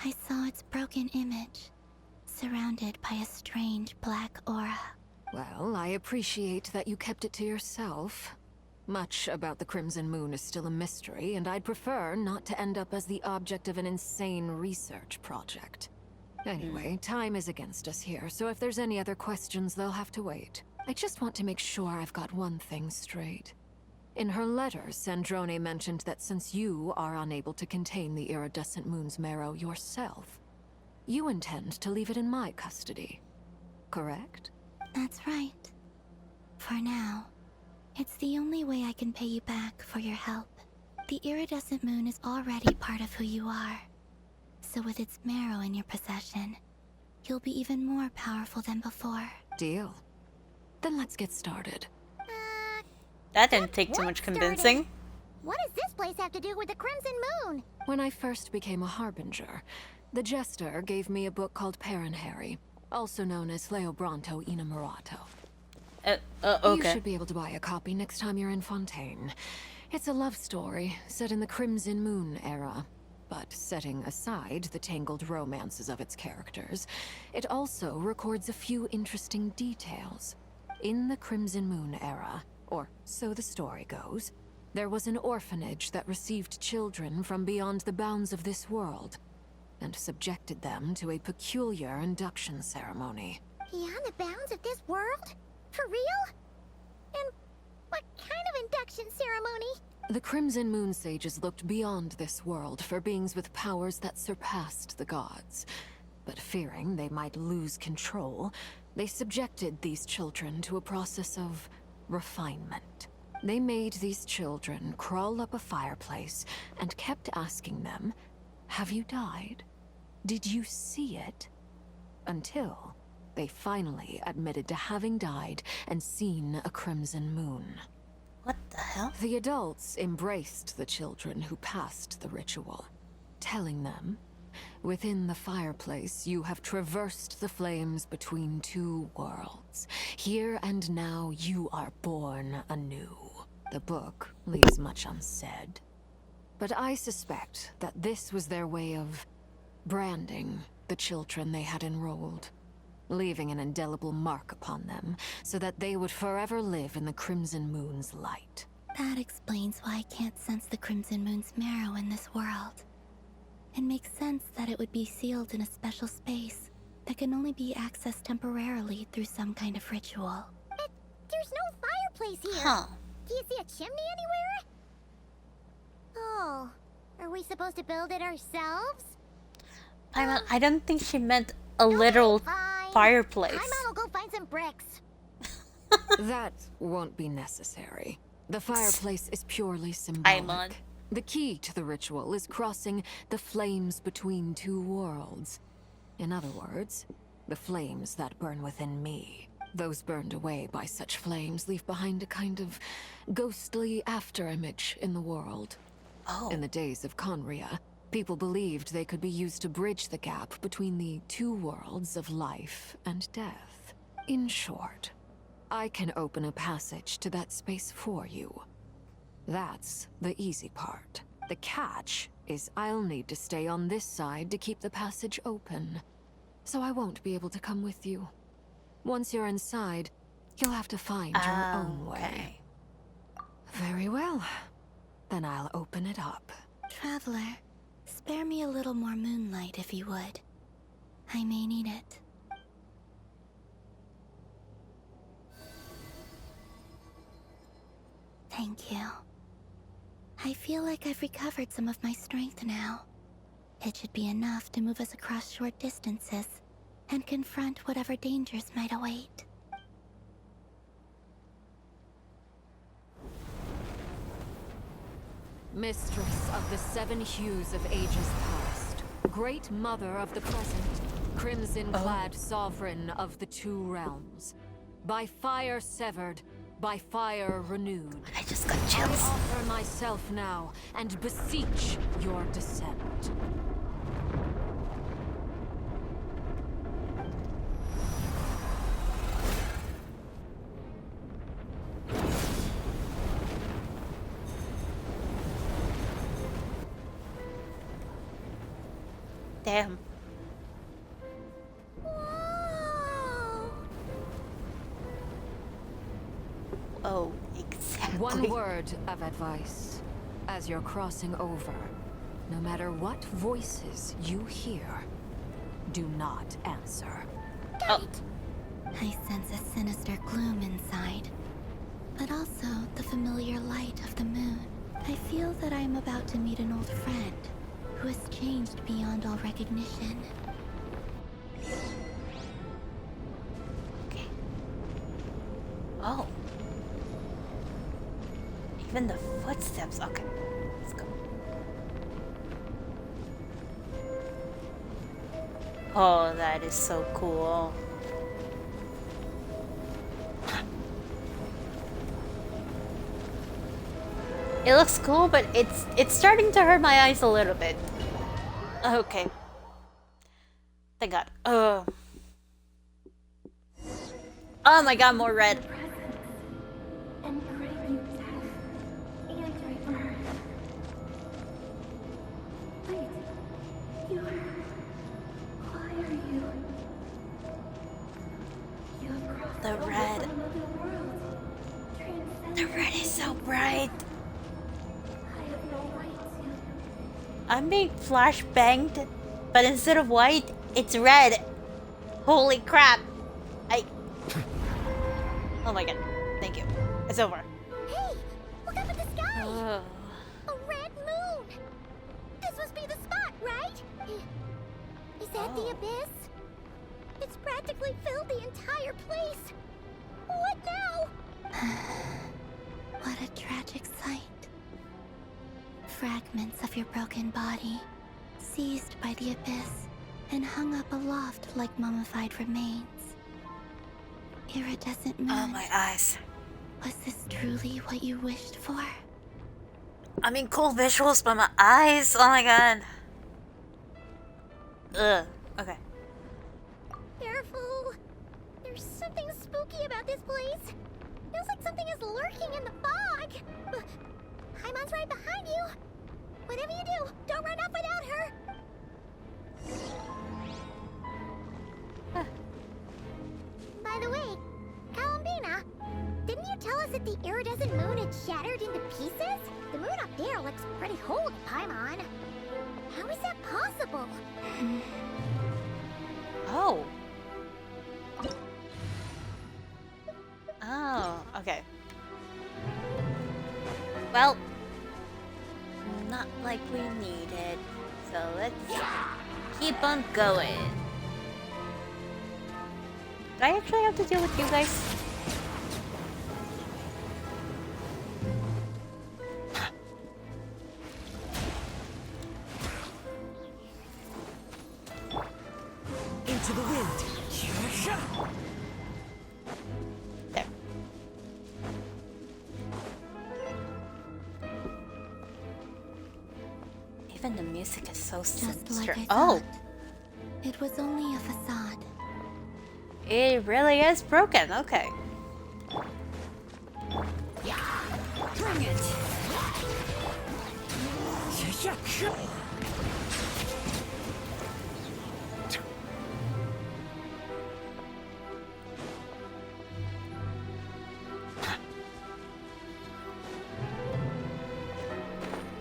I saw its broken image, surrounded by a strange black aura. Well, I appreciate that you kept it to yourself. Much about the Crimson Moon is still a mystery, and I'd prefer not to end up as the object of an insane research project. Anyway, time is against us here, so if there's any other questions, they'll have to wait. I just want to make sure I've got one thing straight. In her letter, Sandrone mentioned that since you are unable to contain the iridescent moon's marrow yourself, you intend to leave it in my custody, correct? That's right. For now, it's the only way I can pay you back for your help. The iridescent moon is already part of who you are. So with its marrow in your possession, you'll be even more powerful than before. Deal. Then let's get started. That didn't take too much convincing. What does this place have to do with the Crimson Moon? When I first became a Harbinger, the Jester gave me a book called Paranhari, also known as Leobranto Inamorato. Okay. You should be able to buy a copy next time you're in Fontaine. It's a love story set in the Crimson Moon era. But setting aside the tangled romances of its characters, it also records a few interesting details. In the Crimson Moon era, or so the story goes, there was an orphanage that received children from beyond the bounds of this world, and subjected them to a peculiar induction ceremony. Beyond the bounds of this world? For real? And what kind of induction ceremony? The Crimson Moon Sages looked beyond this world for beings with powers that surpassed the gods. But fearing they might lose control, they subjected these children to a process of refinement. They made these children crawl up a fireplace and kept asking them, "Have you died? Did you see it?" Until they finally admitted to having died and seen a crimson moon. What the hell? The adults embraced the children who passed the ritual, telling them, within the fireplace, you have traversed the flames between two worlds. Here and now, you are born anew. The book leaves much unsaid, but I suspect that this was their way of branding the children they had enrolled, leaving an indelible mark upon them so that they would forever live in the Crimson Moon's light. That explains why I can't sense the Crimson Moon's marrow in this world. It makes sense that it would be sealed in a special space that can only be accessed temporarily through some kind of ritual. But there's no fireplace here. Huh. Do you see a chimney anywhere? Oh, are we supposed to build it ourselves? I don't think she meant a literal fireplace. Paimon will go find some bricks. That won't be necessary. The fireplace is purely symbolic. The key to the ritual is crossing the flames between two worlds. In other words, the flames that burn within me. Those burned away by such flames leave behind a kind of ghostly afterimage in the world. Oh. In the days of Conria, people believed they could be used to bridge the gap between the two worlds of life and death. In short, I can open a passage to that space for you. That's the easy part. The catch is I'll need to stay on this side to keep the passage open. So I won't be able to come with you. Once you're inside, you'll have to find your own way. Very well. Then I'll open it up. Traveler, spare me a little more moonlight if you would. I may need it. Thank you. I feel like I've recovered some of my strength now. It should be enough to move us across short distances and confront whatever dangers might await. Mistress of the seven hues of ages past, great mother of the present, crimson-clad sovereign of the two realms, by fire severed, by fire renewed. I just got chills. I offer myself now and beseech your descent. Damn. Oh, exactly. One word of advice. As you're crossing over, no matter what voices you hear, do not answer. Oh. I sense a sinister gloom inside, but also the familiar light of the moon. I feel that I am about to meet an old friend who has changed beyond all recognition. Okay. Oh. Even the footsteps. Okay, let's go. Oh, that is so cool. It looks cool, but it's starting to hurt my eyes a little bit. Okay. Thank God. Oh my God, more red. The red. The red is so bright. I'm being flash banged, but instead of white, it's red. Holy crap. Oh my God. Thank you. It's over. Hey, look up at the sky. A red moon. This must be the spot, right? Is that the abyss? It's practically filled the entire place. What now? What a tragic sight. Fragments of your broken body, seized by the abyss, and hung up aloft like mummified remains. Iridescent moon. Oh, my eyes. Was this truly what you wished for? I mean, cool visuals, but my eyes. Oh my god. Ugh. Okay. Careful. There's something spooky about this place. Feels like something is lurking in the fog. Paimon's right behind you. Whatever you do, don't run off without her. By the way, Columbina, didn't you tell us that the iridescent moon had shattered into pieces? The moon up there looks pretty whole to Paimon. How is that possible? Oh. Oh, okay. Well, not like we needed, so let's keep on going. Do I actually have to deal with you guys? Into the wind. There. Even the music is so Just sinister. like I Oh, thought. It was only a facade. it really is broken. Okay. Bring it.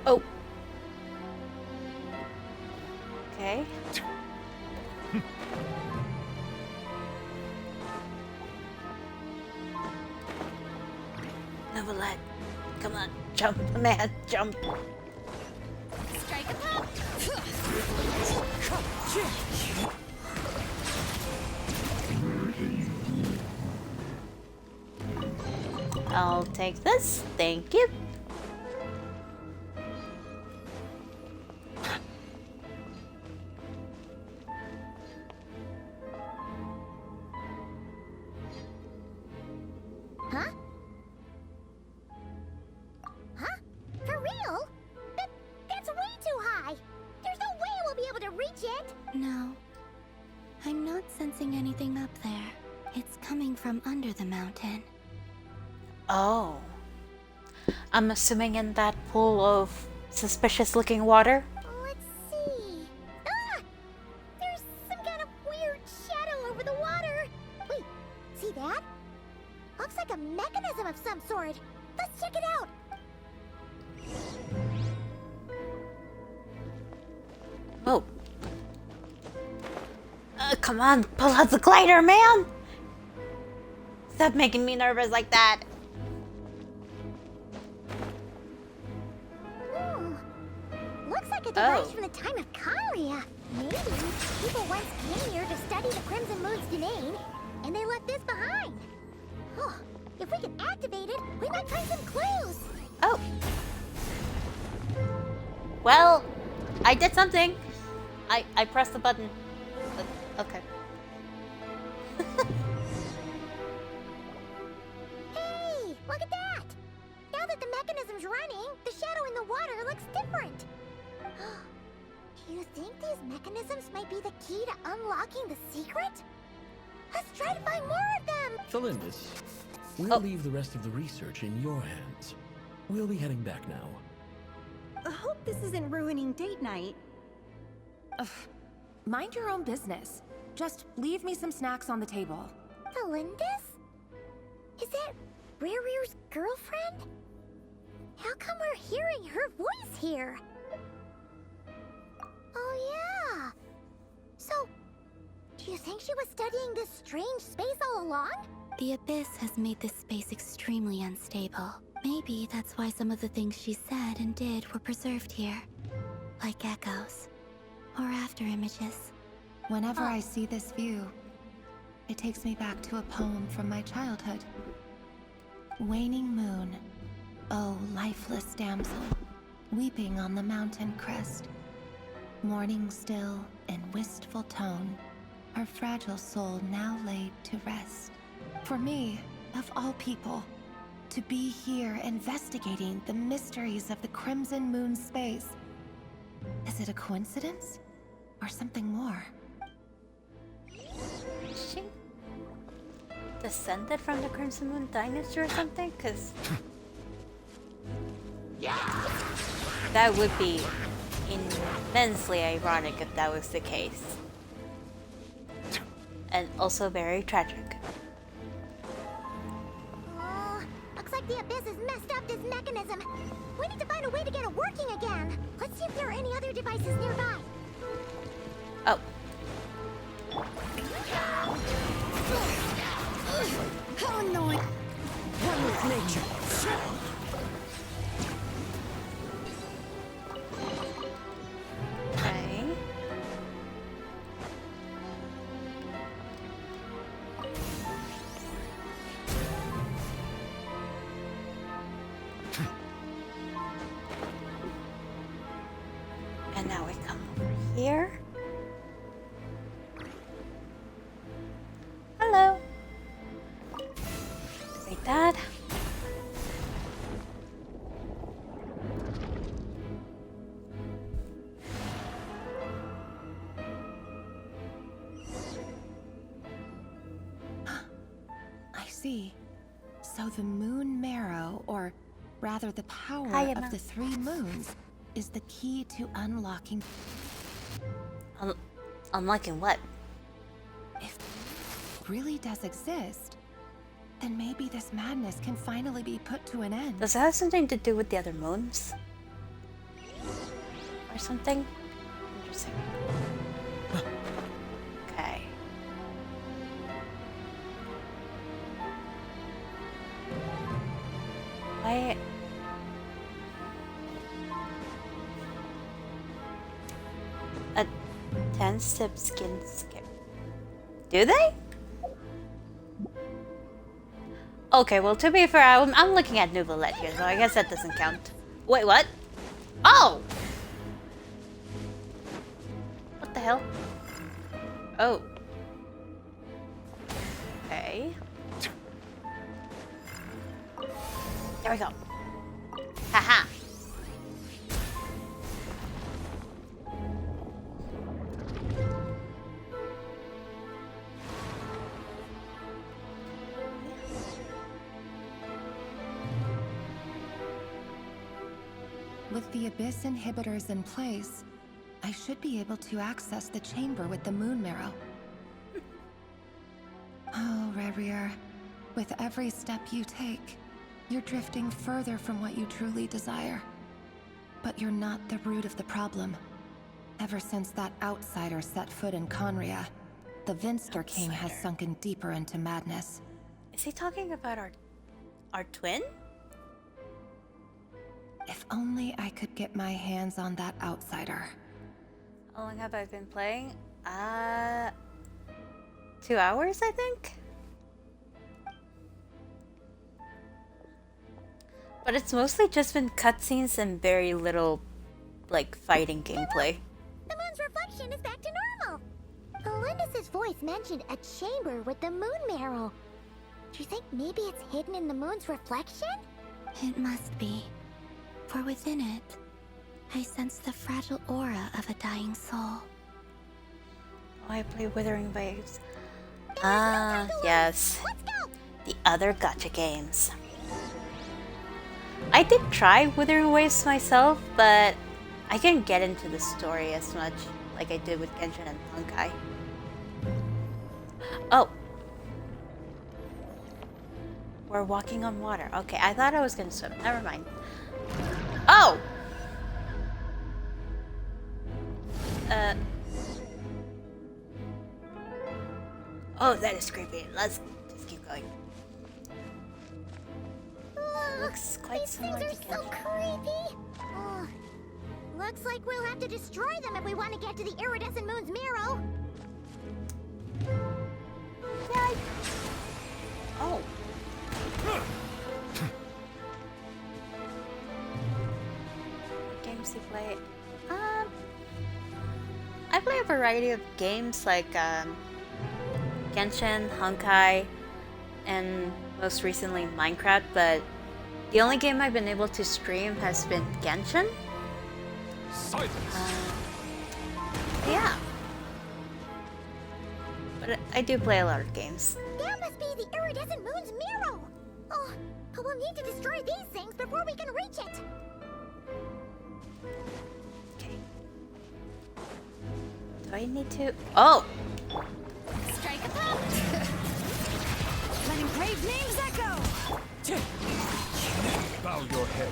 Oh. Okay. Neverland. Come on, jump, man, jump. Strike a pop. I'll take this. Thank you. Huh? Huh? For real? That's way too high. There's no way we'll be able to reach it. No. I'm not sensing anything up there. It's coming from under the mountain. Oh. I'm assuming in that pool of suspicious looking water. Let's see. Ah! There's some kind of weird shadow over the water. Wait, see that? Looks like a mechanism of some sort. Let's check it out. Oh. Come on, pull out the glider, man! Stop making me nervous like that. Looks like a device from the time of Kalia. Maybe people once came here to study the Crimson Moon's domain, and they left this behind. Oh, if we can activate it, we might find some clues. Oh. Well, I did something. I pressed the button. Okay. Hey, look at that! Now that the mechanism's running, the shadow in the water looks different. Do you think these mechanisms might be the key to unlocking the secret? Let's try to find more of them! Felindis, we'll leave the rest of the research in your hands. We'll be heading back now. I hope this isn't ruining date night. Ugh. Mind your own business. Just leave me some snacks on the table. Felindis? Is that Rere's girlfriend? How come we're hearing her voice here? Oh yeah! So, do you think she was studying this strange space all along? The Abyss has made this space extremely unstable. Maybe that's why some of the things she said and did were preserved here. Like echoes. Or after images. Whenever I see this view, it takes me back to a poem from my childhood. Waning moon, oh lifeless damsel, weeping on the mountain crest. Mourning still in wistful tone, her fragile soul now laid to rest. For me, of all people, To be here investigating the mysteries of the Crimson Moon space. Is it a coincidence? Or something more? Is she descended from the Crimson Moon dynasty or something? Because that would be immensely ironic if that was the case. And also very tragic. Oh, looks like the Abyss has messed up this mechanism. We need to find a way to get it working again. Let's see if there are any other devices nearby. Oh. How annoying. One with nature. Okay. And now we come over here. Hello. Like that. I see. So the moon marrow, or rather the power Hi, of Emma. the 3 moons, is the key to unlocking. Unlocking what? If it really does exist, then maybe this madness can finally be put to an end. Does it have something to do with the other moons? Or something? Interesting. Okay. Why? A 10-step skin skip. Do they? Okay, well, to be fair, I'm looking at Nouvellette here, so I guess that doesn't count. Wait, what? Oh! What the hell? Oh. Okay. There we go. Haha. With the Abyss inhibitors in place, I should be able to access the chamber with the moon marrow. Oh, Rarier, with every step you take, you're drifting further from what you truly desire. But you're not the root of the problem. Ever since that outsider set foot in Conria, the Vinster King has sunken deeper into madness. Is he talking about our twin? If only I could get my hands on that outsider. How long have I been playing? 2 hours, I think? But it's mostly just been cutscenes and very little, like, fighting gameplay. The moon's reflection is back to normal. Elendis' voice mentioned a chamber with the moon marrow. Do you think maybe it's hidden in the moon's reflection? It must be. For within it, I sense the fragile aura of a dying soul. Oh, I play Withering Waves. Ah, yes. The other gacha games. I did try Withering Waves myself, but I couldn't get into the story as much like I did with Genshin and Honkai. Oh. We're walking on water. Okay, I thought I was gonna swim. Never mind. Oh! Oh, that is creepy. Let's just keep going. Looks quite These similar things to are so Genshin. creepy. Oh, looks like we'll have to destroy them if we want to get to the iridescent moon's marrow. Yay! Oh. What games do you play? I play a variety of games like Genshin, Honkai, and most recently Minecraft, but The only game I've been able to stream has been Genshin. Yeah. But I do play a lot of games. That must be the iridescent moon's mirror. Oh, we'll need to destroy these things before we can reach it. Okay. Do I need to? Oh! Strike a pop! Let engraved names echo! Bow your head.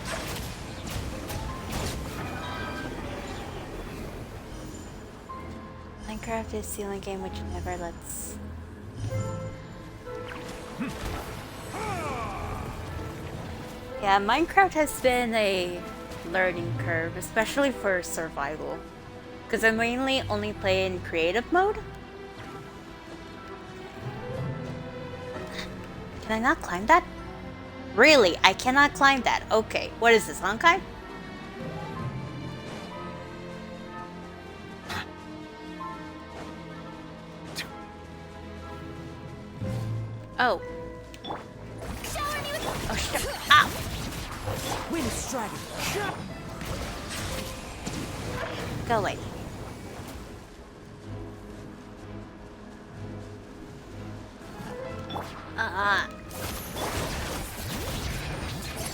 Minecraft is the only game which never lets. Yeah, Minecraft has been a learning curve, especially for survival. Because I mainly only play in creative mode. Can I not climb that? Really? I cannot climb that. Okay. What is this, Honkai? Oh. Oh shit. Ow! Wind strike. Go away.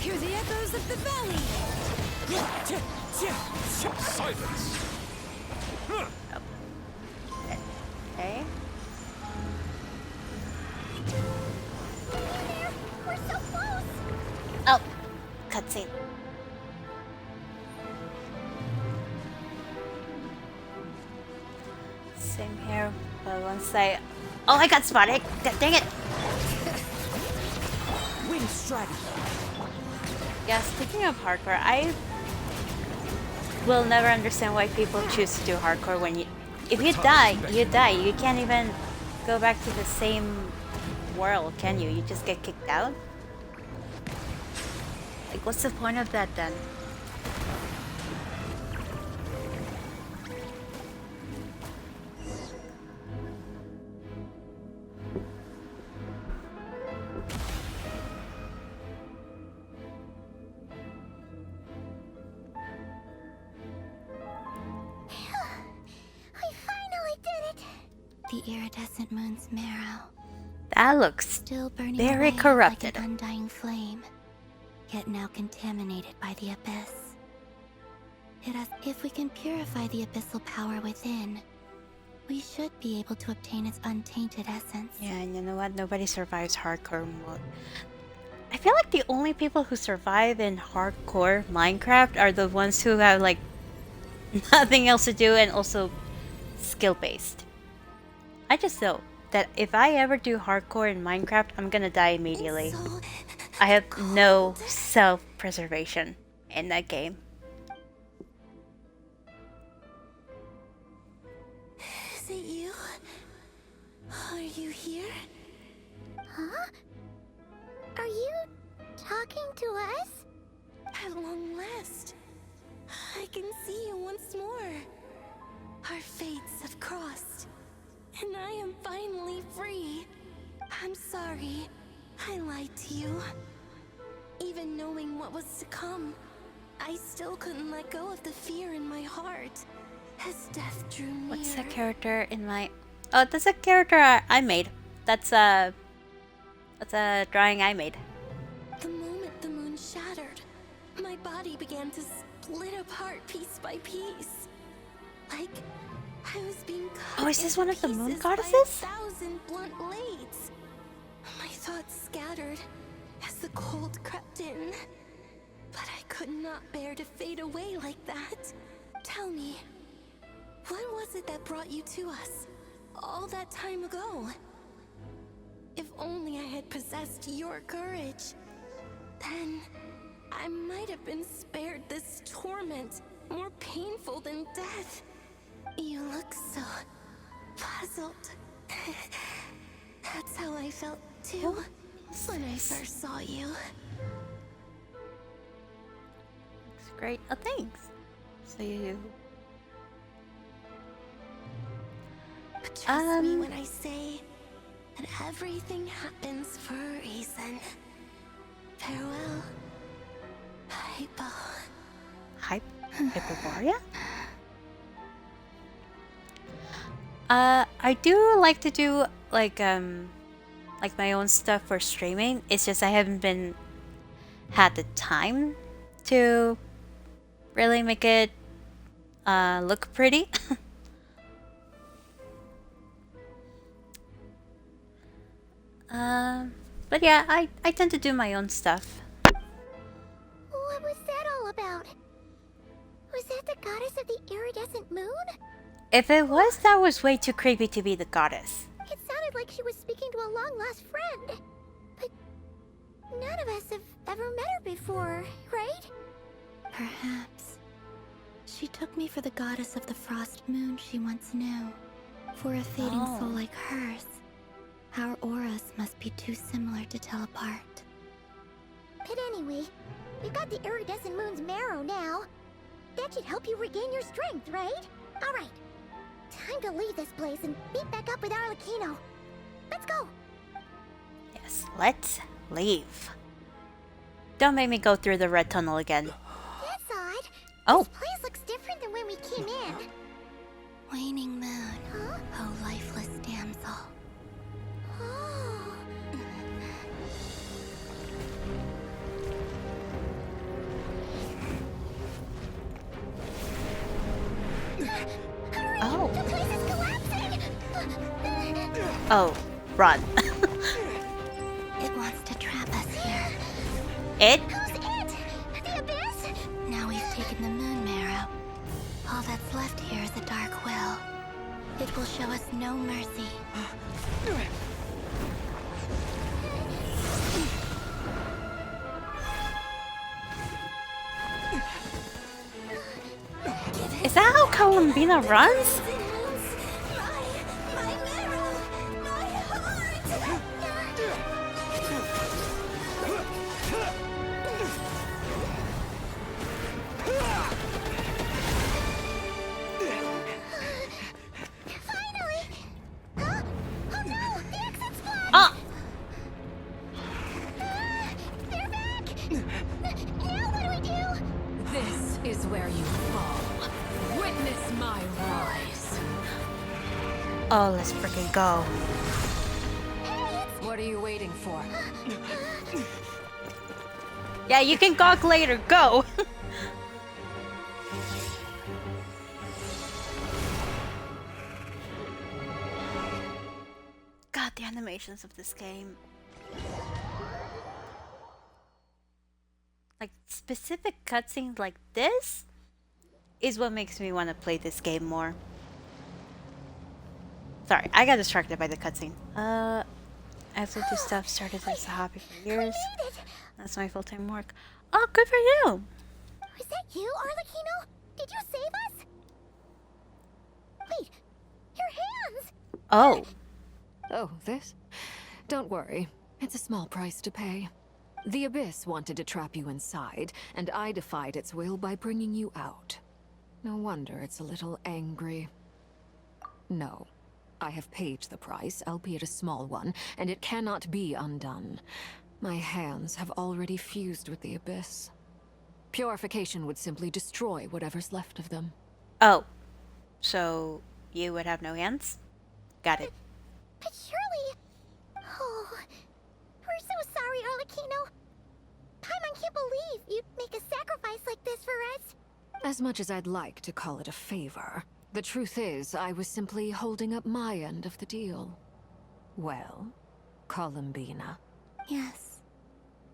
Hear the echoes of the valley! Silence. Okay. We're so close. Oh, cutscene. Same here, but once I... Oh, I got spotted! Dang it! Wind strike. Yeah, speaking of hardcore, I will never understand why people choose to do hardcore when you... If you die, you die. You can't even go back to the same world, can you? You just get kicked out? Like, what's the point of that then? The iridescent moon's marrow. That looks Still burning very away corrupted. like an undying flame, yet now contaminated by the abyss. If we can purify the abyssal power within, we should be able to obtain its untainted essence. Yeah, and you know what? Nobody survives hardcore mode. I feel like the only people who survive in hardcore Minecraft are the ones who have like nothing else to do and also skill-based. I just know that if I ever do hardcore in Minecraft, I'm gonna die immediately. I have no self-preservation in that game. Is it you? Are you here? Huh? Are you talking to us? At long last, I can see you once more. Our fates have crossed, and I am finally free. I'm sorry, I lied to you. Even knowing what was to come, I still couldn't let go of the fear in my heart as death drew near. What's the character in my... Oh, that's a character I made. That's a drawing I made. The moment the moon shattered, my body began to split apart piece by piece. Like I was being cut Oh, is this one of the moon pieces by goddesses? 1,000 blunt blades. My thoughts scattered as the cold crept in. But I could not bear to fade away like that. Tell me, what was it that brought you to us all that time ago? If only I had possessed your courage, then I might have been spared this torment, more painful than death. You look so puzzled. That's how I felt too when I first saw you. Looks great. Oh, thanks. So you... But trust me when I say that everything happens for a reason. Farewell, Hyperborea? I do like to do like my own stuff for streaming. It's just I haven't been had the time to really make it look pretty. But yeah, I tend to do my own stuff. What was that all about? Was that the goddess of the iridescent moon? If it was, that was way too creepy to be the goddess. It sounded like she was speaking to a long-lost friend. But none of us have ever met her before, right? Perhaps. She took me for the goddess of the frost moon she once knew. For a fading soul like hers, our auras must be too similar to tell apart. But anyway, we've got the iridescent moon's marrow now. That should help you regain your strength, right? Alright. Time to leave this place and meet back up with Arlecchino. Let's go! Yes, let's leave. Don't make me go through the red tunnel again. That's odd. Oh. This place looks different than when we came in. Waning moon, Huh? oh lifeless damsel. Oh. Oh. The place is collapsing! Oh, run. It wants to trap us here. It? Who's it? The abyss? Now we've taken the moon marrow. All that's left here is a dark will. It will show us no mercy. Is that how Columbina runs? Ah! They're back! Now what do we do? This is where you fall. Witness my rise. Oh, let's freaking go. What are you waiting for? Yeah, you can gawk later. Go. God, the animations of this game. Like, specific cutscenes like this is what makes me want to play this game more. Sorry, I got distracted by the cutscene. I've lived this stuff, started as a hobby for years. That's my full-time work. Oh, good for you! Was that you, Arlecchino? Did you save us? Wait, your hands! Oh. Oh, this? Don't worry. It's a small price to pay. The Abyss wanted to trap you inside, and I defied its will by bringing you out. No wonder it's a little angry. No. I have paid the price, albeit a small one, and it cannot be undone. My hands have already fused with the Abyss. Purification would simply destroy whatever's left of them. Oh. So, you would have no hands? Got it. But surely... Oh... We're so sorry, Arlecchino. Paimon can't believe you'd make a sacrifice like this for us. As much as I'd like to call it a favor, the truth is I was simply holding up my end of the deal. Well, Columbina. Yes,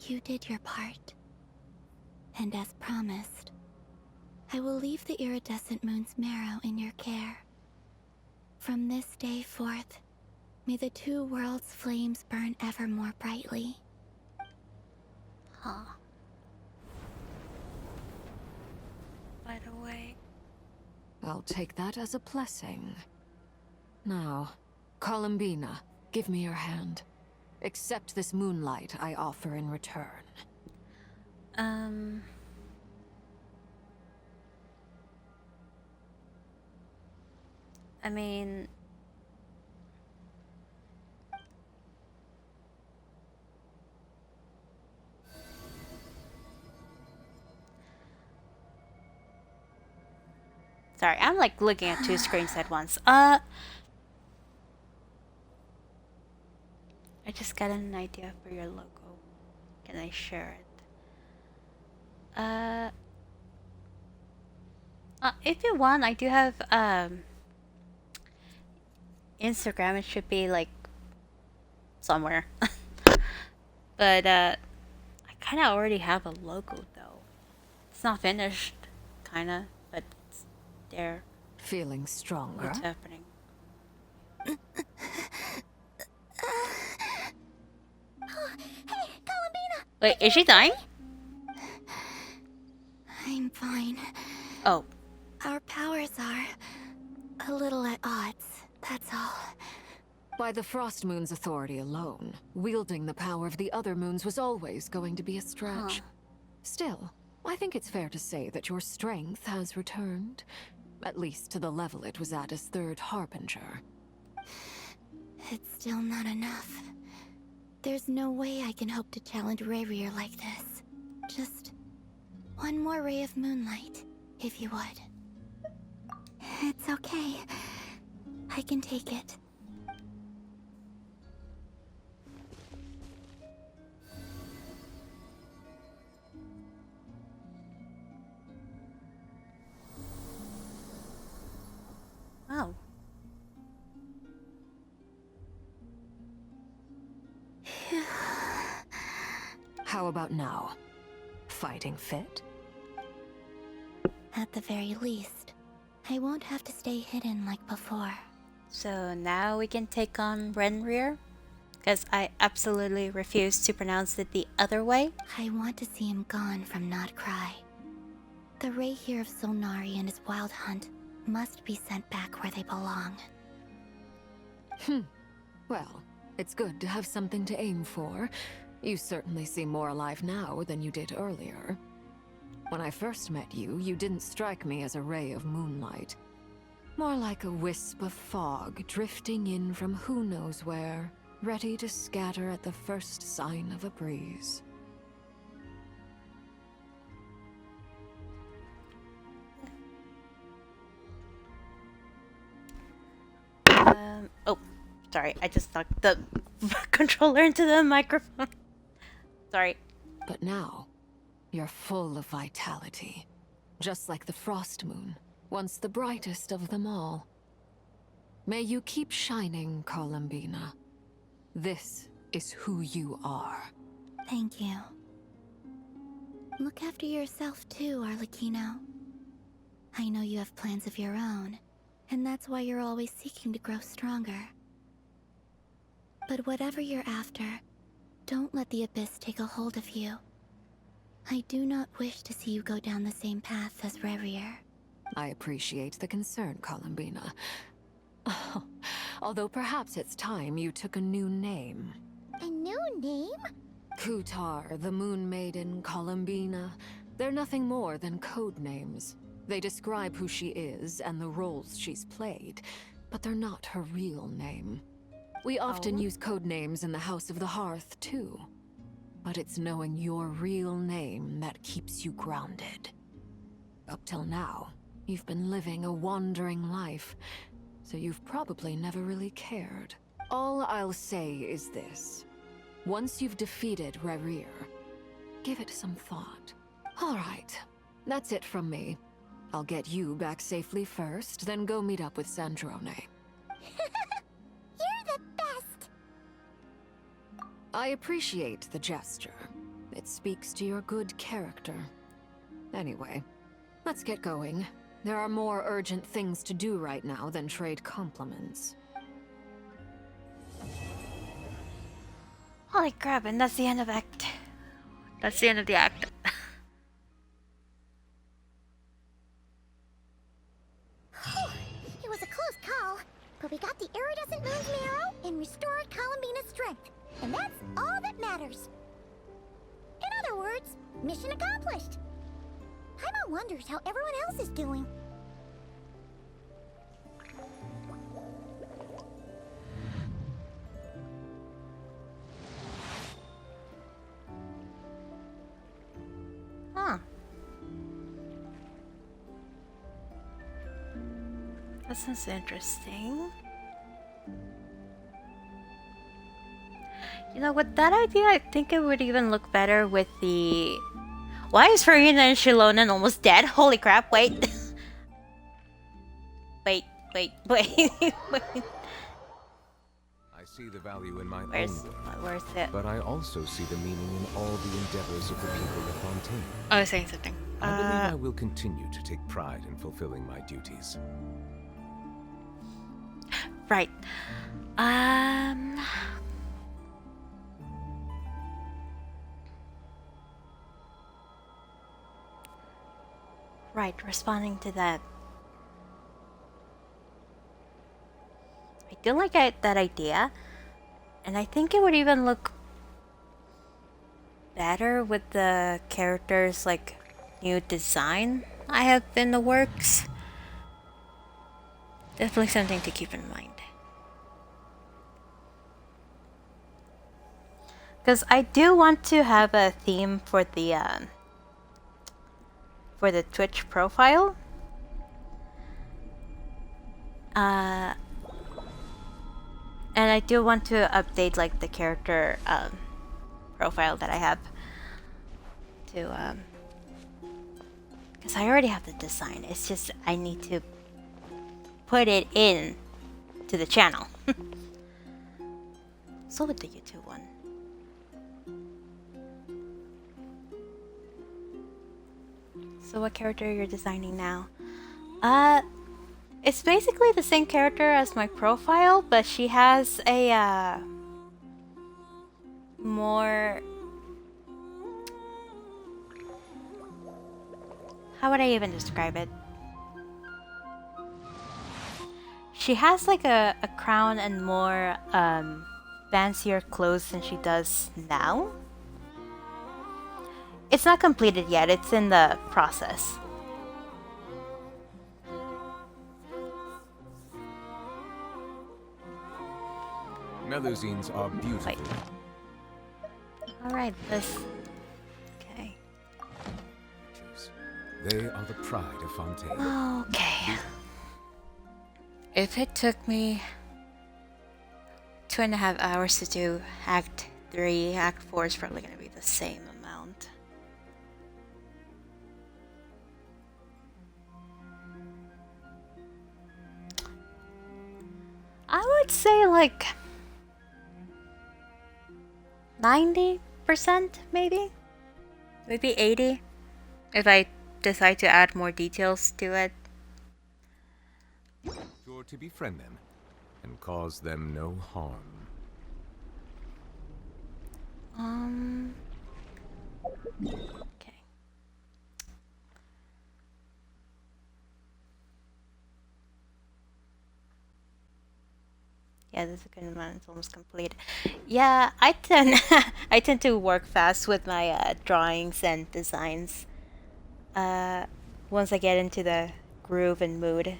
you did your part. And as promised, I will leave the iridescent moon's marrow in your care. From this day forth, may the two worlds' flames burn ever more brightly. Huh. By the way... I'll take that as a blessing. Now, Columbina, give me your hand. Accept this moonlight I offer in return. I mean... Sorry, I'm like looking at two screens at once. I just got an idea for your logo. Can I share it? If you want, I do have Instagram. It should be like somewhere. But I kind of already have a logo though. It's not finished, kind of, but it's there. Feeling stronger? What's happening? Hey, Columbina! Wait, is she dying? I'm fine. Oh. Our powers are a little at odds, that's all. By the Frost Moon's authority alone, wielding the power of the other moons was always going to be a stretch. Still, I think it's fair to say that your strength has returned. At least to the level it was at as Third Harbinger. It's still not enough. There's no way I can hope to challenge Rayrear like this. Just one more ray of moonlight, if you would. It's okay. I can take it. Oh. How about now? Fighting fit? At the very least, I won't have to stay hidden like before. So now we can take on Renrir? Because I absolutely refuse to pronounce it the other way. I want to see him gone from Nod-Krai. The Ray here of Solnari and his wild hunt must be sent back where they belong. Well, it's good to have something to aim for. You certainly seem more alive now than you did earlier. When I first met you, you didn't strike me as a ray of moonlight. More like a wisp of fog drifting in from who knows where, ready to scatter at the first sign of a breeze. Oh, sorry, I just knocked the controller into the microphone. Sorry. But now, you're full of vitality. Just like the Frost Moon, once the brightest of them all. May you keep shining, Columbina. This is who you are. Thank you. Look after yourself too, Arlecchino. I know you have plans of your own, and that's why you're always seeking to grow stronger. But whatever you're after, don't let the Abyss take a hold of you. I do not wish to see you go down the same path as Rayrear. I appreciate the concern, Columbina. Although perhaps it's time you took a new name. A new name? Kutar, the Moon Maiden, Columbina. They're nothing more than code names. They describe who she is and the roles she's played, but they're not her real name. We often use code names in the House of the Hearth, too. But it's knowing your real name that keeps you grounded. Up till now, you've been living a wandering life, so you've probably never really cared. All I'll say is this. Once you've defeated Rayrear, give it some thought. All right, that's it from me. I'll get you back safely first, then go meet up with Sandrone. You're the best! I appreciate the gesture. It speaks to your good character. Anyway, let's get going. There are more urgent things to do right now than trade compliments. Holy crap, and that's the end of act. That's the end of the act. It was a close call, but we got the iridescent moon's marrow and restored Columbina's strength. And that's all that matters. In other words, mission accomplished. Paimon wonders how everyone else is doing. Huh. sounds interesting. You know, with that idea, I think it would even look better with the... Why is Farina and Shilonen almost dead? Holy crap, wait. wait. Wait. I see the value in my own Where's work, it? but I also see the meaning in all the endeavors of the people of Fontaine. I was saying something. I believe I will continue to take pride in fulfilling my duties. Right. Right, responding to that. I do like that idea, and I think it would even look better with the characters' like new design I have in the works. Definitely something to keep in mind. Because I do want to have a theme for the Twitch profile. And I do want to update like the character profile that I have to because I already have the design. It's just I need to put it in to the channel. So with the YouTube one. So what character you're designing now? It's basically the same character as my profile, but she has a more... How would I even describe it? She has like a crown and more fancier clothes than she does now. It's not completed yet, it's in the process. Melusines are beautiful. Alright, this... Okay. They are the pride of Fontaine. Okay. If it took me 2.5 hours to do Act 3, Act 4 is probably going to be the same amount. I would say like 90%, maybe? Maybe 80 if I decide to add more details to it. Sure to befriend them and cause them no harm. Okay. Yeah, this is a good one. It's almost complete. Yeah, I tend to work fast with my drawings and designs. Once I get into the groove and mood.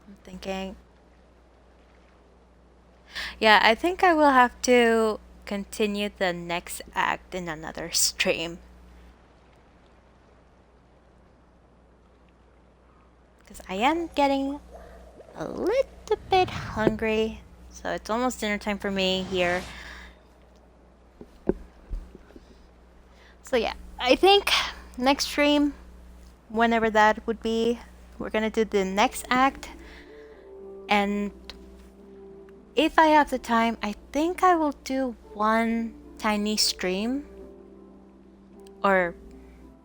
I'm thinking. Yeah, I think I will have to continue the next act in another stream. Because I am getting a little bit hungry. So it's almost dinner time for me here. So yeah, I think next stream, whenever that would be, we're gonna do the next act. And if I have the time, I think I will do one tiny stream. Or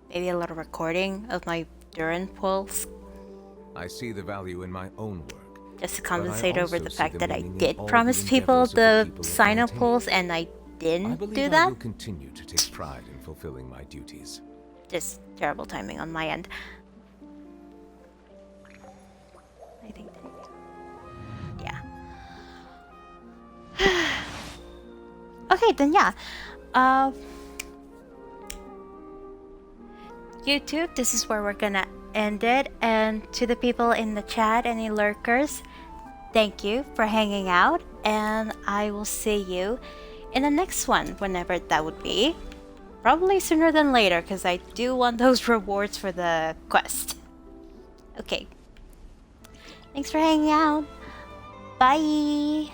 maybe a little recording of my Duran pulls. I see the value in my own work. Just to compensate over the fact that I did promise people the sign-up polls and I didn't do that. I will continue to take pride in fulfilling my duties. Just terrible timing on my end. I think that, yeah. Okay, then yeah. YouTube, this is where we're gonna end it. And to the people in the chat, any lurkers, thank you for hanging out, and I will see you in the next one, whenever that would be. Probably sooner than later, because I do want those rewards for the quest. Okay. Thanks for hanging out. Bye!